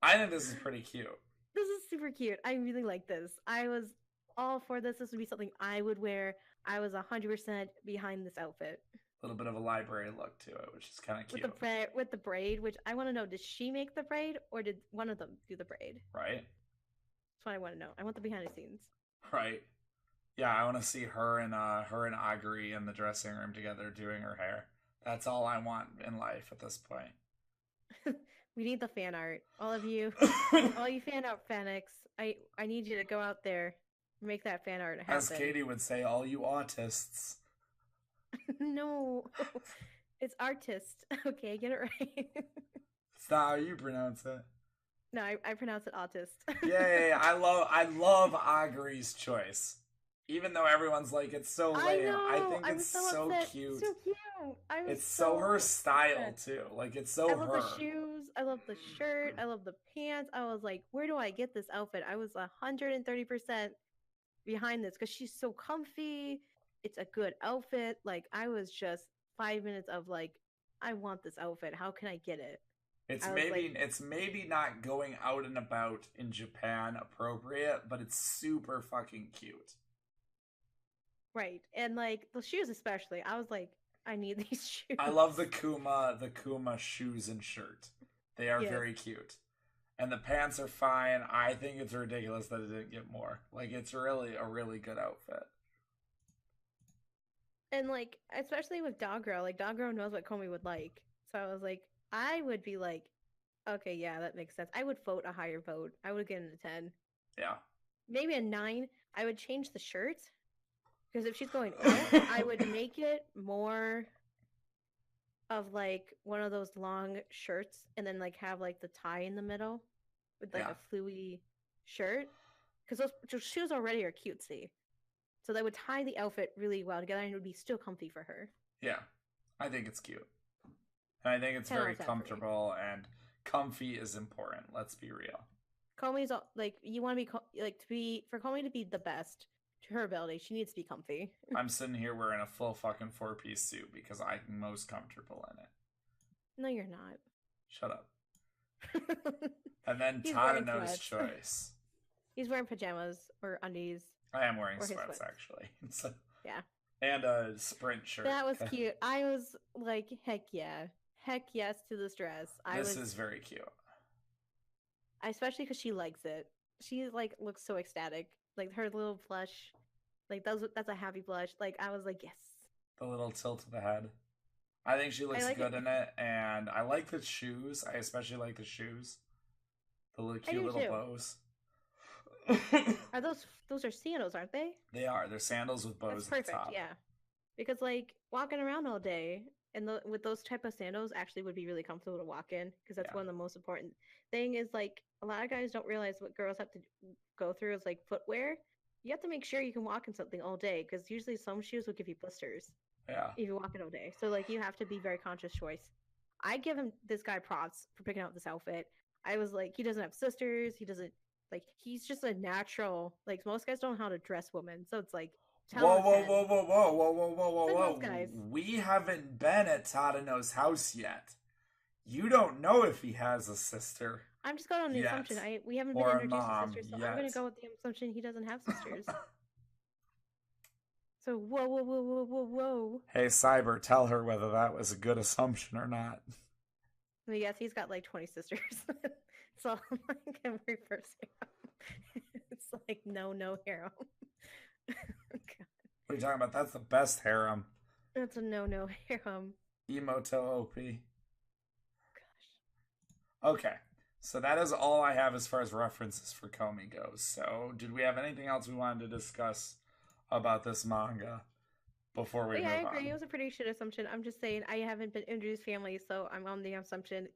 I think this is pretty cute. This is super cute. I really like this. I was all for this. This would be something I would wear. I was 100% behind this outfit. A little bit of a library look to it, which is kind of cute. With the braid, which I want to know, did she make the braid or did one of them do the braid? Right. That's what I want to know. I want the behind the scenes. Right. Yeah, I want to see her and Agri in the dressing room together doing her hair. That's all I want in life at this point. We need the fan art. All of you, all you fan art fanatics, I need you to go out there, make that fan art happen. As Katie would say, all you autists. No, it's artist. Okay, get it right. It's not how you pronounce it. No, I pronounce it autist. Yeah. I love Agri's choice. Even though everyone's like, it's so lame, I think it's so cute. So cute. It's so her style too. Like it's so her. I love the shoes. I love the shirt. I love the pants. I was like, where do I get this outfit? I was 130% behind this because she's so comfy. It's a good outfit. Like I was just 5 minutes of like, I want this outfit. How can I get it? It's maybe not going out and about in Japan appropriate, but it's super fucking cute. Right. And like the shoes especially. I was like, I need these shoes. I love the Kuma shoes and shirt. They are very cute. And the pants are fine. I think it's ridiculous that it didn't get more. Like it's really a really good outfit. And like, especially with Dogro, like Dogro knows what Komi would like. So I was like, I would be like, okay, yeah, that makes sense. I would vote a higher vote. I would get a 10. Yeah. Maybe a 9. I would change the shirt. Because if she's going out, I would make it more of like one of those long shirts and then like have like the tie in the middle with like Yeah. a fluey shirt because those shoes already are cutesy. So that would tie the outfit really well together and it would be still comfy for her. Yeah. I think it's cute. And I think it's 10 out very of 10 for me. comfortable and comfy is important. Let's be real. Komi's like you want to be like to be for Komi to be the best to her ability, she needs to be comfy. I'm sitting here wearing a full fucking 4-piece suit because I'm most comfortable in it. No, you're not. Shut up. And then He's wearing Tadano's sweats. choice. He's wearing pajamas or undies. I am wearing Or his sweats, sweats. actually. Yeah. And a sprint shirt. That was cute. I was like, heck yeah. Heck yes to this dress. This is very cute. Especially because she likes it. She like looks so ecstatic. Like her little blush. Like that's a happy blush. Like I was like, yes. The little tilt of the head. I think she looks good in it, and I like the shoes. I especially like the shoes. The little cute little bows. Are those are sandals, aren't they? They are. They're sandals with bows That's at the top. Yeah. Because like walking around all day and with those type of sandals actually would be really comfortable to walk in because that's one of the most important thing is like a lot of guys don't realize what girls have to go through is like footwear. You have to make sure you can walk in something all day because usually some shoes will give you blisters. Yeah. If you walk it all day. So like you have to be very conscious choice. I give this guy props for picking out this outfit. I was like, he doesn't have sisters. He doesn't like he's just a natural. Like most guys don't know how to dress women. So it's like whoa, whoa, whoa, whoa, whoa, whoa, whoa, whoa, whoa, whoa. Guys. We haven't been at Tadano's house yet. You don't know if he has a sister. I'm just going on the assumption. We haven't been introduced to sisters, so I'm gonna go with the assumption he doesn't have sisters. So whoa, whoa, whoa, whoa, whoa, whoa. Hey, Cyber, tell her whether that was a good assumption or not. Well, yes, he's got like 20 sisters. So I'm like, I'm reversing. It's like no harem. What are you talking about? That's the best harem. That's a no harem. Emoto OP. Gosh. Okay. So that is all I have as far as references for Komi goes. So did we have anything else we wanted to discuss about this manga before we move on? Yeah, I agree. It was a pretty shit assumption. I'm just saying I haven't been introduced family, so I'm on the assumption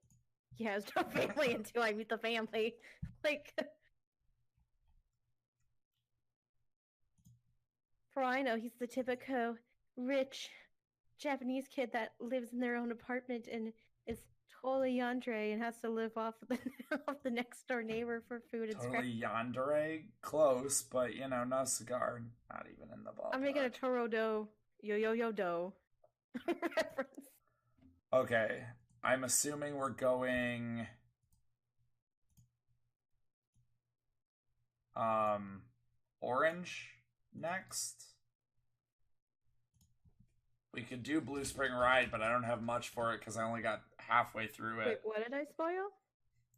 he has no family until I meet the family. Like, for all I know, he's the typical rich Japanese kid that lives in their own apartment and is totally yandere and has to live off the next door neighbor for food and totally yandere, close, but you know, no cigar, not even in the ballpark. I'm making a Torodo yo reference. Okay, I'm assuming we're going orange next. We could do Blue Spring Ride, but I don't have much for it because I only got halfway through it. Wait, what did I spoil?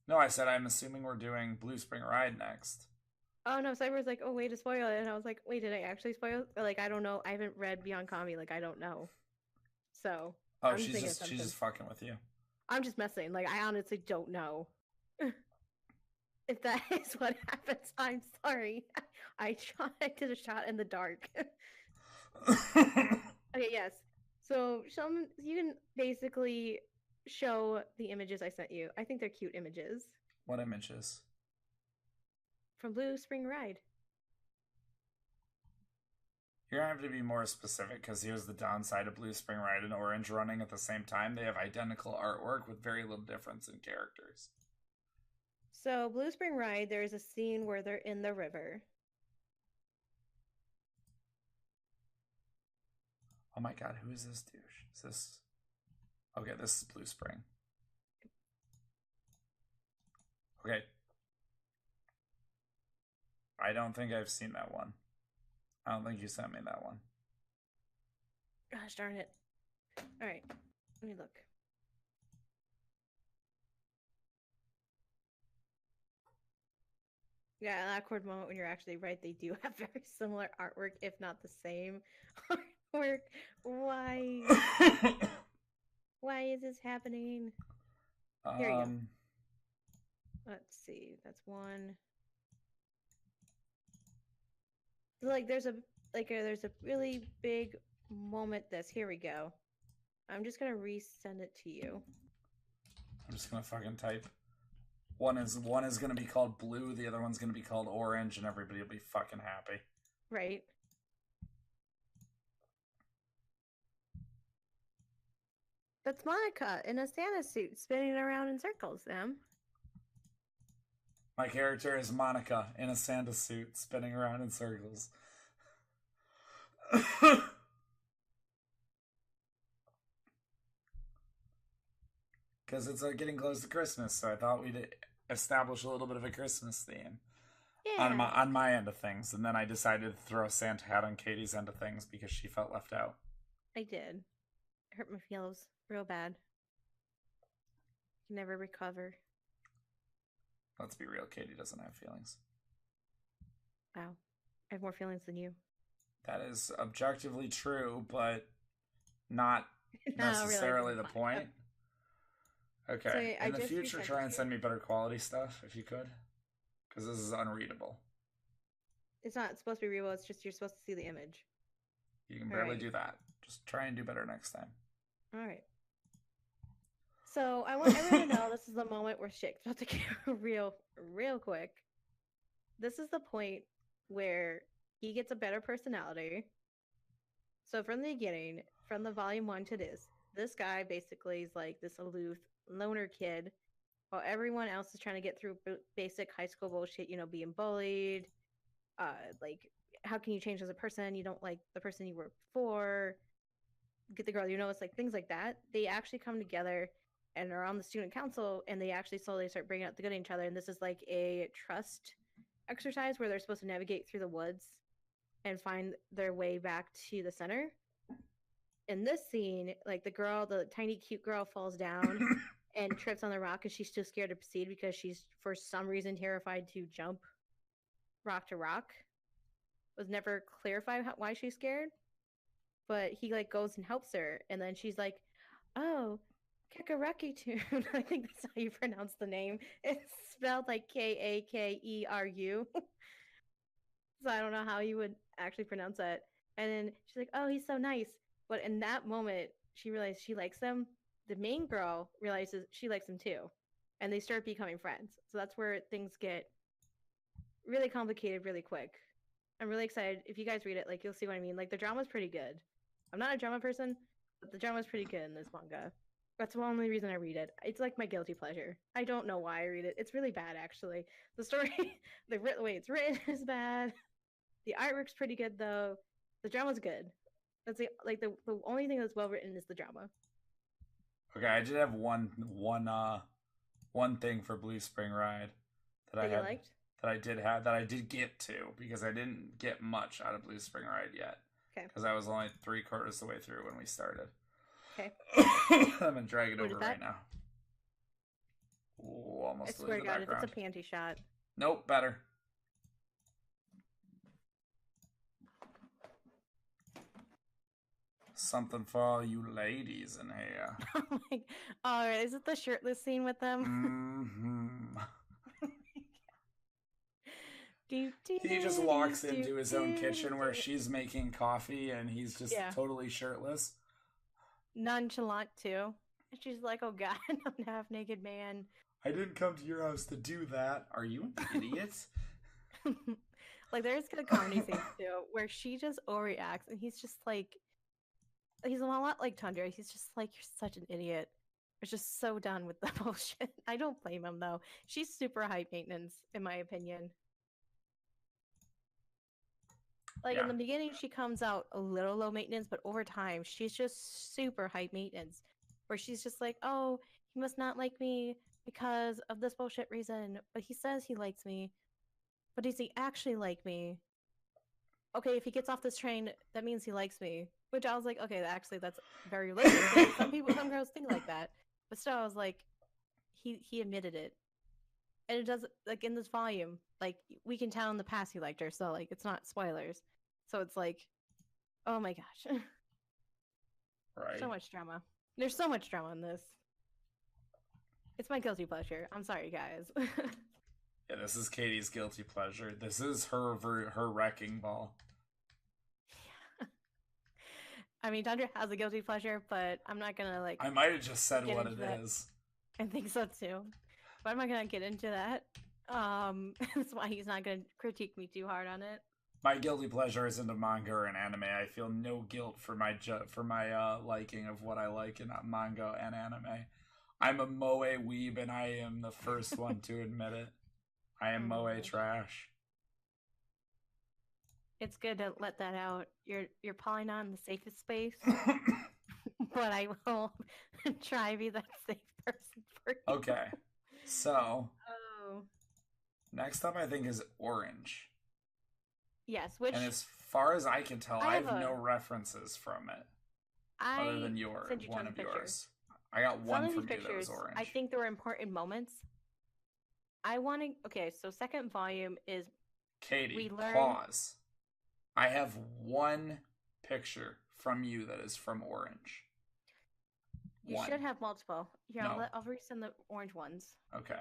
No, I said I'm assuming we're doing Blue Spring Ride next. Oh no, Cyber was like, oh, way to spoil it. And I was like, wait, did I actually spoil it? Like, I don't know. I haven't read Beyond Kami. Like, I don't know. So. Oh, she's just fucking with you. I'm just messing. Like, I honestly don't know. If that is what happens, I'm sorry. I did a shot in the dark. Okay, yes. So you can basically show the images I sent you. I think they're cute images. What images? From Blue Spring Ride. You're gonna have to be more specific because here's the downside of Blue Spring Ride and Orange running at the same time. They have identical artwork with very little difference in characters. So Blue Spring Ride, there's a scene where they're in the river. Oh my god, who is this douche? Is this... Okay, this is Blue Spring. Okay. I don't think I've seen that one. I don't think you sent me that one. Gosh darn it. Alright, let me look. Yeah, an awkward moment when you're actually right. They do have very similar artwork, if not the same artwork. Why? Why is this happening? Here you go. Let's see. That's one. Like there's a really big moment. Here we go. I'm just gonna resend it to you. I'm just gonna fucking type. One is gonna be called blue, the other one's gonna be called orange, and everybody will be fucking happy. Right. That's Monica in a Santa suit spinning around in circles, Sam. My character is Monica in a Santa suit spinning around in circles. Because it's getting close to Christmas, so I thought we'd establish a little bit of a Christmas theme Yeah. on my end of things, and then I decided to throw a Santa hat on Katie's end of things because she felt left out. I did. It hurt my feels real bad. Can never recover. Let's be real, Katie doesn't have feelings. Wow. I have more feelings than you. That is objectively true, but not necessarily really the point. Okay, so in the future, try and send me better quality stuff if you could, because this is unreadable. It's not supposed to be readable. It's just you're supposed to see the image. You can barely do that. Just try and do better next time. All right. So I want everyone to know this is the moment where shit's about to get real quick. This is the point where he gets a better personality. So from the beginning, from the volume 1 to this guy basically is like this aloof loner kid, while everyone else is trying to get through basic high school bullshit. You know, being bullied. Like, how can you change as a person? You don't like the person you were before. Get the girl you know. It's like things like that. They actually come together and are on the student council, and they actually slowly start bringing out the good in each other. And this is like a trust exercise where they're supposed to navigate through the woods and find their way back to the center. In this scene, like the tiny cute girl falls down and trips on the rock because she's too scared to proceed because she's for some reason terrified to jump rock to rock. Was never clarified why she's scared, but he like goes and helps her, and then she's like, "Oh, Kakaraki tune." I think that's how you pronounce the name. It's spelled like Kakeru. So I don't know how you would actually pronounce that. And then she's like, "Oh, he's so nice." But in that moment, she realized she likes him. The main girl realizes she likes him too, and they start becoming friends. So that's where things get really complicated really quick. I'm really excited. If you guys read it, like you'll see what I mean. Like the drama's pretty good. I'm not a drama person, but the drama's pretty good in this manga. That's the only reason I read it. It's like my guilty pleasure. I don't know why I read it. It's really bad, actually. The story, the way it's written is bad. The artwork's pretty good though. The drama's good. That's the only thing that's well written is the drama. Okay, I did have one thing for Blue Spring Ride that I liked. That I did get to, because I didn't get much out of Blue Spring Ride yet. Okay. Because I was only 3/4 of the way through when we started. Okay. I'm gonna drag it over right now. Ooh, almost. I swear to God, if it's a panty shot. Nope, better. Something for all you ladies in here. Oh my! All right, is it the shirtless scene with them? Mm-hmm. He just walks into his own kitchen where she's making coffee and he's just totally shirtless. Nonchalant too. And she's like, "Oh God, I'm a half-naked man." I didn't come to your house to do that. Are you an idiot? Like there's a comedy scene too where she just overreacts and he's just like, he's a lot like Tundra. He's just like, "You're such an idiot." It's just so done with the bullshit. I don't blame him though. She's super high maintenance in my opinion. Like in the beginning, she comes out a little low maintenance, but over time, she's just super high maintenance. Where she's just like, "Oh, he must not like me because of this bullshit reason, but he says he likes me. But does he actually like me? Okay, if he gets off this train, that means he likes me." Which I was like, okay, actually, that's very realistic. Some girls think like that, but still, I was like, he admitted it, and it does like in this volume, like we can tell in the past he liked her, so like it's not spoilers. So it's like, oh my gosh. Right. So much drama. There's so much drama in this. It's my guilty pleasure. I'm sorry, guys. Yeah, this is Katie's guilty pleasure. This is her wrecking ball. Yeah. I mean, Tundra has a guilty pleasure, but I'm not gonna like I might have just said get what into it that. is. I think so too. But I'm not gonna get into that. That's why he's not gonna critique me too hard on it. My guilty pleasure is into manga or an anime. I feel no guilt for my liking of what I like in manga and anime. I'm a moe weeb, and I am the first one to admit it. I am moe trash. It's good to let that out. You're probably not in the safest space, but I will try to be that safe person for you. Okay, so Oh. next up I think is Orange. Yes, which, and as far as I can tell, I have no a- references from it other than sent you one tons of pictures. yours. I got Some one of these from you that was pictures, Orange. I think there were important moments. I want to. Okay, so second volume is Katie, pause. I have one picture from you that is from Orange. You should have multiple. Here, No. I'll resend the orange ones. Okay.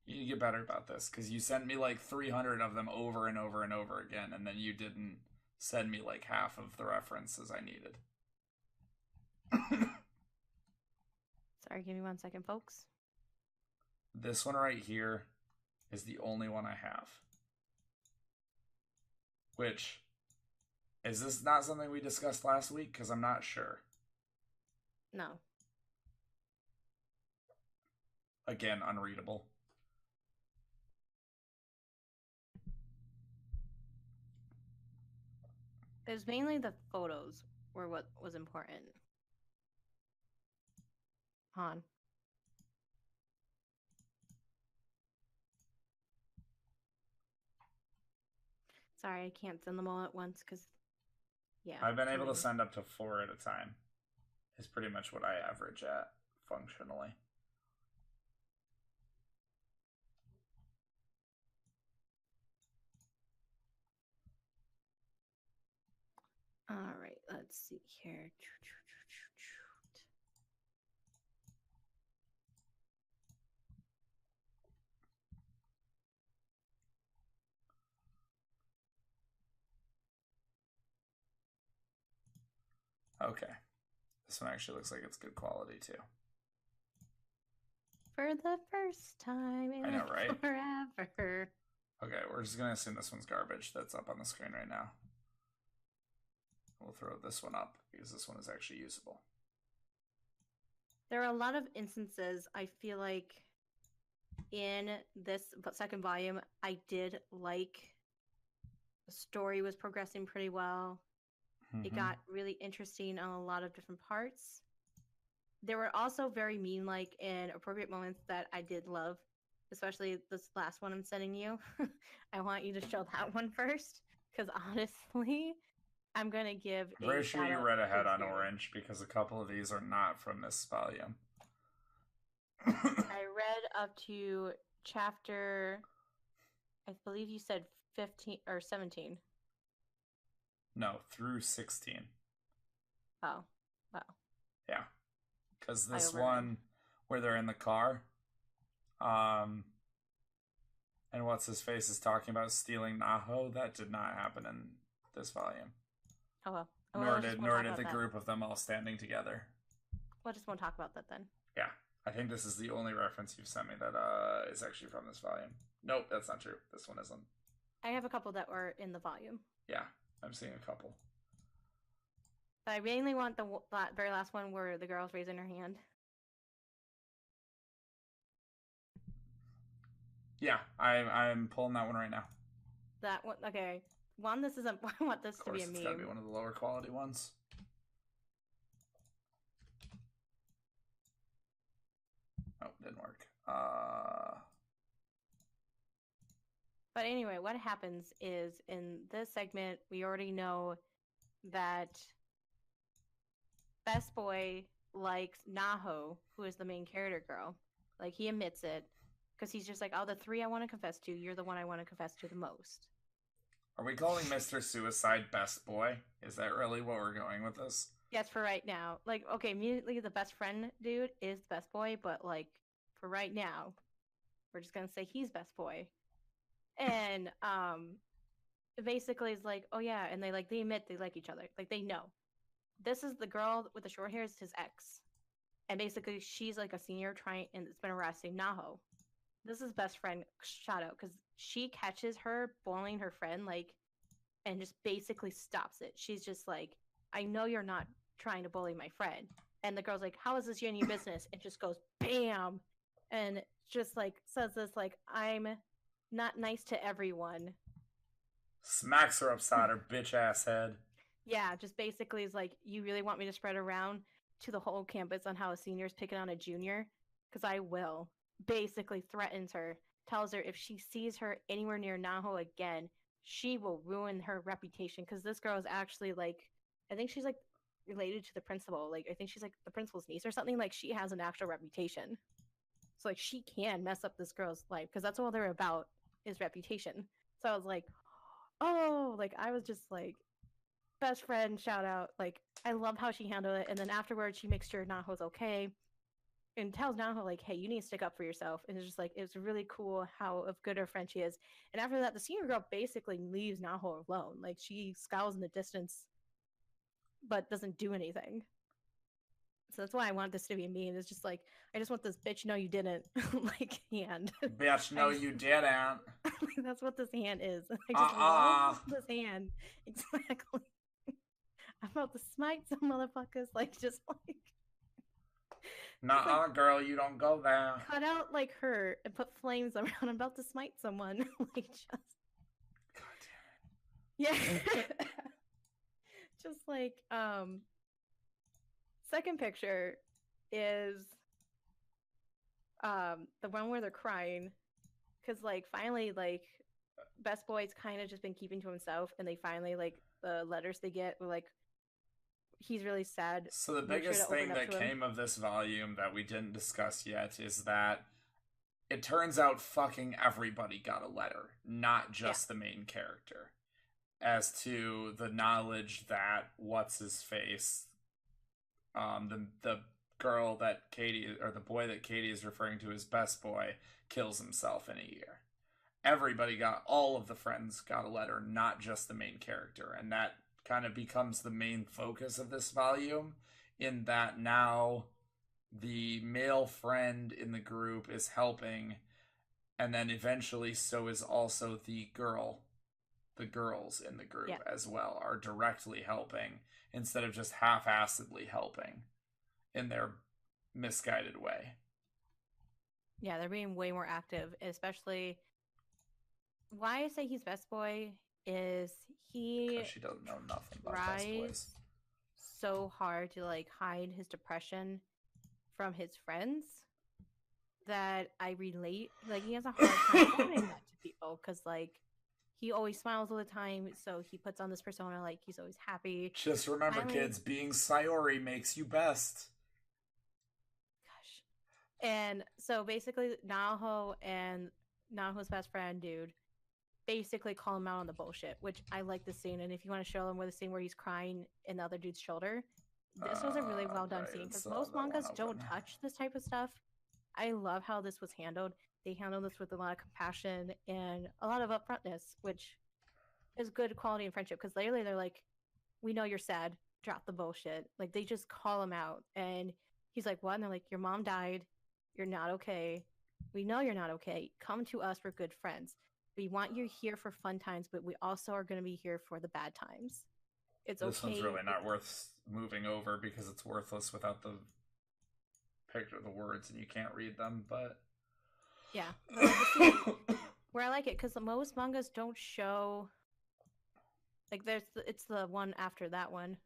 You need to get better about this, because you sent me like 300 of them over and over and over again, and then you didn't send me like half of the references I needed. Sorry, give me 1 second, folks. This one right here is the only one I have. Which, is this not something we discussed last week? Because I'm not sure. No. Again, unreadable. It was mainly the photos were what was important. Han. Sorry, I can't send them all at once because, yeah. I've been able to send up to 4 at a time. Is pretty much what I average at, functionally. All right, let's see here. Okay. This one actually looks like it's good quality, too. For the first time in forever. Okay, we're just going to assume this one's garbage that's up on the screen right now. We'll throw this one up because this one is actually usable. There are a lot of instances I feel like in this second volume I did like the story was progressing pretty well. Mm-hmm. It got really interesting on a lot of different parts. There were also very meme-like and appropriate moments that I did love, especially this last one I'm sending you. I want you to show that one first, because honestly, I'm going to give I'm pretty sure you read ahead on Orange, because a couple of these are not from this volume. I read up to chapter, I believe you said 15 or 17. No, through 16. Oh, wow. Yeah. Because this one where they're in the car, and what's his face is talking about stealing Naho, that did not happen in this volume. Oh well. Nor did the group of them all standing together. Well, just won't talk about that then. Yeah. I think this is the only reference you've sent me that is actually from this volume. Nope, that's not true. This one isn't. I have a couple that were in the volume. Yeah, I'm seeing a couple. But I mainly want the very last one where the girl's raising her hand. Yeah, I'm pulling that one right now. That one, okay. One, this isn't. I want this to be a meme. It's gotta be one of the lower quality ones. Oh, didn't work. But anyway, what happens is in this segment, we already know that Best Boy likes Naho, who is the main character girl. Like, he admits it because he's just like, oh, the 3 I want to confess to, you're the one I want to confess to the most. Are we calling Mr. Suicide Best Boy? Is that really what we're going with this? Yes, for right now. Like, okay, immediately the best friend dude is Best Boy, but like, for right now, we're just gonna say he's Best Boy. And basically it's like, oh yeah, and they admit they like each other. Like, they know. this is the girl with the short hair is his ex. And basically, she's like a senior trying, and it's been harassing Naho. This is best friend shout out because she catches her bullying her friend, like, and just basically stops it. She's just like, I know you're not trying to bully my friend. And the girl's like, how is this your business? It just goes bam. And just like says this, like, I'm not nice to everyone. Smacks her upside her bitch ass head. Yeah, just basically is like, you really want me to spread around to the whole campus on how a senior is picking on a junior? Because I will. Basically threatens her, tells her if she sees her anywhere near Naho again, she will ruin her reputation. Because this girl is actually like, I think she's like related to the principal. Like, I think she's like the principal's niece or something. Like, she has an actual reputation. So, like, she can mess up this girl's life because that's all they're about is reputation. So I was like, oh, like, I was just like, best friend shout out. Like, I love how she handled it. And then afterwards, she makes sure Naho's okay and tells Naho, like, hey, you need to stick up for yourself. And it's just like, it's really cool how of good her friend she is. And after that, the senior girl basically leaves Naho alone. Like, she scowls in the distance but doesn't do anything. So that's why I want this to be a meme. It's just like, I just want this bitch no you didn't like hand. Bitch, no, you didn't. That's what this hand is. I just love this hand. Exactly. I'm about to smite some motherfuckers. Like, just like. Nuh-uh, like, girl, you don't go there. Cut out like her and put flames around. I'm about to smite someone. Like, just. God damn it. Yeah. Just like, second picture is the one where they're crying. Because, like, finally, like, Best Boy's kind of just been keeping to himself, and they finally, like, the letters they get were like, he's really sad. So the biggest thing that came of this volume that we didn't discuss yet is that it turns out fucking everybody got a letter, not just the main character, as to the knowledge that what's-his-face, the girl that Katie, or the boy that Katie is referring to as Best Boy, kills himself in a year. Everybody all of the friends got a letter, not just the main character, and that kind of becomes the main focus of this volume, in that now the male friend in the group is helping, and then eventually so is also the girls in the group as well are directly helping instead of just half-assedly helping in their misguided way. Yeah, they're being way more active, especially why I say he's Best Boy is because she doesn't know nothing about Best Boys. So hard to like hide his depression from his friends that I relate. Like, he has a hard time doing that to people because like he always smiles all the time, so he puts on this persona like he's always happy. Just remember, kids, being Sayori makes you best. Gosh. And so basically Naho and Naho's best friend dude basically call him out on the bullshit, which I like the scene. And if you want to show them with the scene where he's crying in the other dude's shoulder, this was a really well done scene because most mangas don't touch this type of stuff. I love how this was handled. They handled this with a lot of compassion and a lot of upfrontness, which is good quality in friendship because lately they're like, we know you're sad, drop the bullshit. Like, they just call him out and he's like, what? And they're like, your mom died, you're not okay, we know you're not okay, come to us, we're good friends. We want you here for fun times, but we also are going to be here for the bad times. It's this one's really not worth moving over because it's worthless without the picture of the words and you can't read them, but yeah. Where I like it because most mangas don't show, like, it's the one after that one,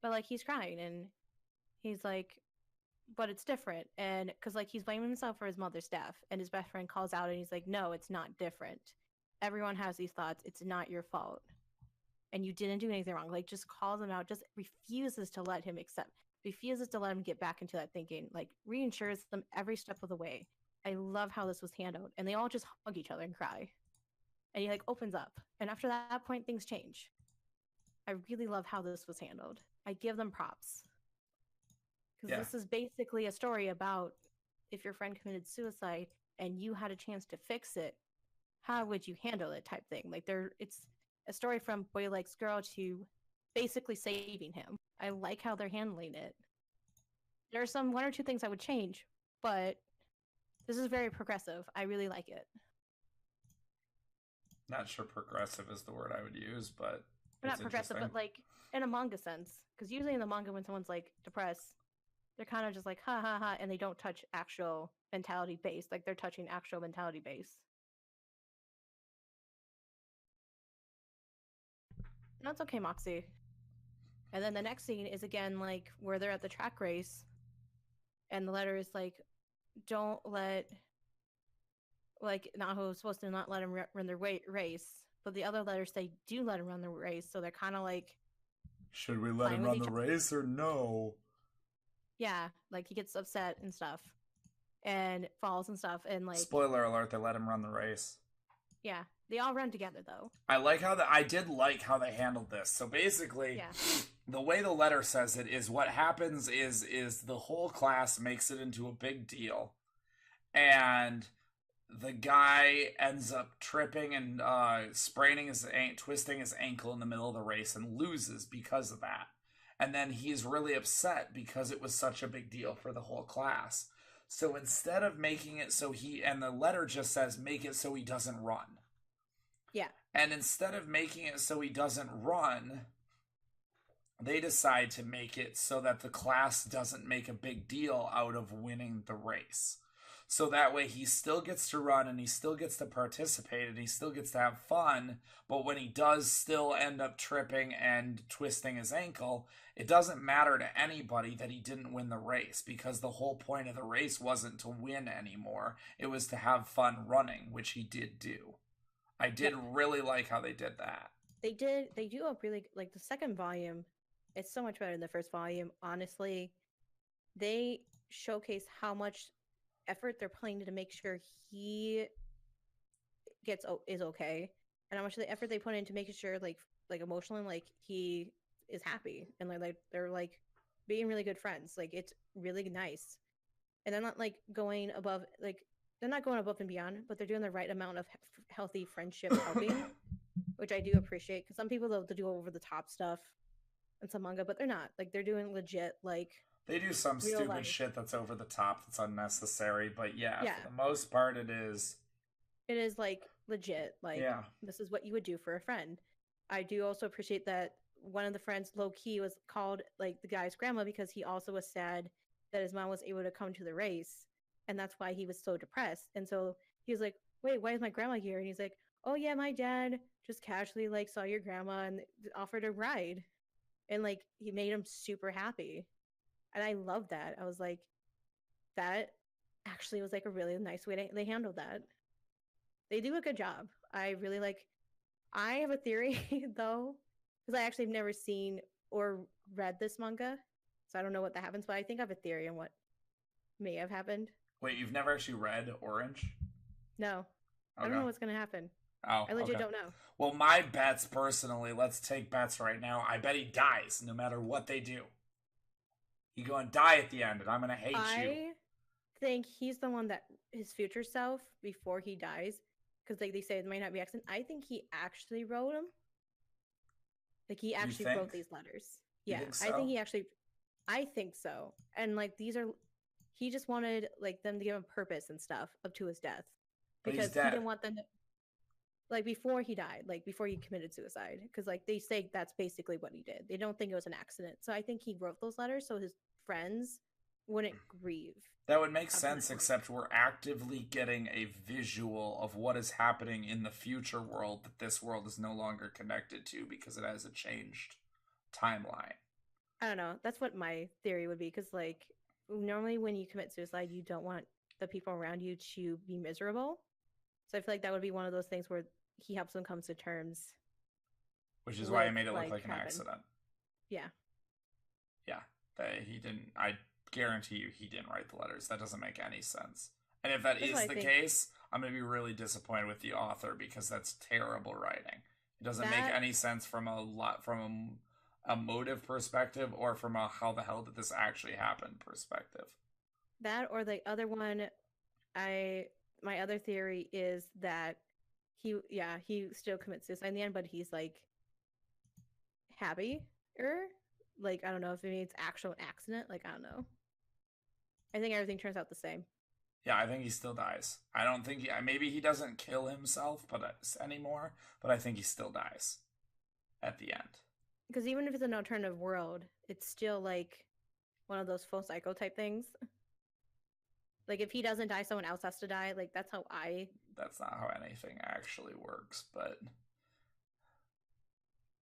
but like he's crying and he's like, but it's different. And because like he's blaming himself for his mother's death and his best friend calls out and he's like, no, it's not different. Everyone has these thoughts. It's not your fault. And you didn't do anything wrong. Like, just calls him out, just refuses to let him refuses to let him get back into that thinking, like reassures them every step of the way. I love how this was handled. And they all just hug each other and cry. And he like opens up. And after that point, things change. I really love how this was handled. I give them props. Because this is basically a story about if your friend committed suicide and you had a chance to fix it, how would you handle it type thing. Like, it's a story from boy likes girl to basically saving him. I like how they're handling it. There are some one or two things I would change, but this is very progressive. I really like it. Not sure progressive is the word I would use, but Not progressive, but like in a manga sense. Because usually in the manga, when someone's like depressed, they're kind of just like ha ha ha, and they don't touch actual mentality base. Like they're touching actual mentality base. And that's okay, Moxie. And then the next scene is again like where they're at the track race, and the letter is like, "Don't let." Like Naho is supposed to not let him run their race, but the other letters say do let him run the race. So they're kind of like, should we let him run the race or no? Yeah, like he gets upset and stuff, and falls and stuff, and like. Spoiler alert: they let him run the race. Yeah, they all run together though. I did like how they handled this. So basically, the way the letter says it is what happens is the whole class makes it into a big deal, and the guy ends up tripping and twisting his ankle in the middle of the race and loses because of that. And then he's really upset because it was such a big deal for the whole class. So instead of making it so and the letter just says, make it so he doesn't run. Yeah. And instead of making it so he doesn't run, they decide to make it so that the class doesn't make a big deal out of winning the race. So that way he still gets to run and he still gets to participate and he still gets to have fun. But when he does still end up tripping and twisting his ankle, it doesn't matter to anybody that he didn't win the race, because the whole point of the race wasn't to win anymore. It was to have fun running, which he did do. I did really like how they did that. They do a really, like, the second volume, it's so much better than the first volume. Honestly, they showcase how much effort they're putting to make sure he is okay, and how much of the effort they put into making sure like emotionally like he is happy, and like they're like being really good friends. Like it's really nice, and they're not like going above, like they're not going above and beyond, but they're doing the right amount of healthy friendship helping, which I do appreciate, because some people they'll do over the top stuff in some manga, but they're not. Like they're doing legit, like they do some stupid shit that's over the top, that's unnecessary, but yeah, for the most part it is like legit. Like this is what you would do for a friend. I do also appreciate that one of the friends low key was called like the guy's grandma, because he also was sad that his mom was able to come to the race, and that's why he was so depressed. And so he was like, wait, why is my grandma here? And he's like, oh yeah, my dad just casually like saw your grandma and offered a ride, and like he made him super happy. And I love that. I was like, that actually was like a really nice way they handled that. They do a good job. I really like. I have a theory though, because I actually have never seen or read this manga, so I don't know what that happens. But I think I have a theory on what may have happened. Wait, you've never actually read Orange? No, okay. I don't know what's gonna happen. Oh, I legit don't know. Well, my bets personally, let's take bets right now. I bet he dies no matter what they do. He's going to die at the end, and I'm going to hate you. I think he's the one that his future self before he dies, because like they say it might not be accident. I think he actually wrote them. Like he actually wrote these letters. Yeah, so? I think so. And like these are, he just wanted like them to give him purpose and stuff up to his death, because he didn't want them to, like before he died, like before he committed suicide, because like they say that's basically what he did. They don't think it was an accident. So I think he wrote those letters so his friends wouldn't grieve. That would make sense, except we're actively getting a visual of what is happening in the future world that this world is no longer connected to, because it has a changed timeline. I don't know. That's what my theory would be, because like normally when you commit suicide, you don't want the people around you to be miserable. So I feel like that would be one of those things where he helps them come to terms. Which is why he made it look like an accident. Yeah. Yeah. He didn't. I guarantee you he didn't write the letters. That doesn't make any sense. And if that is the case, I'm going to be really disappointed with the author, because that's terrible writing. It doesn't make any sense from a motive perspective, or from a how the hell did this actually happen perspective. That, or the other one, my other theory is that he still commits suicide in the end, but he's like happier Like, I don't know if maybe it's actual accident. Like, I don't know. I think everything turns out the same. Yeah, I think he still dies. I don't think maybe he doesn't kill himself, but anymore. But I think he still dies at the end. Because even if it's an alternative world, it's still like one of those full cycle type things. Like, if he doesn't die, someone else has to die. Like, that's how I. That's not how anything actually works. But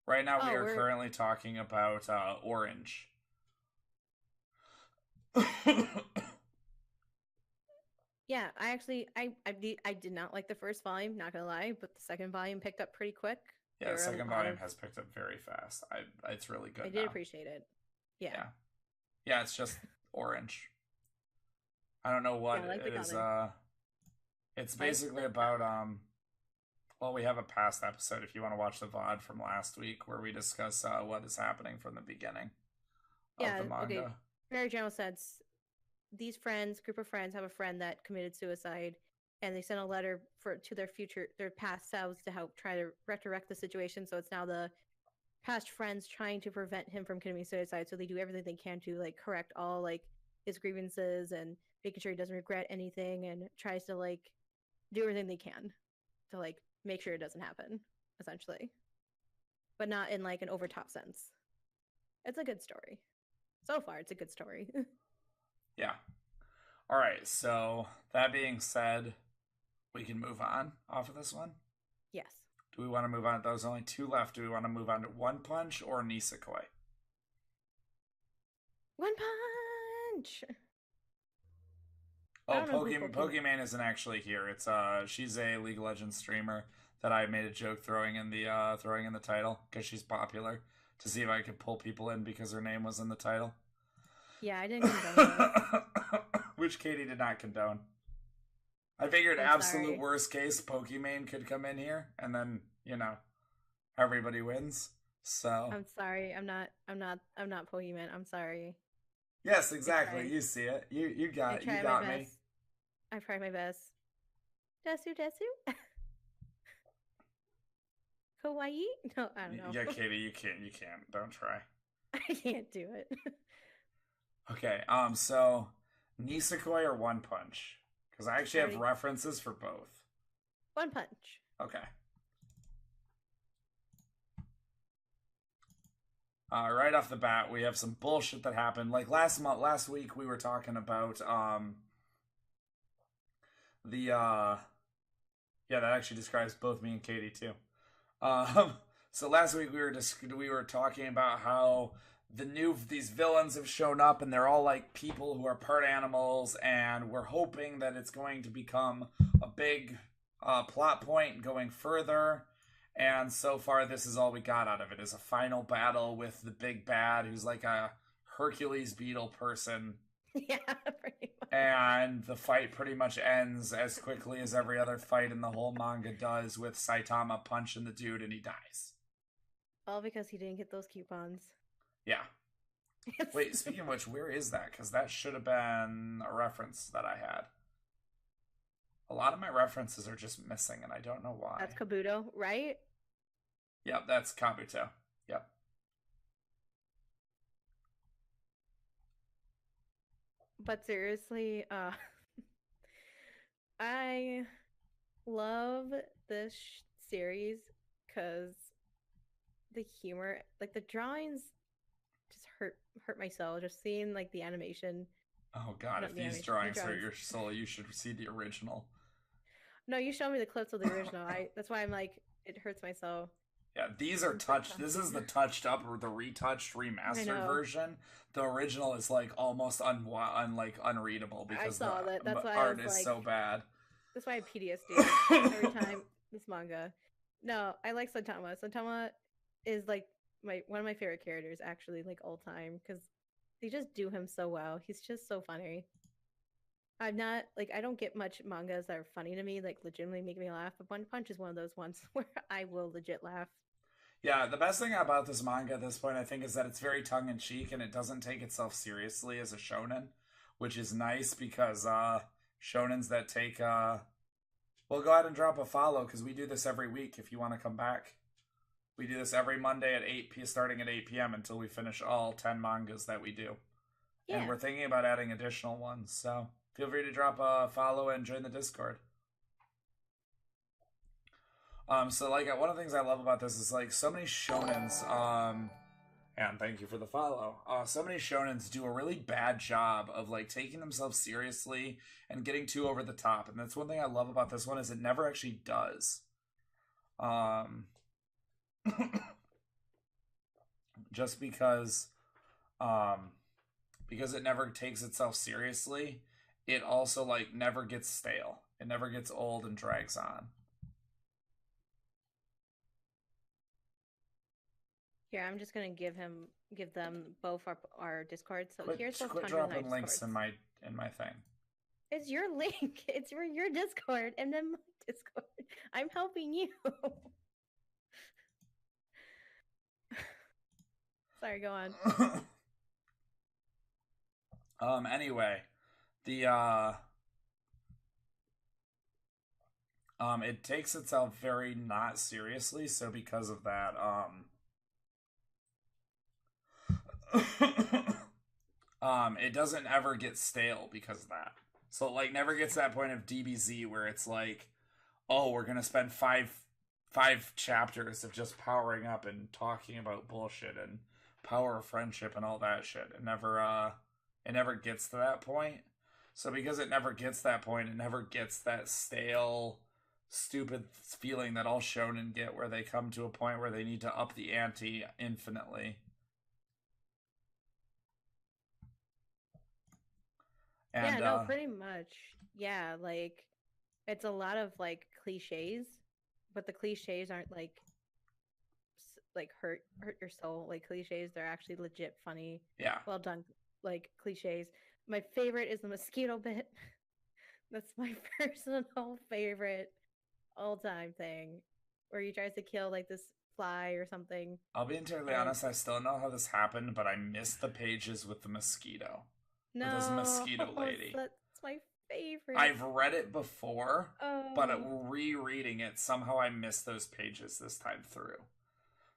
right now we Oh, are we're. currently talking about Orange. Yeah, I actually. I did not like the first volume, not gonna lie, but the second volume picked up pretty quick. Yeah, There the were a second lot volume of. has picked up very fast. It's really good I did now. appreciate it. Yeah. Yeah. Yeah, it's just Orange. I don't know what Yeah, I like the it is. comic. It's I like basically the about well, we have a past episode if you want to watch the VOD from last week where we discuss what is happening from the beginning of Yeah, the okay. manga. Very general sense. These group of friends, have a friend that committed suicide, and they sent a letter to their past selves to help try to resurrect the situation. So it's now the past friends trying to prevent him from committing suicide. So they do everything they can to like correct all like his grievances and making sure he doesn't regret anything, and tries to like do everything they can to like make sure it doesn't happen, essentially, but not in like an overtop sense. It's a good story. So far, it's a good story. Yeah. All right. So that being said, we can move on off of this one. Yes. Do we want to move on? There's only two left. Do we want to move on to One Punch or Nisekoi? One Punch. I Oh, don't know who Pokemon. Pokemon isn't actually here. It's she's a League of Legends streamer that I made a joke throwing in the title because she's popular to see if I could pull people in because her name was in the title. Yeah, I didn't condone this. Which Katie did not condone. I figured I'm absolute sorry. worst case Pokemon could come in here and then, everybody wins. So I'm sorry. I'm not. I'm not Pokemon. I'm sorry. yes, I exactly. tried. You see it. You I got tried my me. best. I tried my best. Desu Desu. Kawaii? No, I don't know. Yeah, Katie, you can't. Don't try. I can't do it. Okay, so Nisekoi or One Punch? Because I actually have references for both. One Punch. Okay. Right off the bat, we have some bullshit that happened. Like last week, we were talking about yeah, that actually describes both me and Katie too. So last week we were talking about how these villains have shown up and they're all like people who are part animals, and we're hoping that it's going to become a big plot point going further. And so far, this is all we got out of it: is a final battle with the big bad, who's like a Hercules beetle person. Yeah, pretty much. And the fight pretty much ends as quickly as every other fight in the whole manga does, with Saitama punching the dude and he dies. All because he didn't get those coupons. Yeah. Wait, speaking of which, where is that? Because that should have been a reference that I had. A lot of my references are just missing, and I don't know why. That's Kabuto, right? Yep, that's Kabuto. Yep. But seriously, I love this series because the humor, like the drawings, just hurt my soul. Just seeing like the animation. Oh god, if these drawings hurt your soul, you should see the original. No, you showed me the clips of the original. That's why I'm like, it hurts my soul. Yeah, these are touched. This is the touched up or the retouched remastered version. The original is like almost unreadable because the that. That's why art is so bad. That's why I have PTSD every time this manga. No, I like Saitama. Saitama is like one of my favorite characters actually, like all time, because they just do him so well. He's just so funny. I'm not like, I don't get much mangas that are funny to me, like legitimately make me laugh. But One Punch is one of those ones where I will legit laugh. Yeah, the best thing about this manga at this point, I think, is that it's very tongue in cheek and it doesn't take itself seriously as a shonen, which is nice because shonens that take well, go ahead and drop a follow because we do this every week. If you want to come back, We do this every Monday at 8 p. starting at 8 p.m. until we finish all 10 mangas that we do. Yeah. And we're thinking about adding additional ones, so feel free to drop a follow and join the Discord. So like one of the things I love about this is like so many shonens, and thank you for the follow. So many shonens do a really bad job of like taking themselves seriously and getting too over the top, and that's one thing I love about this one is it never actually does. Just because it never takes itself seriously, it also like never gets stale. It never gets old and drags on. Here, I'm just gonna give them both our Discord. So here's both quit Tundra and dropping links in my thing. It's your link. It's for your Discord and then my Discord. I'm helping you. Sorry, go on. Anyway, the it takes itself very not seriously, so because of that, it doesn't ever get stale because of that. So it like never gets to that point of DBZ where it's like, oh, we're gonna spend five chapters of just powering up and talking about bullshit and power of friendship and all that shit. It never gets to that point. So because it never gets to that point, it never gets that stale, stupid feeling that all shonen get where they come to a point where they need to up the ante infinitely. And, yeah, no, pretty much. Yeah, like it's a lot of like cliches, but the cliches aren't like hurt your soul like cliches. They're actually legit funny. Yeah. Well done, like cliches. My favorite is the mosquito bit. That's my personal favorite all-time thing, where he tries to kill like this fly or something. I'll be entirely honest, I still don't know how this happened, but I missed the pages with the mosquito. No, with this mosquito lady. That's my favorite. I've read it before, but rereading it, somehow I missed those pages this time through.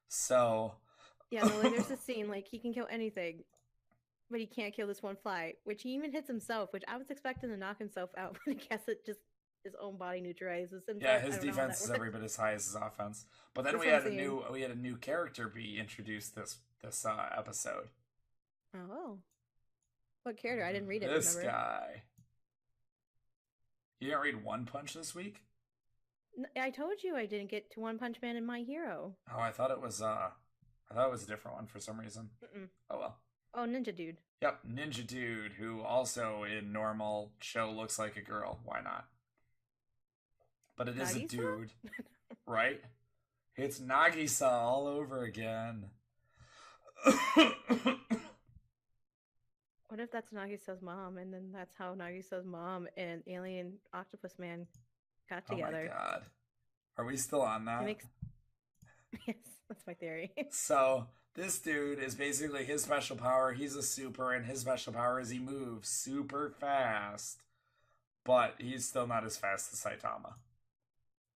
So yeah, no, like, there's a scene like he can kill anything, but he can't kill this one fly, which he even hits himself, which I was expecting to knock himself out, but I guess it just his own body neutralizes himself. Yeah, his defense is every bit as high as his offense. But then we had a new character be introduced this episode. Oh. What character? I didn't read it. This guy. You didn't read One Punch this week? I told you I didn't get to One Punch Man in My Hero. Oh, I thought it was a different one for some reason. Mm-mm. Oh well. Oh, Ninja Dude. Yep, Ninja Dude, who also in normal show looks like a girl. Why not? But it is a dude, right? It's Nagisa all over again. What if that's Nagisa's mom, and then that's how Nagisa's mom and Alien Octopus Man got together? Oh my god. Are we still on that? Yes, that's my theory. So, this dude is basically his special power. He's a super, and his special power is he moves super fast. But he's still not as fast as Saitama.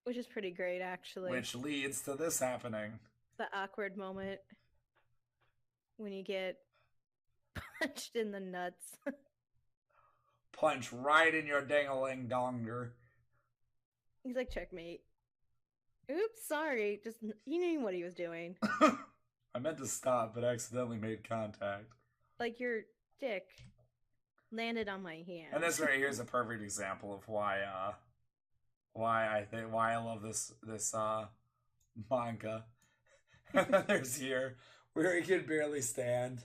Which is pretty great, actually. Which leads to this happening. The awkward moment when you get punched in the nuts. Punch right in your dangling donger. He's like, checkmate. Oops, sorry. Just he knew what he was doing. I meant to stop, but accidentally made contact. Like your dick landed on my hand. And this right here is a perfect example of why I love this manga. And then there's here where he can barely stand.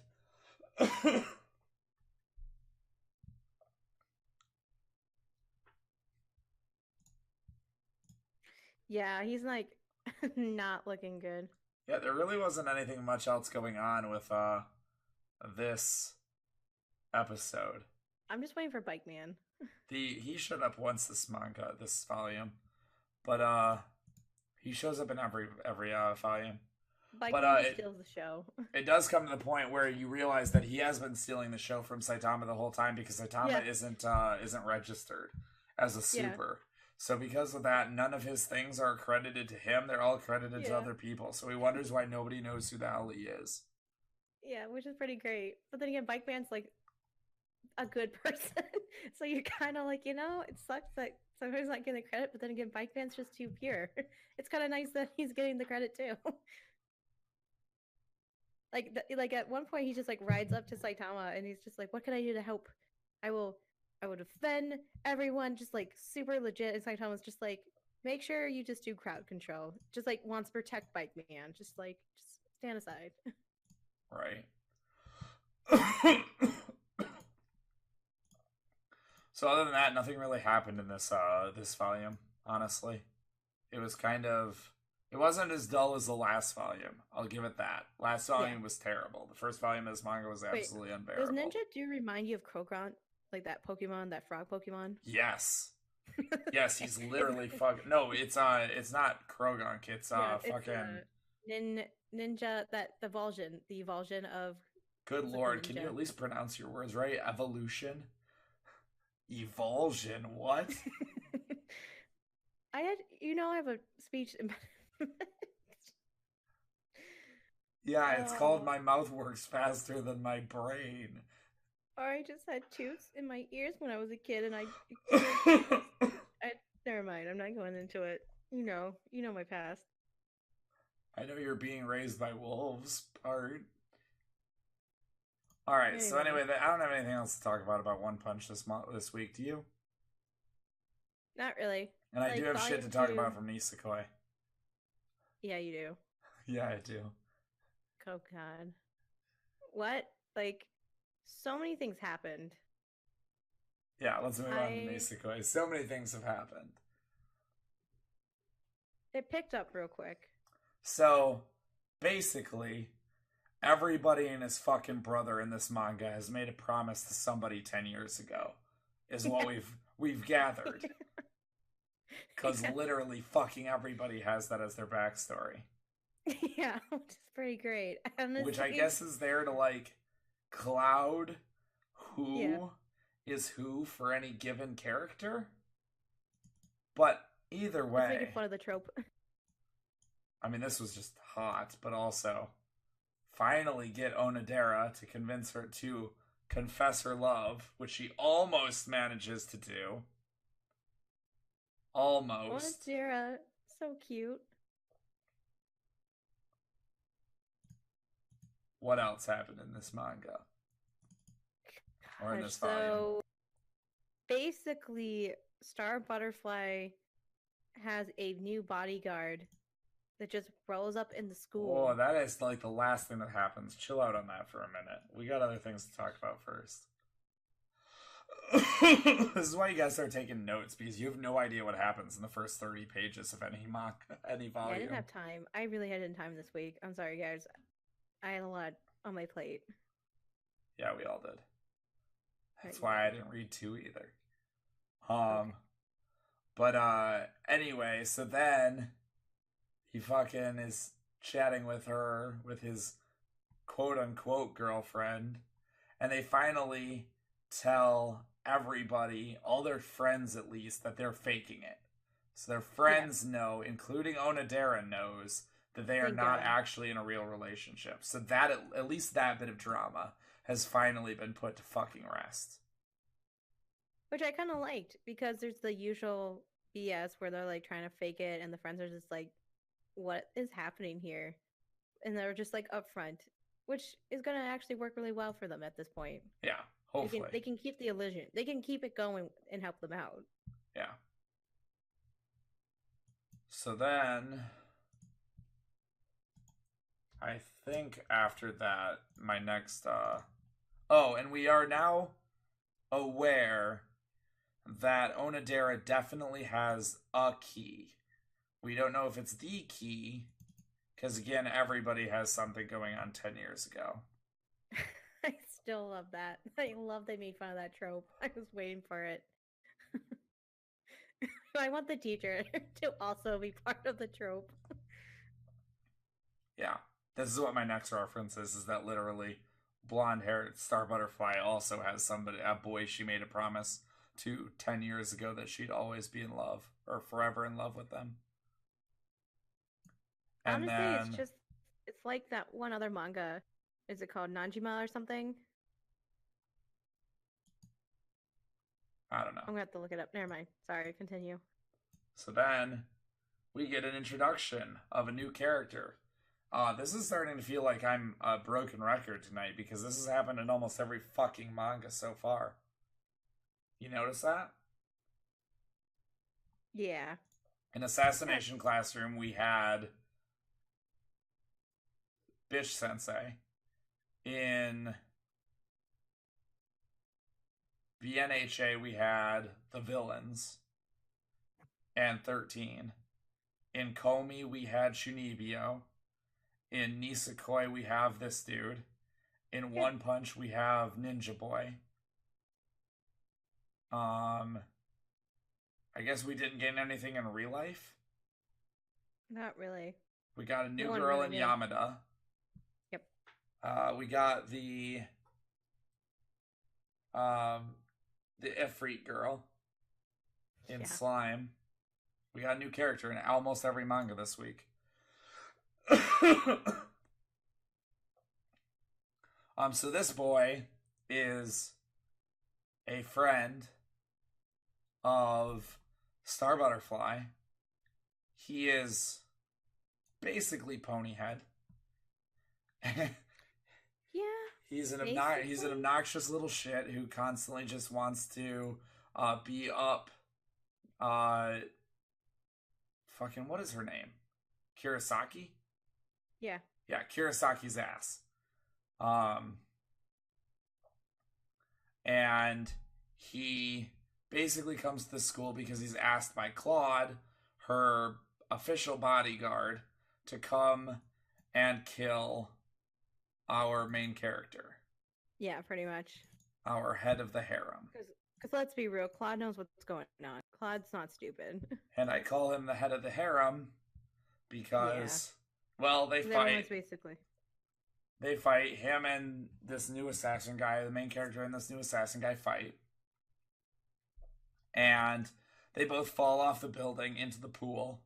Yeah, he's like not looking good. Yeah, there really wasn't anything much else going on with this episode. I'm just waiting for Bike Man. He showed up once this volume, but he shows up in every volume. Bike Man steals the show. It does come to the point where you realize that he has been stealing the show from Saitama the whole time because Saitama isn't registered as a super. So because of that, none of his things are credited to him. They're all credited to Yeah. other people. So he wonders why nobody knows who the hell he is. Yeah, which is pretty great. But then again, Bike Man's like a good person. So you're kind of like, it sucks that sometimes he's not getting the credit, but then again, Bike Man's just too pure. It's kind of nice that he's getting the credit too. Like at one point, he just like rides up to Saitama and he's just like, "What can I do to help? I will, I will defend everyone." Just like super legit. And Saitama's just like, "Make sure you just do crowd control." Just like wants to protect Bike Man. Just stand aside. Right. So other than that, nothing really happened in this volume, honestly. It was kind of it wasn't as dull as the last volume. I'll give it that. Last volume was terrible. The first volume of this manga was Wait, absolutely does unbearable. Ninja do remind you of Krogant? Like that Pokemon, that frog Pokemon? Yes. Yes, he's literally fucking no, it's not Krogunk, it's Yeah, it's fucking Ninja, that the Volsion of good what's it called, lord, can you Ninja. at least pronounce your words right? Evolution? Evulsion, what? I have a speech impediment. Yeah, it's called Oh, My Mouth Works Faster Than My Brain. or I just had tooths in my ears when I was a kid, and I couldn't. I never mind. I'm not going into it. You know my past. I know you're being raised by wolves part. Alright, so Anyway, anyway, I don't have anything else to talk about One Punch this week. Do you? not really. And I do Like have shit to volume talk two. about from Nisekoi. Yeah, you do. Yeah, I do. Oh God, what? Like, so many things happened. Yeah, let's move on to I Nisekoi. So many things have happened. It picked up real quick. So, basically, everybody and his fucking brother in this manga has made a promise to somebody 10 years ago, is what Yeah. we've gathered. Because Yeah. literally fucking everybody has that as their backstory. Yeah, which is pretty great. Which I Honestly, guess is there to, like, cloud yeah. who is who for any given character. But either It's making way, fun of the trope. I mean, this was just hot, but also finally get Onodera to convince her to confess her love, which she almost manages to do. Almost. Onodera, so cute. What else happened in this manga? Or in Gosh, this volume? so basically, Star Butterfly has a new bodyguard that just rolls up in the Oh, school. that is like the last thing that happens. Chill out on that for a minute. We got other things to talk about first. This is why you guys start taking notes, because you have no idea what happens in the first 30 pages of any any Yeah, I volume. didn't have time. I really hadn't time this week. I'm sorry, guys. I had a lot on my plate. Yeah, we all did. That's Right, why I did. didn't read two either. Okay. But anyway, so then he fucking is chatting with her, with his quote unquote girlfriend, and they finally tell everybody, all their friends at least, that they're faking it. So their friends know, including Onodera knows, that they are Thank not God. actually in a real relationship. So that at least that bit of drama has finally been put to fucking rest. Which I kind of liked because there's the usual BS where they're like trying to fake it, and the friends are just like, "What is happening here?" And they're just like upfront, which is going to actually work really well for them at this point. Yeah, hopefully. They can keep the illusion. They can keep it going and help them out. Yeah. So then, I think after that, my next, oh, and we are now aware that Onodera definitely has a key. We don't know if it's the key, because again, everybody has something going on 10 years ago. I still love that. I love they made fun of that trope. I was waiting for it. I want the teacher to also be part of the trope. Yeah. This is what my next reference is that literally blonde haired Star Butterfly also has somebody, a boy she made a promise to 10 years ago that she'd always be in love or forever in love with them. And Honestly, then it's like that one other manga. Is it called Nanjima or something? I don't know. I'm gonna have to look it up. Never mind. Sorry, continue. So then we get an introduction of a new character. This is starting to feel like I'm a broken record tonight because this has happened in almost every fucking manga so far. You notice that? Yeah. In Assassination Classroom, we had Bitch Sensei. In BNHA, we had the villains and 13. In Komi, we had Shunibyo. In Nisekoi, we have this dude. In One Punch, we have Ninja Boy. I guess we didn't get anything in ReLife. Not really. We got a new One girl really in new. Yamada. Yep. We got the Ifrit girl in Slime. We got a new character in almost every manga this week. So this boy is a friend of Star Butterfly. He is basically Ponyhead. Yeah. He's an obnoxious little shit who constantly just wants to be up fucking, what is her name? Kurosaki? Yeah. Yeah, Kurosaki's ass. And he basically comes to the school because he's asked by Claude, her official bodyguard, to come and kill our main character. Yeah, pretty much. Our head of the harem. Because let's be real, Claude knows what's going on. Claude's not stupid. And I call him the head of the harem because, well, they fight. Basically. They fight. Him and this new assassin guy, the main character and this new assassin guy fight. And they both fall off the building into the pool.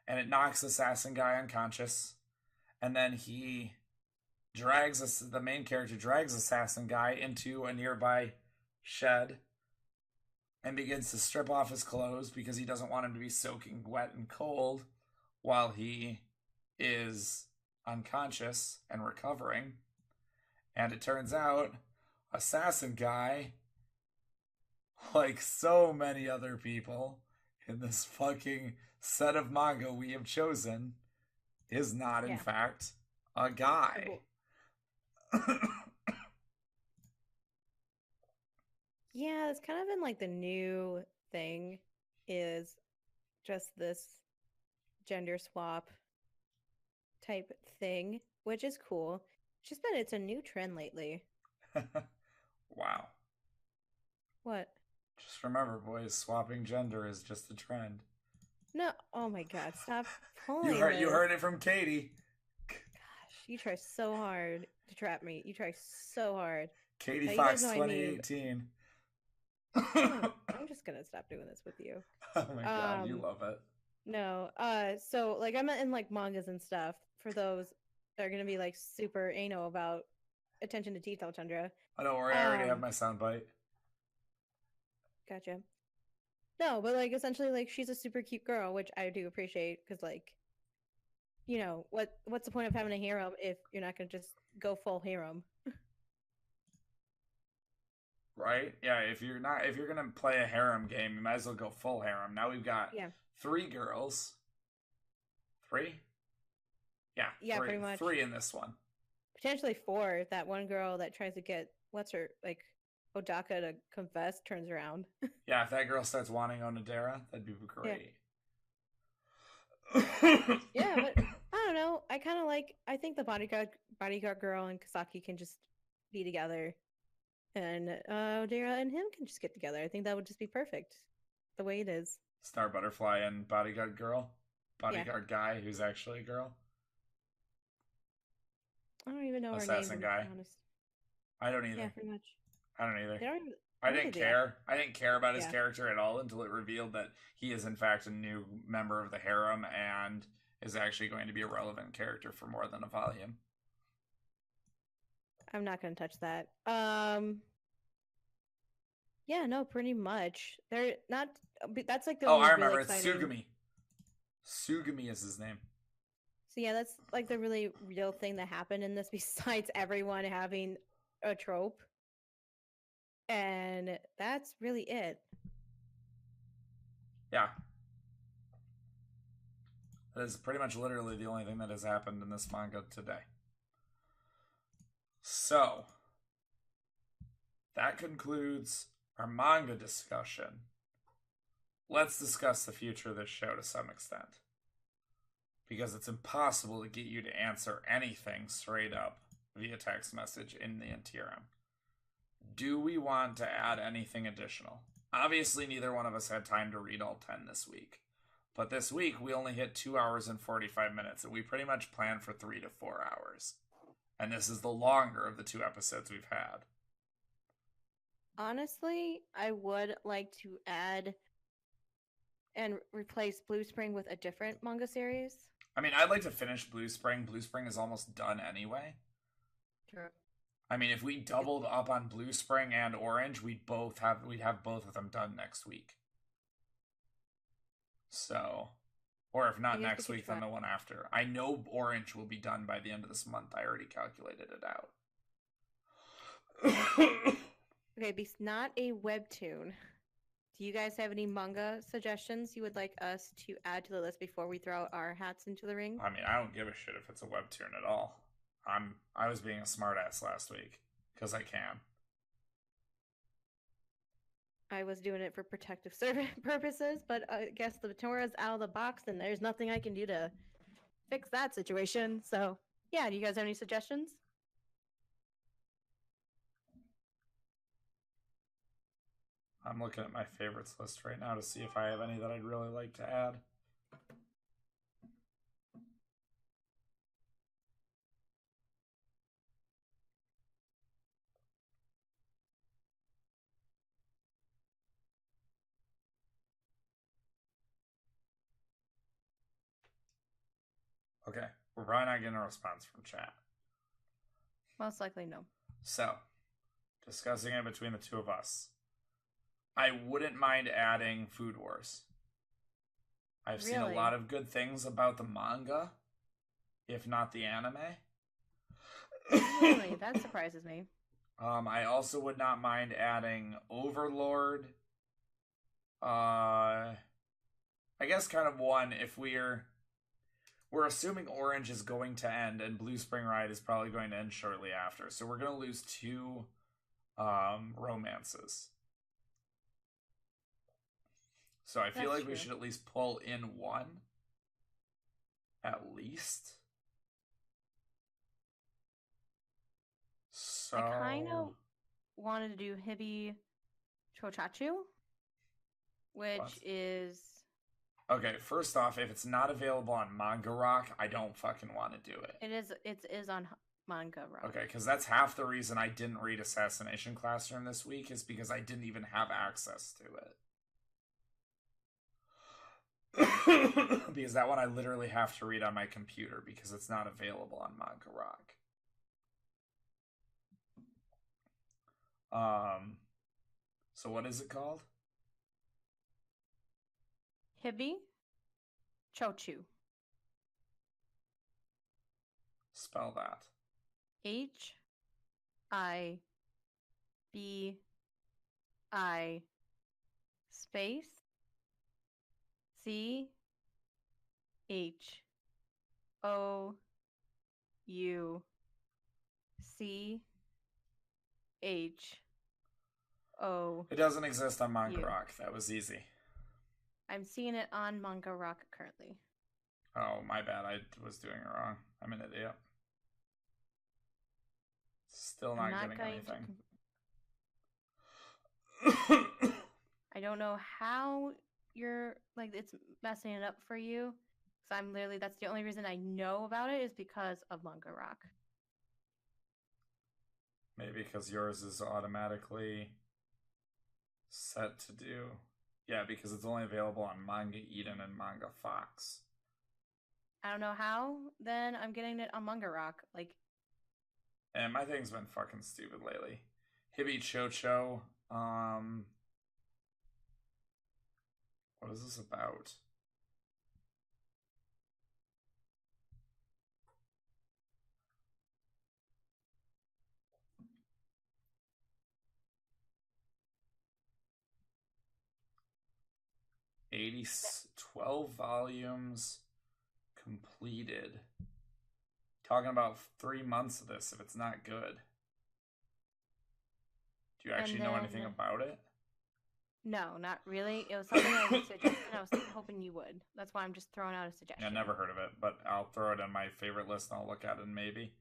And it knocks the assassin guy unconscious. And then he drags us. The main character drags assassin guy into a nearby shed and begins to strip off his clothes because he doesn't want him to be soaking wet and cold while he is unconscious and recovering. And it turns out assassin guy, like so many other people in this fucking set of manga we have chosen, is not in fact a guy. Yeah, it's kind of been like the new thing is just this gender swap type thing, which is cool. It's just that it's a new trend lately. Wow. What? Just remember, boys, swapping gender is just a trend. No, oh my god, stop pulling You heard it from Katie. Gosh, you try so hard to trap me. You try so hard. Katie Fox 2018. I'm just gonna stop doing this with you. Oh my god, you love it. No, so like I'm in like mangas and stuff for those that are gonna be like super anal about attention to detail, Chandra. Oh, don't worry, I already have my soundbite. Gotcha. No, but like essentially, like she's a super cute girl, which I do appreciate because, like, you know, what's the point of having a harem if you're not gonna just go full harem? Right? Yeah. If you're gonna play a harem game, you might as well go full harem. Now we've got 3 girls. 3? Yeah. Yeah, pretty much. 3 in this one. Potentially 4. That one girl that tries to get Odaka to confess turns around. Yeah, if that girl starts wanting Onodera, that'd be great. Yeah, but I don't know. I think the bodyguard girl and Kasaki can just be together. And Odera and him can just get together. I think that would just be perfect. The way it is. Star Butterfly and bodyguard girl. Bodyguard guy who's actually a girl. I don't even know Assassin her name. guy. To be honest. I don't either. Yeah, pretty much. I don't either. I didn't care. I didn't care about his Yeah. character at all until it revealed that he is in fact a new member of the harem and is actually going to be a relevant character for more than a volume. I'm not gonna touch that. Yeah, no, pretty much. They're not. That's like the Oh, only I really remember. It's exciting. Sugami. Sugami is his name. So yeah, that's like the really real thing that happened in this. Besides everyone having a trope, and that's really it. Yeah. That is pretty much literally the only thing that has happened in this manga today. So, that concludes our manga discussion. Let's discuss the future of this show to some extent. Because it's impossible to get you to answer anything straight up via text message in the interim. Do we want to add anything additional? Obviously, neither one of us had time to read all 10 this week. But this week, we only hit 2 hours and 45 minutes, and we pretty much planned for 3 to 4 hours. And this is the longer of the 2 episodes we've had. Honestly, I would like to add and replace Blue Spring with a different manga series. I mean, I'd like to finish Blue Spring. Blue Spring is almost done anyway. True. I mean, if we doubled up on Blue Spring and Orange, we'd have both of them done next week. So, or if not next week, then the one after. I know Orange will be done by the end of this month. I already calculated it out. Okay, it's not a webtoon. Do you guys have any manga suggestions you would like us to add to the list before we throw our hats into the ring? I mean, I don't give a shit if it's a webtoon at all. I was being a smartass last week because I can. I was doing it for protective service purposes, but I guess the Tora's out of the box and there's nothing I can do to fix that situation. So, yeah, do you guys have any suggestions? I'm looking at my favorites list right now to see if I have any that I'd really like to add. Okay, we're probably not getting a response from chat. Most likely no. So, discussing it between the two of us. I wouldn't mind adding Food Wars. I've seen a lot of good things about the manga, if not the anime. Really? That surprises me. I also would not mind adding Overlord. I guess kind of one if we're assuming Orange is going to end and Blue Spring Ride is probably going to end shortly after. So we're going to lose 2 romances. So I feel like we should at least pull in one. At least. So I kind of wanted to do Hibi Chochachu, which is... Okay, first off, if it's not available on Manga Rock, I don't fucking want to do it. It is on Manga Rock. Okay, because that's half the reason I didn't read Assassination Classroom this week is because I didn't even have access to it. Because that one I literally have to read on my computer because it's not available on Manga Rock. So what is it called? Hibi Chochu. Spell that. Hibi space CHOUCHO. It doesn't exist on Manga Rock. That was easy. I'm seeing it on Manga Rock currently. Oh, my bad. I was doing it wrong. I'm an idiot. Still not getting anything. I don't know how you're, like, it's messing it up for you. Because I'm literally, that's the only reason I know about it is because of Manga Rock. Maybe because yours is automatically... Set to do. Yeah, because it's only available on Manga Eden and Manga Fox. I don't know how. Then I'm getting it on Manga Rock. Like, and my thing's been fucking stupid lately. Hibi Chocho. What is this about? $80, 12 volumes completed. Talking about 3 months of this if it's not good. Do you actually know anything about it? No, not really. It was something I would suggest, and I was hoping you would. That's why I'm just throwing out a suggestion. Yeah, never heard of it, but I'll throw it in my favorite list and I'll look at it maybe.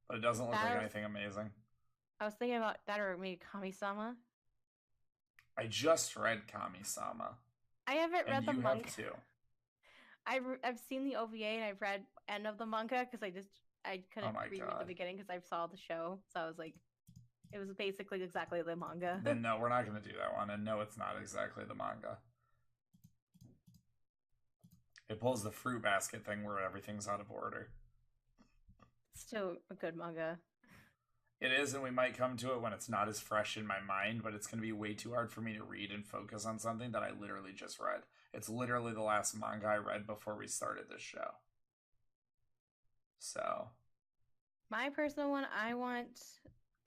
But it doesn't look like anything amazing. I was thinking about that or maybe Kami-sama. I just read Kami-sama. I haven't read the manga. You have too. I've seen the OVA and I've read end of the manga because I couldn't read the beginning because I saw the show, so I was like, it was basically exactly the manga. Then no, we're not going to do that one, and no, it's not exactly the manga. It pulls the fruit basket thing where everything's out of order. Still a good manga. It is, and we might come to it when it's not as fresh in my mind, but it's going to be way too hard for me to read and focus on something that I literally just read. It's literally the last manga I read before we started this show. So. My personal one,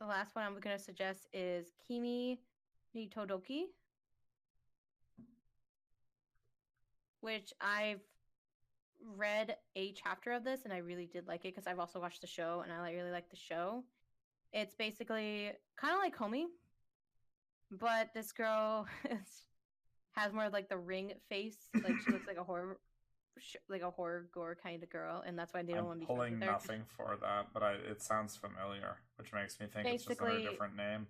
the last one I'm going to suggest is Kimi ni Todoki, which I've read a chapter of this and I really did like it because I've also watched the show and I really like the show. It's basically kind of like Komi, but this girl has more like the ring face. Like she looks like a horror gore kind of girl, and that's why they don't want to be pulling nothing for that, but it sounds familiar, which makes me think it's just under a different name.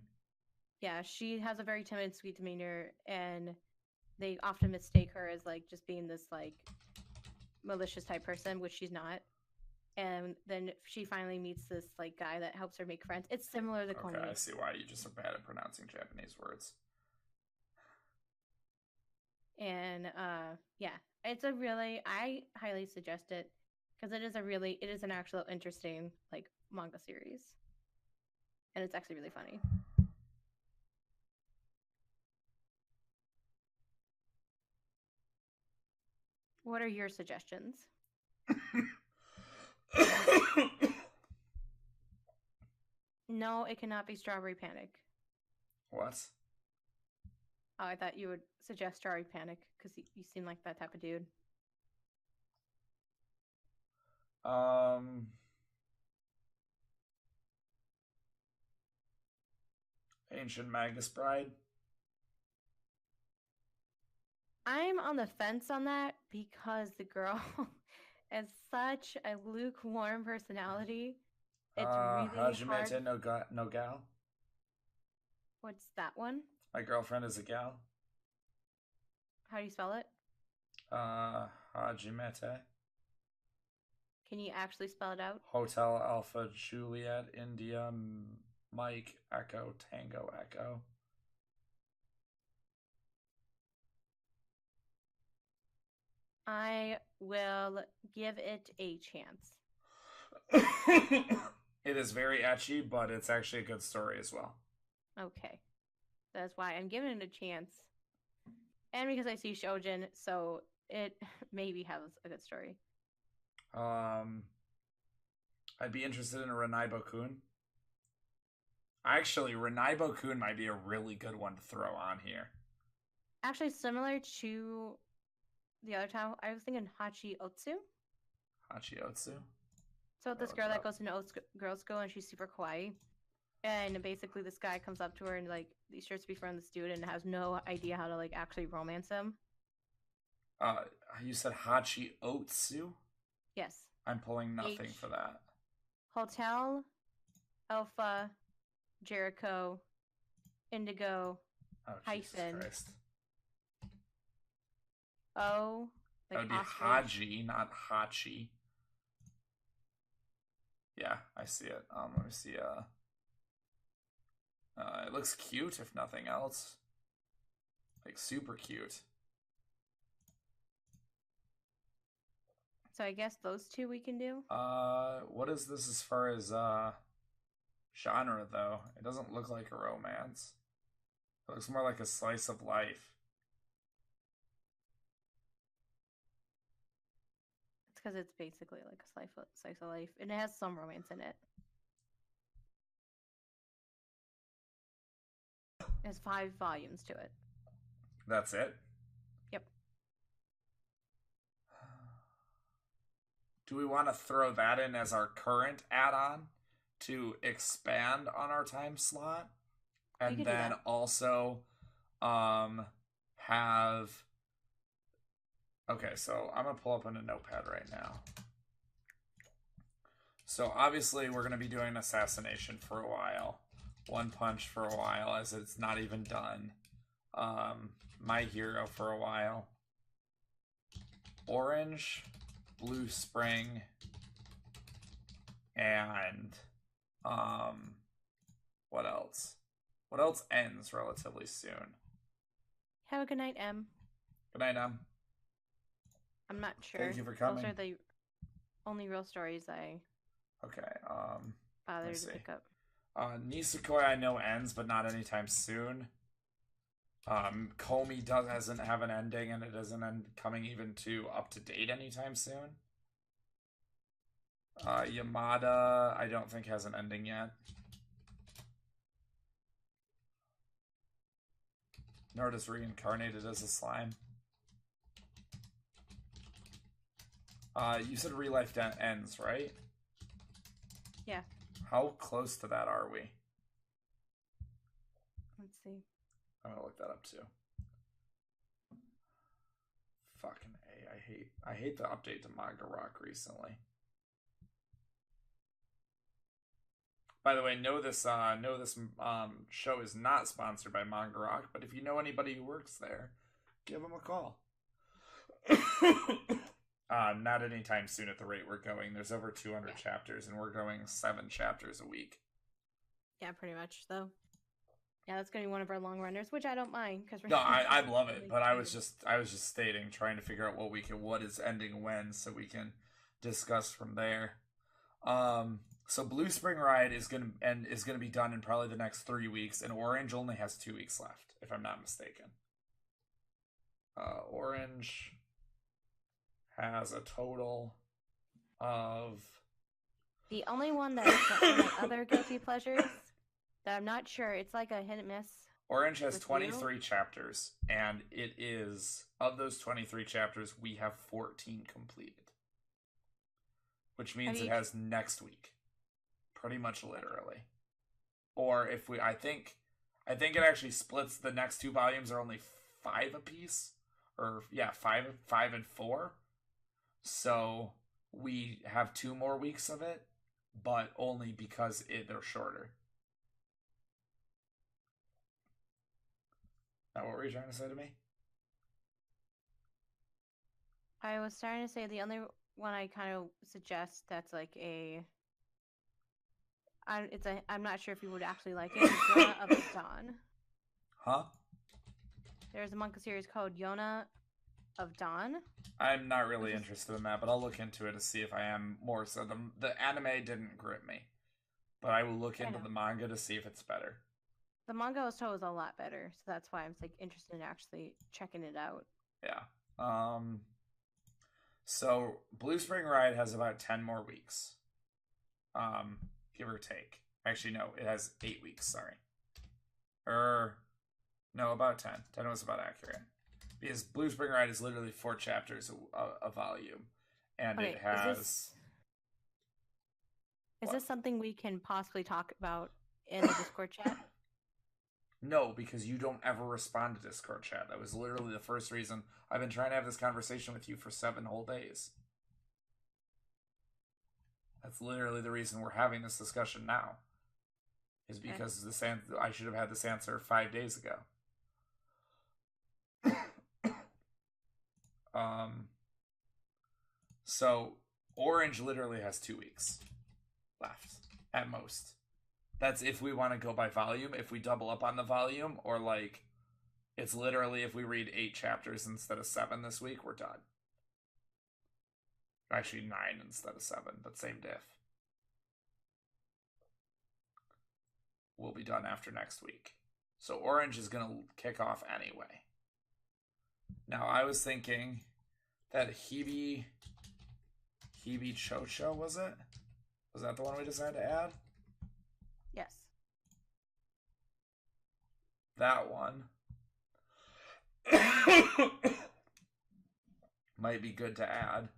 Yeah, she has a very timid, sweet demeanor, and they often mistake her as like just being this like malicious type person, which she's not. And then she finally meets this like guy that helps her make friends. It's similar to Komi. Okay, I see why you just are bad at pronouncing Japanese words. And yeah, I highly suggest it because it is an actual interesting like manga series, and it's actually really funny. What are your suggestions? No, it cannot be Strawberry Panic. What? Oh, I thought you would suggest Strawberry Panic because you seem like that type of dude. Ancient Magus Bride. I'm on the fence on that because the girl has such a lukewarm personality. It's really Hajimete no Gal. What's that one? My girlfriend is a gal. How do you spell it? Hajimete. Can you actually spell it out? Hotel Alpha Juliet India Mike Echo Tango Echo. I will give it a chance. It is very ecchi, but it's actually a good story as well. Okay. That's why I'm giving it a chance. And because I see Shojin, so it maybe has a good story. I'd be interested in a Reincarnated. Actually, Reincarnated might be a really good one to throw on here. Actually, similar to the other time, I was thinking Hachi Otsu. Hachi Otsu? So this girl that goes to girls' school and she's super kawaii. And basically this guy comes up to her and like he's sure to be friends with this dude and has no idea how to like actually romance him. You said Hachi Otsu? Yes. I'm pulling nothing for that. Hotel, Alpha, Jericho, Indigo, hyphen. Christ. O. Like that would be Haji, not Hachi. Yeah, I see it. Let me see. It looks cute, if nothing else. Like, super cute. So I guess those two we can do. What is this as far as genre though? It doesn't look like a romance. It looks more like a slice of life. It's because it's basically like a slice of life, and it has some romance in it. It has 5 volumes to it. That's it? Yep. Do we want to throw that in as our current add-on to expand on our time slot? And then also have... Okay, so I'm going to pull up on a notepad right now. So obviously we're going to be doing Assassination for a while. One Punch for a while, as it's not even done. My Hero for a while. Orange, Blue Spring, and what else? What else ends relatively soon? Have a good night, M. Good night, M. I'm not sure. Thank you for coming. Those are the only real stories I bothered to pick up. Nisekoi I know ends, but not anytime soon. Komi doesn't have an ending, and it isn't coming even to up to date anytime soon. Yamada I don't think has an ending yet. Nor does Reincarnated as a slime. You said ReLife ends, right? Yeah. How close to that are we? Let's see. I'm gonna look that up too. Fucking A. I hate the update to Manga Rock recently. By the way, know this show is not sponsored by Manga Rock, but if you know anybody who works there, give them a call. Not anytime soon at the rate we're going. There's over 200 chapters, and we're going 7 chapters a week. Yeah, pretty much, though. Yeah, that's going to be one of our long runners, which I don't mind. No, I love it, but I was just stating, trying to figure out what is ending when, so we can discuss from there. So Blue Spring Ride is gonna be done in probably the next 3 weeks, and Orange only has 2 weeks left, if I'm not mistaken. Orange has a total of... The only one that is my other guilty pleasures that I'm not sure, it's like a hit and miss. Orange has 23 chapters, and it is, of those 23 chapters, we have 14 completed. Which means it has next week. Pretty much literally. Or if we, I think it actually splits, the next 2 volumes are only 5 apiece. Or, yeah, 5 and 4. So, we have 2 more weeks of it, but only because they're shorter. Now, what were you trying to say to me? I was starting to say the only one I kind of suggest that's like I'm not sure if you would actually like it. Yona of Dawn. Huh? There's a manga series called Yona of Dawn. I'm not really interested in that, but I'll look into it to see if I am more so. The anime didn't grip me, but I will look into the manga to see if it's better. The manga I was told was a lot better, so that's why I'm like interested in actually checking it out. Yeah. So Blue Spring Ride has about 10 more weeks. Give or take. Actually, no, it has 8 weeks, sorry. No, about 10. 10 was about accurate. Because Blue Spring Ride is literally 4 chapters a volume. And it has... Is this something we can possibly talk about in the Discord chat? No, because you don't ever respond to Discord chat. That was literally the first reason I've been trying to have this conversation with you for 7 whole days. That's literally the reason we're having this discussion now. Is because I should have had this answer 5 days ago. So Orange literally has 2 weeks left at most. That's if we want to go by volume. If we double up on the volume, or like It's literally if we read 8 chapters instead of 7 this week, we're done. Actually, 9 instead of 7, but same diff. We'll be done after next week. So Orange is going to kick off anyway. Now, I was thinking that Hibi Chocho, was it? Was that the one we decided to add? Yes. That one might be good to add.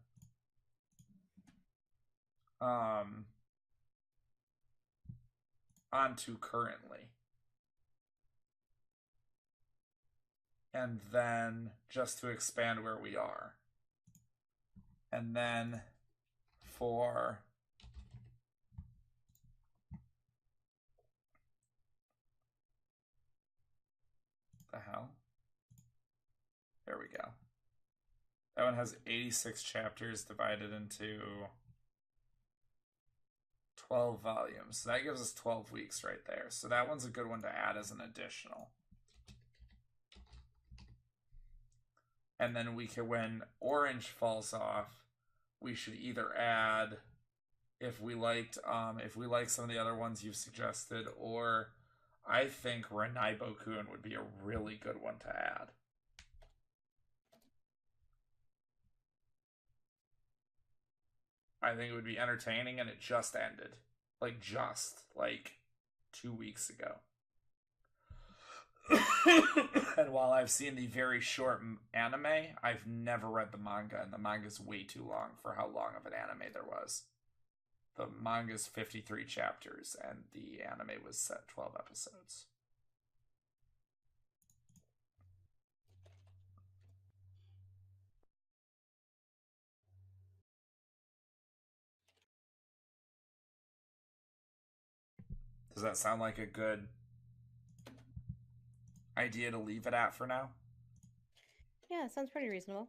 Onto currently. And then just to expand where we are. And then for the hell? There we go. That one has 86 chapters divided into 12 volumes. So that gives us 12 weeks right there. So that one's a good one to add as an additional. And then we can, when Orange falls off, we should either add, if we liked some of the other ones you've suggested, or I think Reincarnated would be a really good one to add. I think it would be entertaining, and it just ended. Like 2 weeks ago. And while I've seen the very short anime, I've never read the manga, and the manga's way too long for how long of an anime there was. The manga's 53 chapters, and the anime was set 12 episodes. Does that sound like a good idea to leave it at for now? Yeah, sounds pretty reasonable.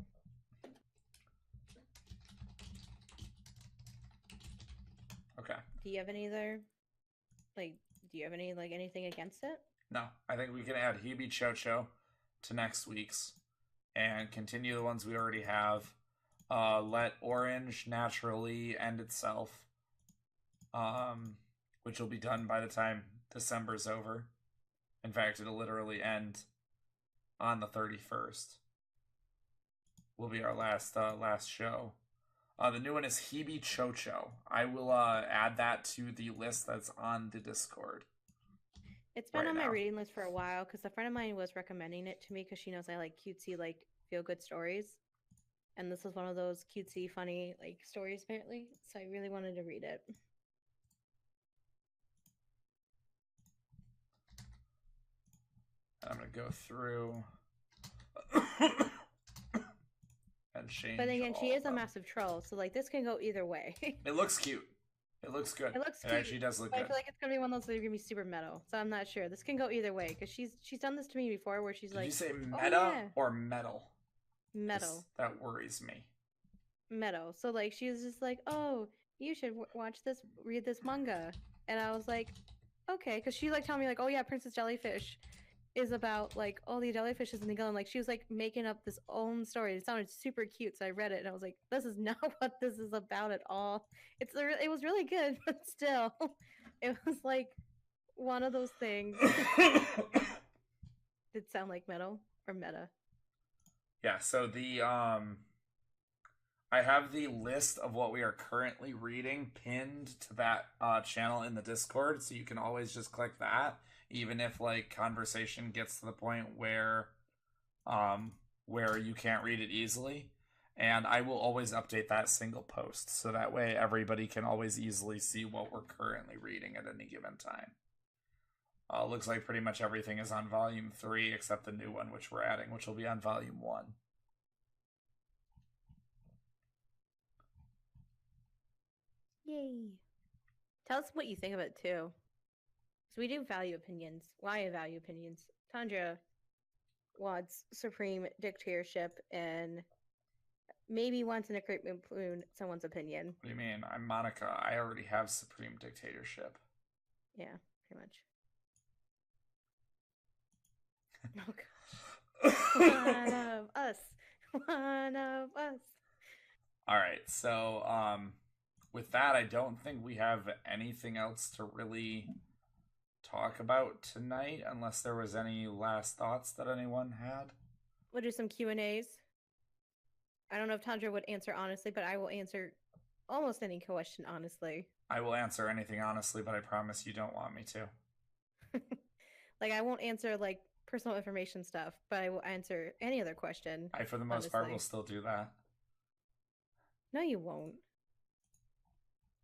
Okay. Do you have any other, anything against it? No, I think we can add Hibi Chocho to next week's and continue the ones we already have. Let Orange naturally end itself, which will be done by the time December's over. In fact, it'll literally end on the 31st. Will be our last show. The new one is Hibi Chocho. I will add that to the list that's on the Discord. It's been on my reading list for a while because a friend of mine was recommending it to me because she knows I like cutesy, feel-good stories. And this is one of those cutesy, funny, stories, apparently. So I really wanted to read it. I'm going to go through and change. But again, she is a massive troll, so this can go either way. It looks cute. It looks good. It looks cute. It actually does look good. I feel like it's gonna be one of those that are gonna be super metal. So I'm not sure. This can go either way because she's done this to me before, where she's Did you say meta or metal? Metal. That worries me. Metal. So she was just like, "Oh, you should read this manga," and I was like, "Okay," because she telling me "Oh yeah, Princess Jellyfish is about all the jellyfishes in the gully." And she was making up this own story. It sounded super cute, so I read it and I was like, "This is not what this is about at all." It was really good, but still, it was one of those things. Did it sound like metal or meta? Yeah. So I have the list of what we are currently reading pinned to that channel in the Discord, so you can always just click that. Even if conversation gets to the point where you can't read it easily, and I will always update that single post so that way everybody can always easily see what we're currently reading at any given time. Looks like pretty much everything is on volume 3 except the new one which we're adding, which will be on volume 1. Yay! Tell us what you think of it too. So we do value opinions. Why value opinions? Tundra wants supreme dictatorship and maybe wants an equipment balloon someone's opinion. What do you mean? I'm Monica. I already have supreme dictatorship. Yeah, pretty much. One of us. One of us. All right, so with that, I don't think we have anything else to really talk about tonight, unless there was any last thoughts that anyone had. We'll do some Q&As. I don't know if Tundra would answer honestly, but I will answer almost any question honestly. I will answer anything honestly, but I promise you don't want me to. Like, I won't answer like personal information stuff, but I will answer any other question. I, for the most part, will still do that. No, you won't.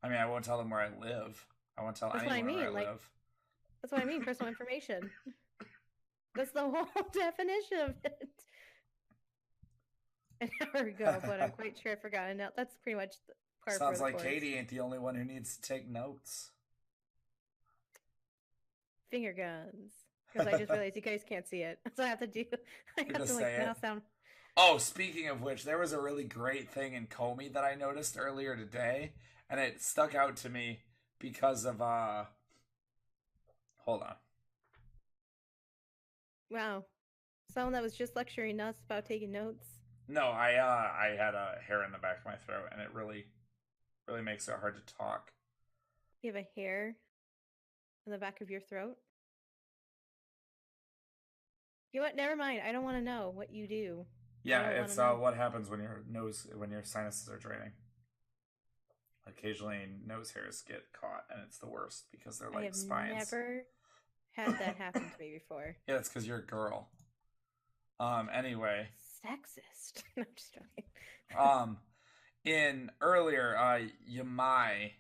I mean, I won't tell them where I live. I won't tell anyone where I live. That's what I mean, personal information. That's the whole definition of it. An hour ago, but I'm quite sure I forgot. Now that's pretty much the part. Sounds like Katie ain't the only one who needs to take notes. Finger guns. Because I just realized you guys can't see it. So I have to do. I have to like now sound. Oh, speaking of which, there was a really great thing in Komi that I noticed earlier today, and it stuck out to me because of hold on. Wow. Someone that was just lecturing us about taking notes. No, I had a hair in the back of my throat, and it really makes it hard to talk. You have a hair in the back of your throat? You know what? Never mind. I don't want to know what you do. Yeah, it's what happens when your sinuses are draining. Occasionally, nose hairs get caught, and it's the worst because they're like spines. I have never had that happen to me before. Yeah, it's because you're a girl. Anyway. Sexist. No, I'm just joking. In earlier, Yamai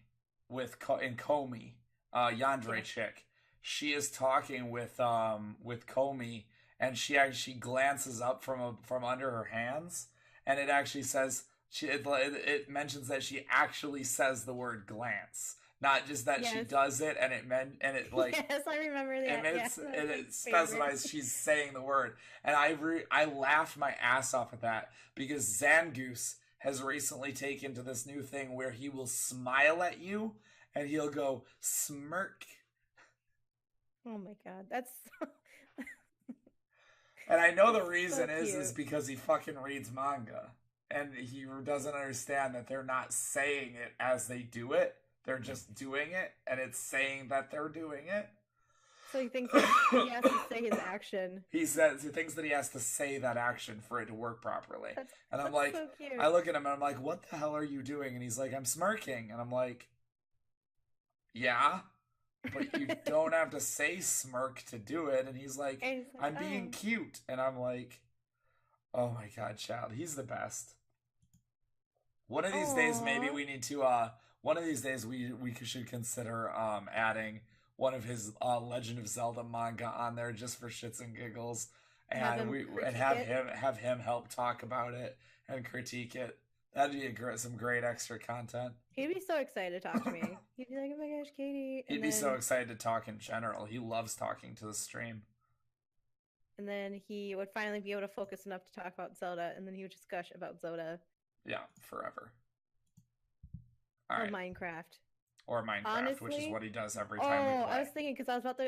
in Komi, Yandere chick, she is talking with Komi, and she actually glances up from under her hands, and it actually says it mentions that she actually says the word glance. Not just that she does it, and it like yes, I remember that. And it specifies she's saying the word, and I laughed my ass off at that because Zangoose has recently taken to this new thing where he will smile at you and he'll go smirk. Oh my god, that's. And I know the reason is because he fucking reads manga, and he doesn't understand that they're not saying it as they do it. They're just doing it, and it's saying that they're doing it. So he thinks he has to say his action. He thinks that he has to say that action for it to work properly. And I'm like, so cute. I look at him and I'm like, what the hell are you doing? And he's like, I'm smirking. And I'm like, yeah, but you don't have to say smirk to do it. And he's like, I'm being cute. And I'm like, oh my god, child, he's the best. One of these days, maybe we need to, one of these days we should consider adding one of his Legend of Zelda manga on there just for shits and giggles, and have him help talk about it and critique it. That'd be some great extra content. He'd be so excited to talk to me. He'd be like, "Oh my gosh, Katie!" He'd be so excited to talk in general. He loves talking to the stream. And then he would finally be able to focus enough to talk about Zelda, and then he would just gush about Zelda. Yeah, forever. Or Minecraft. Or Minecraft, honestly, which is what he does every time we play. I was thinking, because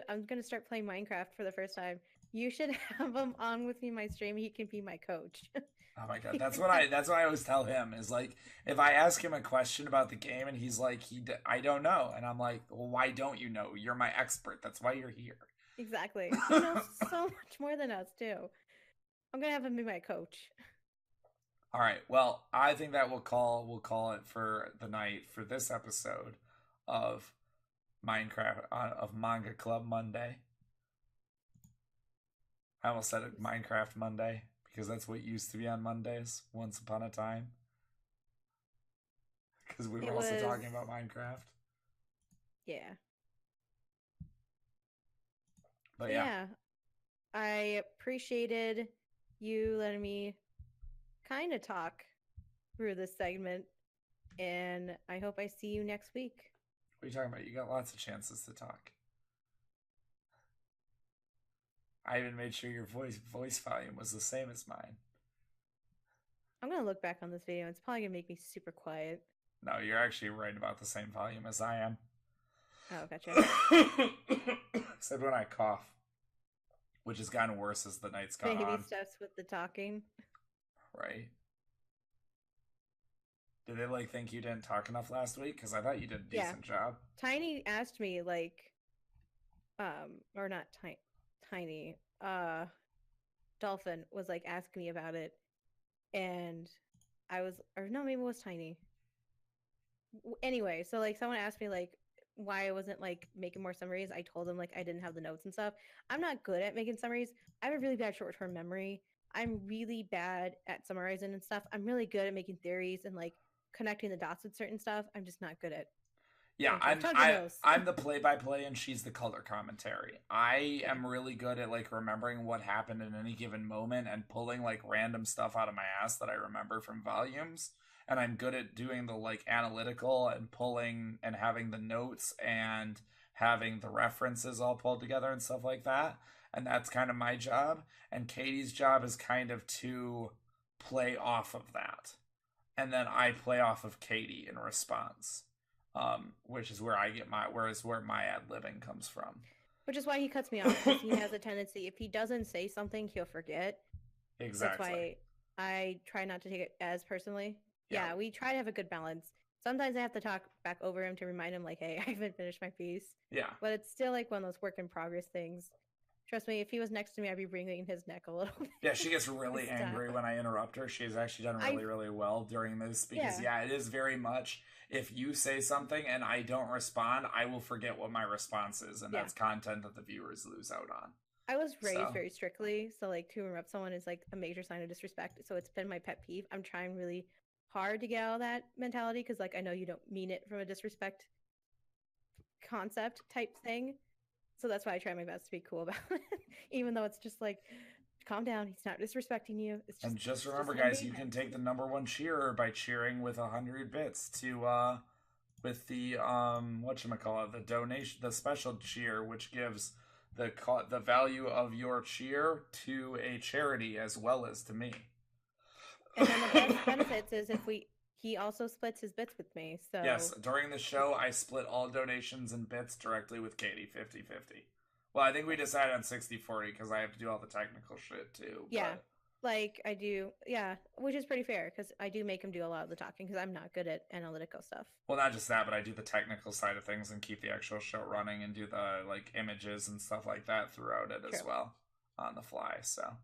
I'm going to start playing Minecraft for the first time. You should have him on with me in my stream. He can be my coach. Oh my god, that's what I always tell him, is like, if I ask him a question about the game and he's like, I don't know, and I'm like, well, why don't you know? You're my expert. That's why you're here. Exactly. He knows so much more than us too. I'm gonna have him be my coach. All right. Well, I think that we'll call it for the night for this episode of Minecraft of Manga Club Monday. I almost said it Minecraft Monday because that's what used to be on Mondays once upon a time. Because we were also talking about Minecraft. Yeah. But yeah. I appreciated you letting me kind of talk through this segment, and I hope I see you next week. What are you talking about? You got lots of chances to talk. I even made sure your voice volume was the same as mine. I'm gonna look back on this video. It's probably gonna make me super quiet. No, you're actually right about the same volume as I am. Oh, gotcha. Except when I cough. which has gotten worse as the night's gone Baby on. steps with the talking. Right? Did they like think you didn't talk enough last week? Because I thought you did a Yeah. decent job. Tiny asked me like, or not Tiny. Dolphin was like asking me about it, and I was, or no, maybe it was Tiny. Anyway, so like someone asked me like why I wasn't like making more summaries. I told them like I didn't have the notes and stuff. I'm not good at making summaries. I have a really bad short-term memory. I'm really bad at summarizing and stuff. I'm really good at making theories and like connecting the dots with certain stuff. I'm just not good at Yeah, going through a ton of notes. I'm the play-by-play and she's the color commentary. I Yeah. am really good at like remembering what happened in any given moment and pulling like random stuff out of my ass that I remember from volumes. And I'm good at doing the like analytical and pulling and having the notes and having the references all pulled together and stuff like that. And that's kind of my job. And Katie's job is kind of to play off of that. And then I play off of Katie in response, which is where I get where my ad libbing comes from. Which is why he cuts me off, because he has a tendency, if he doesn't say something, he'll forget. That's Exactly. why I try not to take it as personally. Yeah. Yeah, we try to have a good balance. Sometimes I have to talk back over him to remind him, like, hey, I haven't finished my piece. Yeah. But it's still like one of those work in progress things. Trust me, if he was next to me, I'd be wringing his neck a little bit. Yeah, she gets really angry when I interrupt her. She's actually done really, really well during this because, yeah, it is very much if you say something and I don't respond, I will forget what my response is, and that's content that the viewers lose out on. I was raised very strictly, so like to interrupt someone is like a major sign of disrespect. So it's been my pet peeve. I'm trying really hard to get out of that mentality because like I know you don't mean it from a disrespect concept type thing. So that's why I try my best to be cool about it, even though it's just like, calm down. He's not disrespecting you. It's just, and just remember, guys, you can take the #1 cheerer by cheering with 100 bits to with the whatchamacallit, the donation, the special cheer, which gives the value of your cheer to a charity as well as to me. And then the best benefits is if he also splits his bits with me. So yes, during the show, I split all donations and bits directly with Katie, 50-50. Well, I think we decided on 60-40 because I have to do all the technical shit too. Yeah, like I do. Yeah, which is pretty fair because I do make him do a lot of the talking because I'm not good at analytical stuff. Well, not just that, but I do the technical side of things and keep the actual show running and do the like images and stuff like that throughout it as well on the fly. So.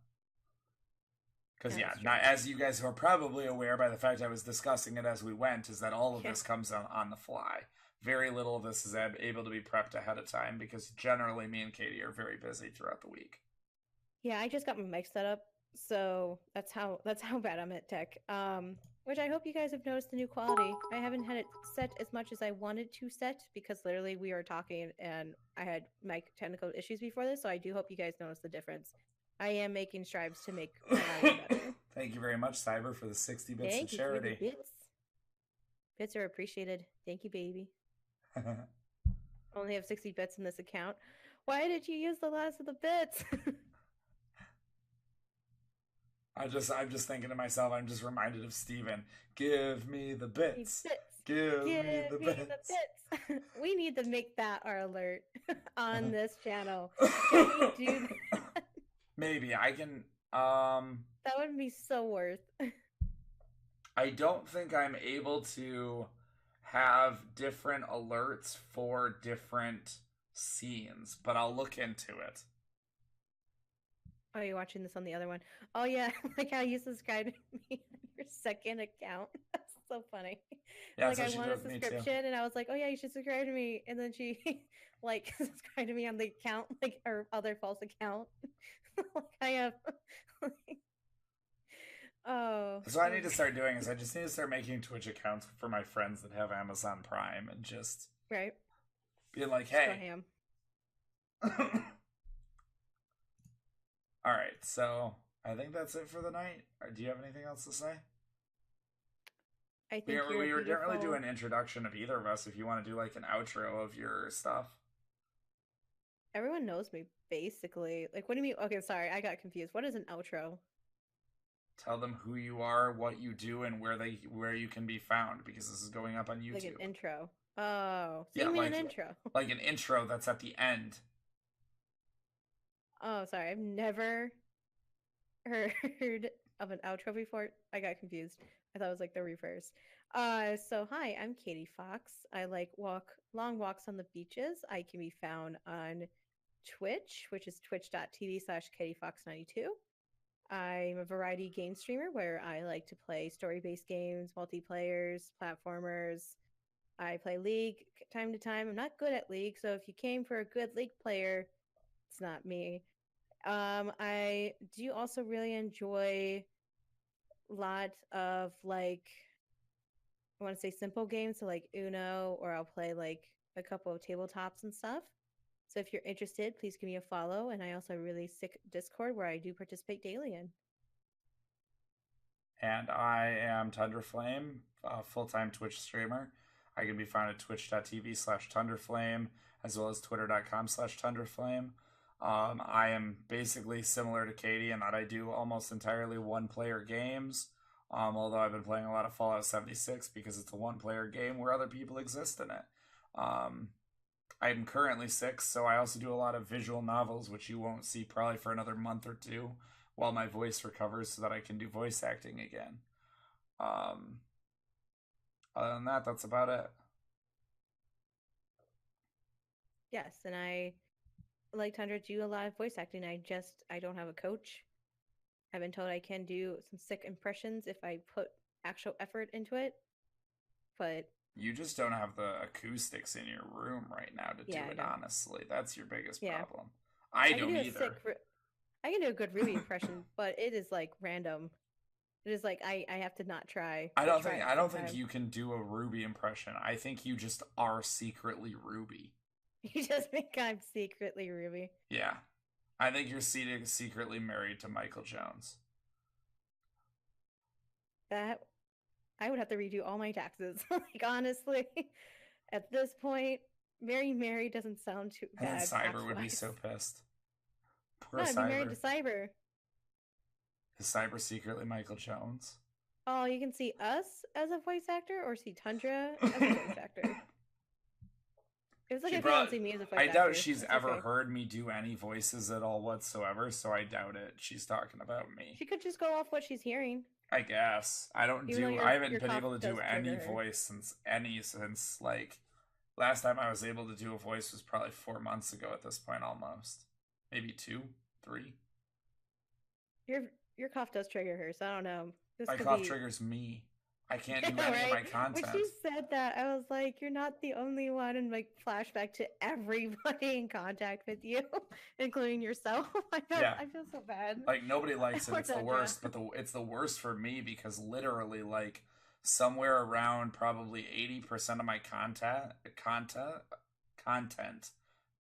Because, not, as you guys are probably aware by the fact I was discussing it as we went, is that all of this comes on the fly. Very little of this is able to be prepped ahead of time because generally me and Katie are very busy throughout the week. Yeah, I just got my mic set up, so that's how bad I'm at tech. Which I hope you guys have noticed the new quality. I haven't had it set as much as I wanted to set because literally we were talking and I had mic technical issues before this, so I do hope you guys notice the difference. I am making strides to make my audio better. Thank you very much, Cyber, for the 60 bits Thank of charity. You for the bits. Bits are appreciated. Thank you, baby. Only have 60 bits in this account. Why did you use the last of the bits? I'm just thinking to myself, I'm just reminded of Steven. Give me the bits. Give me the bits. We need to make that our alert on this channel. Can we do that? Maybe I can. That would be so worth. I don't think I'm able to have different alerts for different scenes, but I'll look into it. Oh, you're watching this on the other one. Oh yeah, like how you subscribed me on your second account. That's so funny. Yeah, like I want a subscription, and I was like, oh yeah, you should subscribe to me. And then she like subscribed to me on the account, like her other false account. Like I have. Oh. So what I need to start doing is I just need to start making Twitch accounts for my friends that have Amazon Prime and just being like, hey. All right, so I think that's it for the night. Do you have anything else to say? I think we didn't really do an introduction of either of us. If you want to do like an outro of your stuff. Everyone knows me, basically. Like, what do you mean? Okay, sorry, I got confused. What is an outro? Tell them who you are, what you do, and where you can be found, because this is going up on YouTube. Like an intro. Oh, so you mean an intro? Like an intro that's at the end. Oh, sorry. I've never heard of an outro before. I got confused. I thought it was like the reverse. So hi, I'm Katie Fox. I like long walks on the beaches. I can be found on Twitch, which is twitch.tv/KatieFox92. I'm a variety game streamer where I like to play story-based games, multiplayers, platformers. I play League time to time. I'm not good at League, so if you came for a good League player, it's not me. I do also really enjoy a lot of like I want to say simple games, so like Uno, or I'll play like a couple of tabletops and stuff. So if you're interested, please give me a follow. And I also have a really sick Discord where I do participate daily in. And I am Tundra Flame, a full-time Twitch streamer. I can be found at twitch.tv/TundraFlame, as well as twitter.com/TundraFlame. I am basically similar to Katie in that I do almost entirely one-player games, although I've been playing a lot of Fallout 76 because it's a one-player game where other people exist in it. I'm currently 6, so I also do a lot of visual novels, which you won't see probably for another month or two while my voice recovers so that I can do voice acting again. Other than that, that's about it. Yes, and I like Tundra do a lot of voice acting. I don't have a coach. I've been told I can do some sick impressions if I put actual effort into it. But you just don't have the acoustics in your room right now to do it, honestly. That's your biggest problem. I don't either. I can do a good Ruby impression, but it is like random. It is like I have to not try. I don't think you can do a Ruby impression. I think you just are secretly Ruby. You just think I'm secretly Ruby. Yeah. I think you're secretly married to Michael Jones. That I would have to redo all my taxes. Like honestly, at this point, Mary doesn't sound too bad. And Cyber would be so pissed. Poor Cyber. I'd be married to Cyber. Is Cyber secretly Michael Jones? Oh, you can see us as a voice actor or see Tundra as a voice actor. It's like if you don't see me as a voice actor. I doubt she's ever heard me do any voices at all whatsoever, so I doubt it. She's talking about me. She could just go off what she's hearing. I guess. I haven't been able to do any voice since like last time I was able to do a voice was probably 4 months ago at this point almost. Maybe 2, 3. Your cough does trigger her, so I don't know. My cough triggers me. I can't do any of my content. When she said that, I was like, you're not the only one, and like flashback to everybody in contact with you, including yourself. I feel so bad. Like nobody likes it. It's the worst, but it's the worst for me because literally like somewhere around probably 80% of my content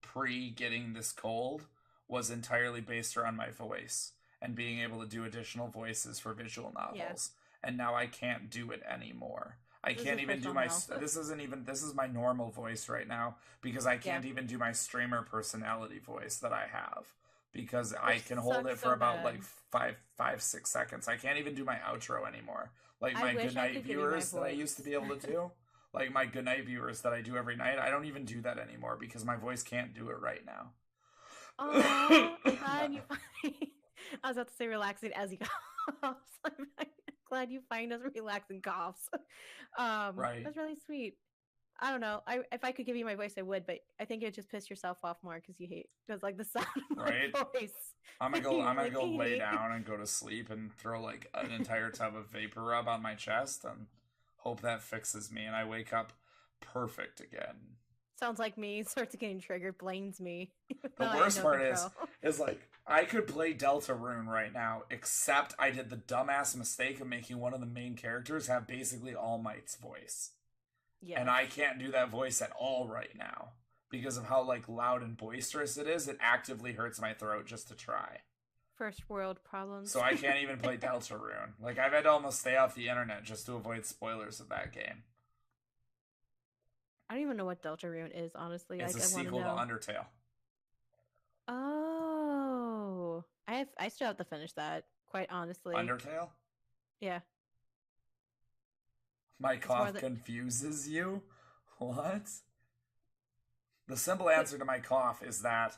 pre getting this cold was entirely based around my voice and being able to do additional voices for visual novels. And now I can't do it anymore. I can't even do my this is my normal voice right now because I can't even do my streamer personality voice that I have because I can hold it for about like 5-6 seconds. I can't even do my outro anymore. Like my goodnight viewers that I used to be able to do. Like my goodnight viewers that I do every night. I don't even do that anymore because my voice can't do it right now. Oh, I was about to say relaxing as you go. Glad you find us relaxing coughs. Right. That's really sweet. I don't know. If I could give you my voice, I would, but I think it'd just piss yourself off more because you hate like the sound of my voice. I'm gonna go lay down and go to sleep and throw like an entire tub of vapor rub on my chest and hope that fixes me and I wake up perfect again. Sounds like me. Starts getting triggered, blames me. The worst part is like I could play Deltarune right now, except I did the dumbass mistake of making one of the main characters have basically All Might's voice. Yeah. And I can't do that voice at all right now because of how like loud and boisterous it is. It actively hurts my throat just to try. First world problems. So I can't even play Deltarune. Like I've had to almost stay off the internet just to avoid spoilers of that game. I don't even know what Deltarune is, honestly. It's a sequel to Undertale. Oh, I still have to finish that. Quite honestly. Undertale? Yeah. My cough confuses you? What? The simple answer to my cough is that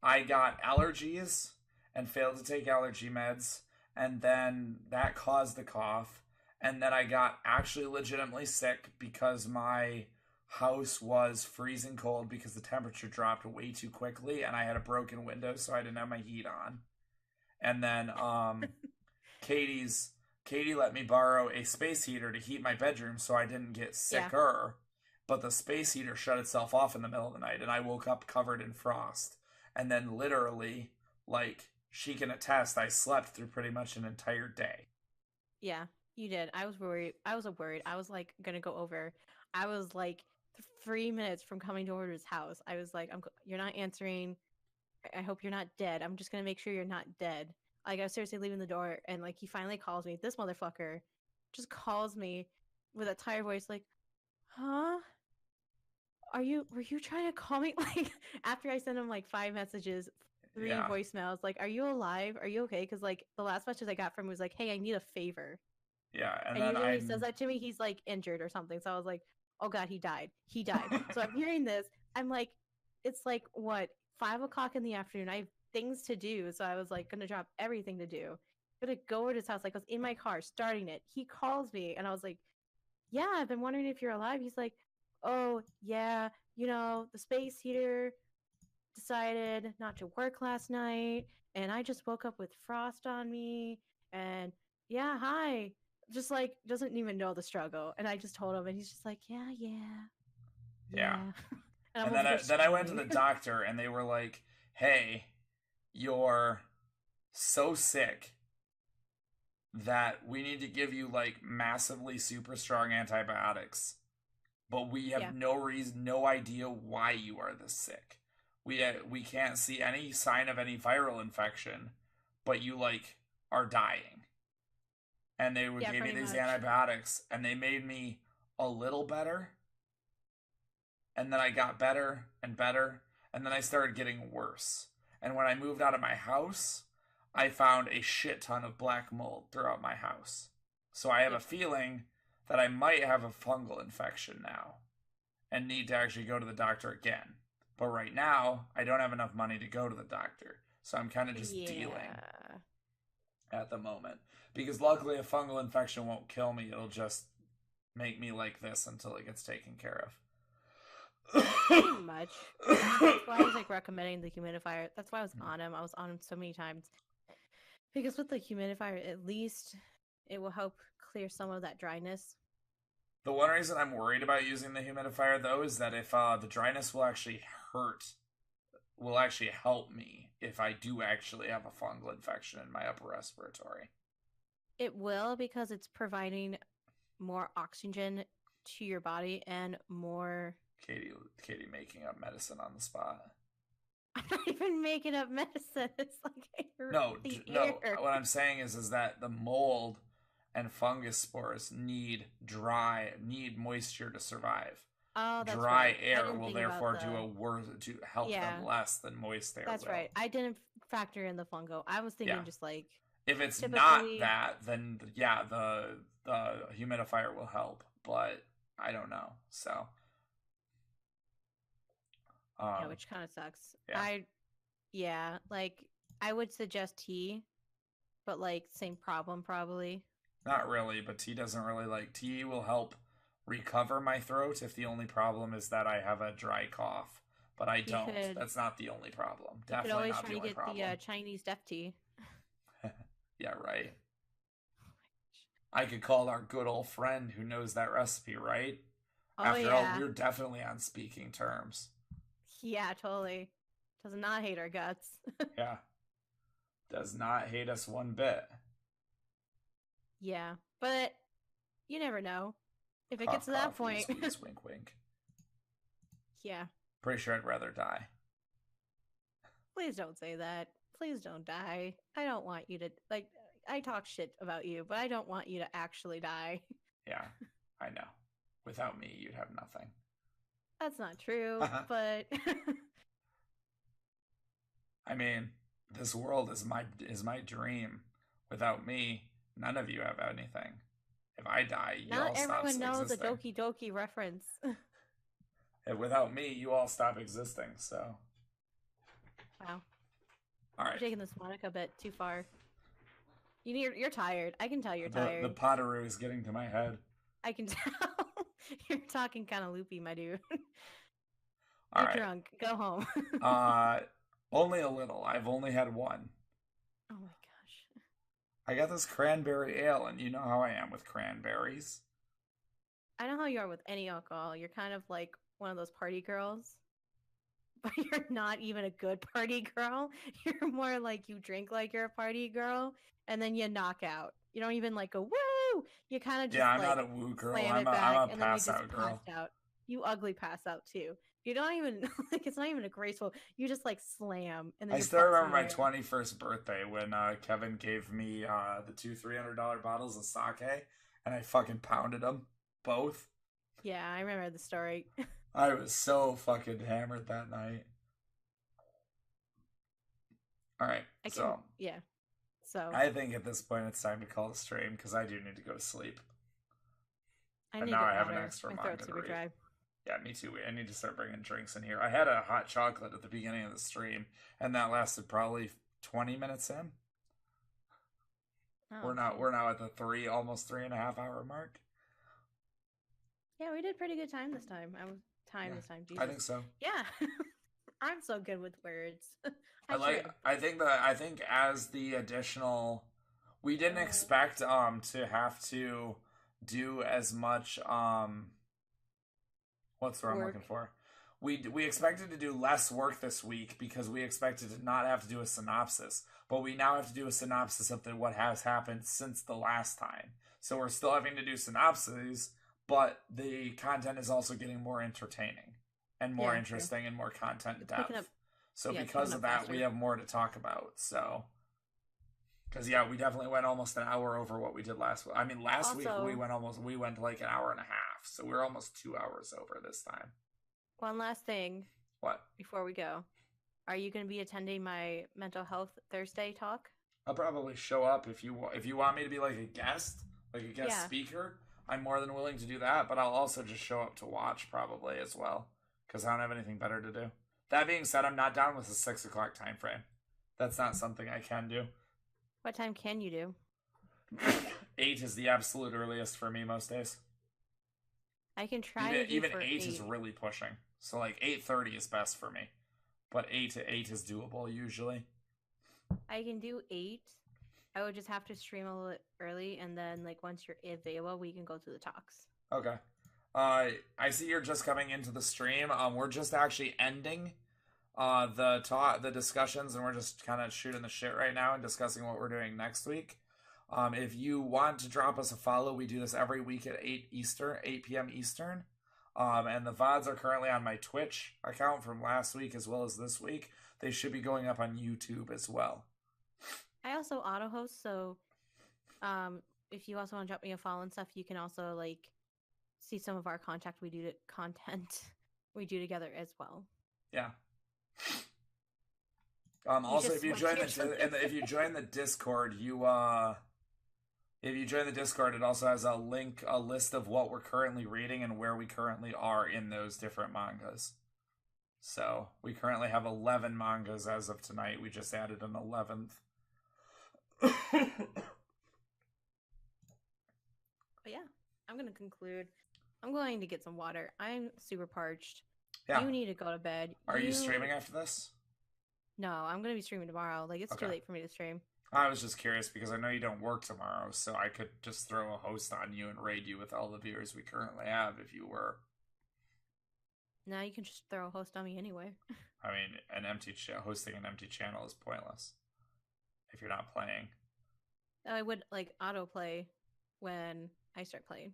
I got allergies and failed to take allergy meds, and then that caused the cough, and then I got actually legitimately sick because my house was freezing cold because the temperature dropped way too quickly, and I had a broken window, so I didn't have my heat on. And then Katie's Katie let me borrow a space heater to heat my bedroom so I didn't get Yeah. sicker, but the space heater shut itself off in the middle of the night and I woke up covered in frost. And then literally, like she can attest, I slept through pretty much an entire day. Yeah, you did. I was worried. I was worried. I was like gonna go over. I was like 3 minutes from coming over to his house. I was like, you're not answering. I hope you're not dead. I'm just gonna make sure you're not dead. Like I was seriously leaving the door, and like he finally calls me. This motherfucker just calls me with a tired voice, like, "Huh? Were you trying to call me?" Like after I sent him like 5 messages, three Yeah. voicemails, like, "Are you alive? Are you okay?" Because like the last message I got from him was like, "Hey, I need a favor." Yeah. And And then usually he says that to me, he's like injured or something. So I was like, "Oh God, he died. He died." So I'm hearing this. I'm like, it's like what 5 o'clock in the afternoon. I have things to do, so I was like gonna drop everything to do. Gonna go over to his house. Like I was in my car starting it. He calls me, and I was like, "Yeah, I've been wondering if you're alive." He's like, "Oh yeah, the space heater decided not to work last night, and I just woke up with frost on me, and yeah, hi." Just like doesn't even know the struggle. And I just told him, and he's just like, "Yeah, yeah, yeah. yeah." And I'm And over here then I went to screaming. the doctor and they were like, "Hey, you're so sick that we need to give you like massively super strong antibiotics, but we have Yeah. no reason, no idea why you are this sick. We can't see any sign of any viral infection, but you like are dying." And they would Yeah, give me pretty these much. antibiotics, and they made me a little better, and then I got better and better, and then I started getting worse. And when I moved out of my house, I found a shit ton of black mold throughout my house. So I have a Yep. feeling that I might have a fungal infection now and need to actually go to the doctor again. But right now, I don't have enough money to go to the doctor. So I'm kind of just dealing Yeah. at the moment. Because luckily, a fungal infection won't kill me, it'll just make me like this until it gets taken care Pretty much. of. That's why I was like recommending the humidifier. That's why I was on him. I was on him so many times. Because with the humidifier, at least it will help clear some of that dryness. The one reason I'm worried about using the humidifier, though, is that if the dryness will actually will actually help me if I do actually have a fungal infection in my upper respiratory. It will because it's providing more oxygen to your body and more. Katie, Katie making up medicine on the spot. I'm not even making up medicine. It's like No, the no. air. What I'm saying is that the mold and fungus spores need moisture to survive. Oh, that's Dry right. I air didn't will think about therefore the. to help Yeah, them less than moist air that's will. right. I didn't factor in the fungo. I was Yeah. thinking just like If it's not typically. that, then yeah, the humidifier will help, but I don't know. So, Yeah, um, which kind of sucks. yeah, Yeah, like I would suggest tea, but like same problem probably. not really. But tea doesn't really like tea will help recover my throat if the only problem is that I have a dry cough. But I You don't. could That's not the only problem. you could Definitely always not try the to only get the problem. Chinese deaf tea. Yeah, right. I could call our good old friend who knows that recipe, right? Oh After all, yeah, we're definitely on speaking terms. yeah, totally. Does not hate our guts. Yeah, does not hate us one bit. Yeah, but you never know if it gets Cough, to that cough, point. wheeze, wheeze, wink, wink. Yeah, Pretty sure I'd rather die. please don't say that. Please don't die. I don't want you to like. I talk shit about you, but I don't want you to actually die. Yeah, I know. Without me, you'd have nothing. That's not true, but I mean, this world is my dream. Without me, none of you have anything. If I die, you not all stop everyone knows the existing. Doki Doki reference. And without me, you all stop existing. So, Wow. All You're right. taking this Monica bit too far. You're tired. I can tell you're The tired. Potteroo is getting to my head. I can tell. You're talking kind of loopy, my dude. All You're right. drunk. Go home. Uh, only a little. I've only had one. Oh my gosh. I got this cranberry ale, and you know how I am with cranberries. I know how you are with any alcohol. You're kind of like one of those party girls, but you're not even a good party girl. You're more like you drink like you're a party girl, and then you knock out. You don't even like go woo. You kind of Yeah, just I'm not like a woo girl. slam I'm it I'm back, a and then you pass just out pass girl. out. You ugly pass out too. You don't even like it's not even a graceful. You just like slam, and then I your still butt's in remember the my air. 21st birthday when Kevin gave me the two $300 bottles of sake, and I fucking pounded them both. Yeah, I remember the story. I was so fucking hammered that night. All right, I can, so yeah. So I think at this point it's time to call the stream because I do need to go to sleep. I And need to now get I have an water. extra My manga throat's to super read. dry. Yeah, me too. I need to start bringing drinks in here. I had a hot chocolate at the beginning of the stream, and that lasted probably 20 minutes in. Oh, We're now at the almost 3.5 hour mark. yeah, we did pretty good time this time. I was Yeah, this time. I Jesus. think so. Yeah, I'm so good with words. I should like. write a I book. think that. I think as the additional, we didn't expect to have to do as much what's the word I'm Work. looking for? We expected to do less work this week because we expected to not have to do a synopsis, but we now have to do a synopsis of what has happened since the last time. So we're still having to do synopses, but the content is also getting more entertaining and more Yeah, true. interesting and more content It's picking up. depth. So Yeah, it's because picking of up that, we faster. have more to talk about. So because yeah, we definitely went almost an hour over what we did last week. I mean, last week Also, we went like an hour and a half. So we're almost 2 hours over this time. one last thing What? before we go. Are you going to be attending my mental health Thursday talk? I'll probably show up if you want me to be like a guest Yeah. speaker. I'm more than willing to do that, but I'll also just show up to watch probably as well because I don't have anything better to do. That being said, I'm not down with the 6 o'clock time frame. That's not something I can do. What time can you do? 8 is the absolute earliest for me most days. I can try Even to do even for 8 8. is really pushing. So like 8:30 is best for me, but 8 is doable usually. I can do 8. I would just have to stream a little early, and then like once you're available, we can go to the talks. Okay. I see you're just coming into the stream. We're just actually ending the discussions, and we're just kind of shooting the shit right now and discussing what we're doing next week. If you want to drop us a follow, we do this every week at 8 p.m. Eastern. And the VODs are currently on my Twitch account from last week as well as this week. They should be going up on YouTube as well. I also auto host, so if you also want to drop me a follow and stuff, you can also like see some of our content we do together as well. Yeah. Also, if you join the Discord, if you join the Discord, it also has a list of what we're currently reading and where we currently are in those different mangas. So we currently have 11 mangas as of tonight. We just added an 11th. But yeah, I'm gonna conclude. I'm going to get some water. I'm super parched. Yeah. You need to go to bed. Are you streaming after this? No, I'm gonna be streaming tomorrow. Like it's too late for me to stream. I was just curious because I know you don't work tomorrow, so I could just throw a host on you and raid you with all the viewers we currently have if you were. Now you can just throw a host on me anyway. I mean, hosting an empty channel is pointless if you're not playing. I would like autoplay when I start playing.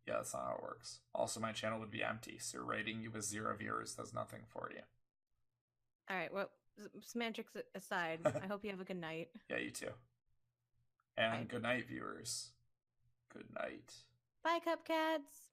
Yeah, that's not how it works. Also, my channel would be empty, so raiding you with 0 viewers does nothing for you. All right, well, semantics aside, I hope you have a good night. Yeah, you too. And good night, viewers. Good night. Bye, Cupcats.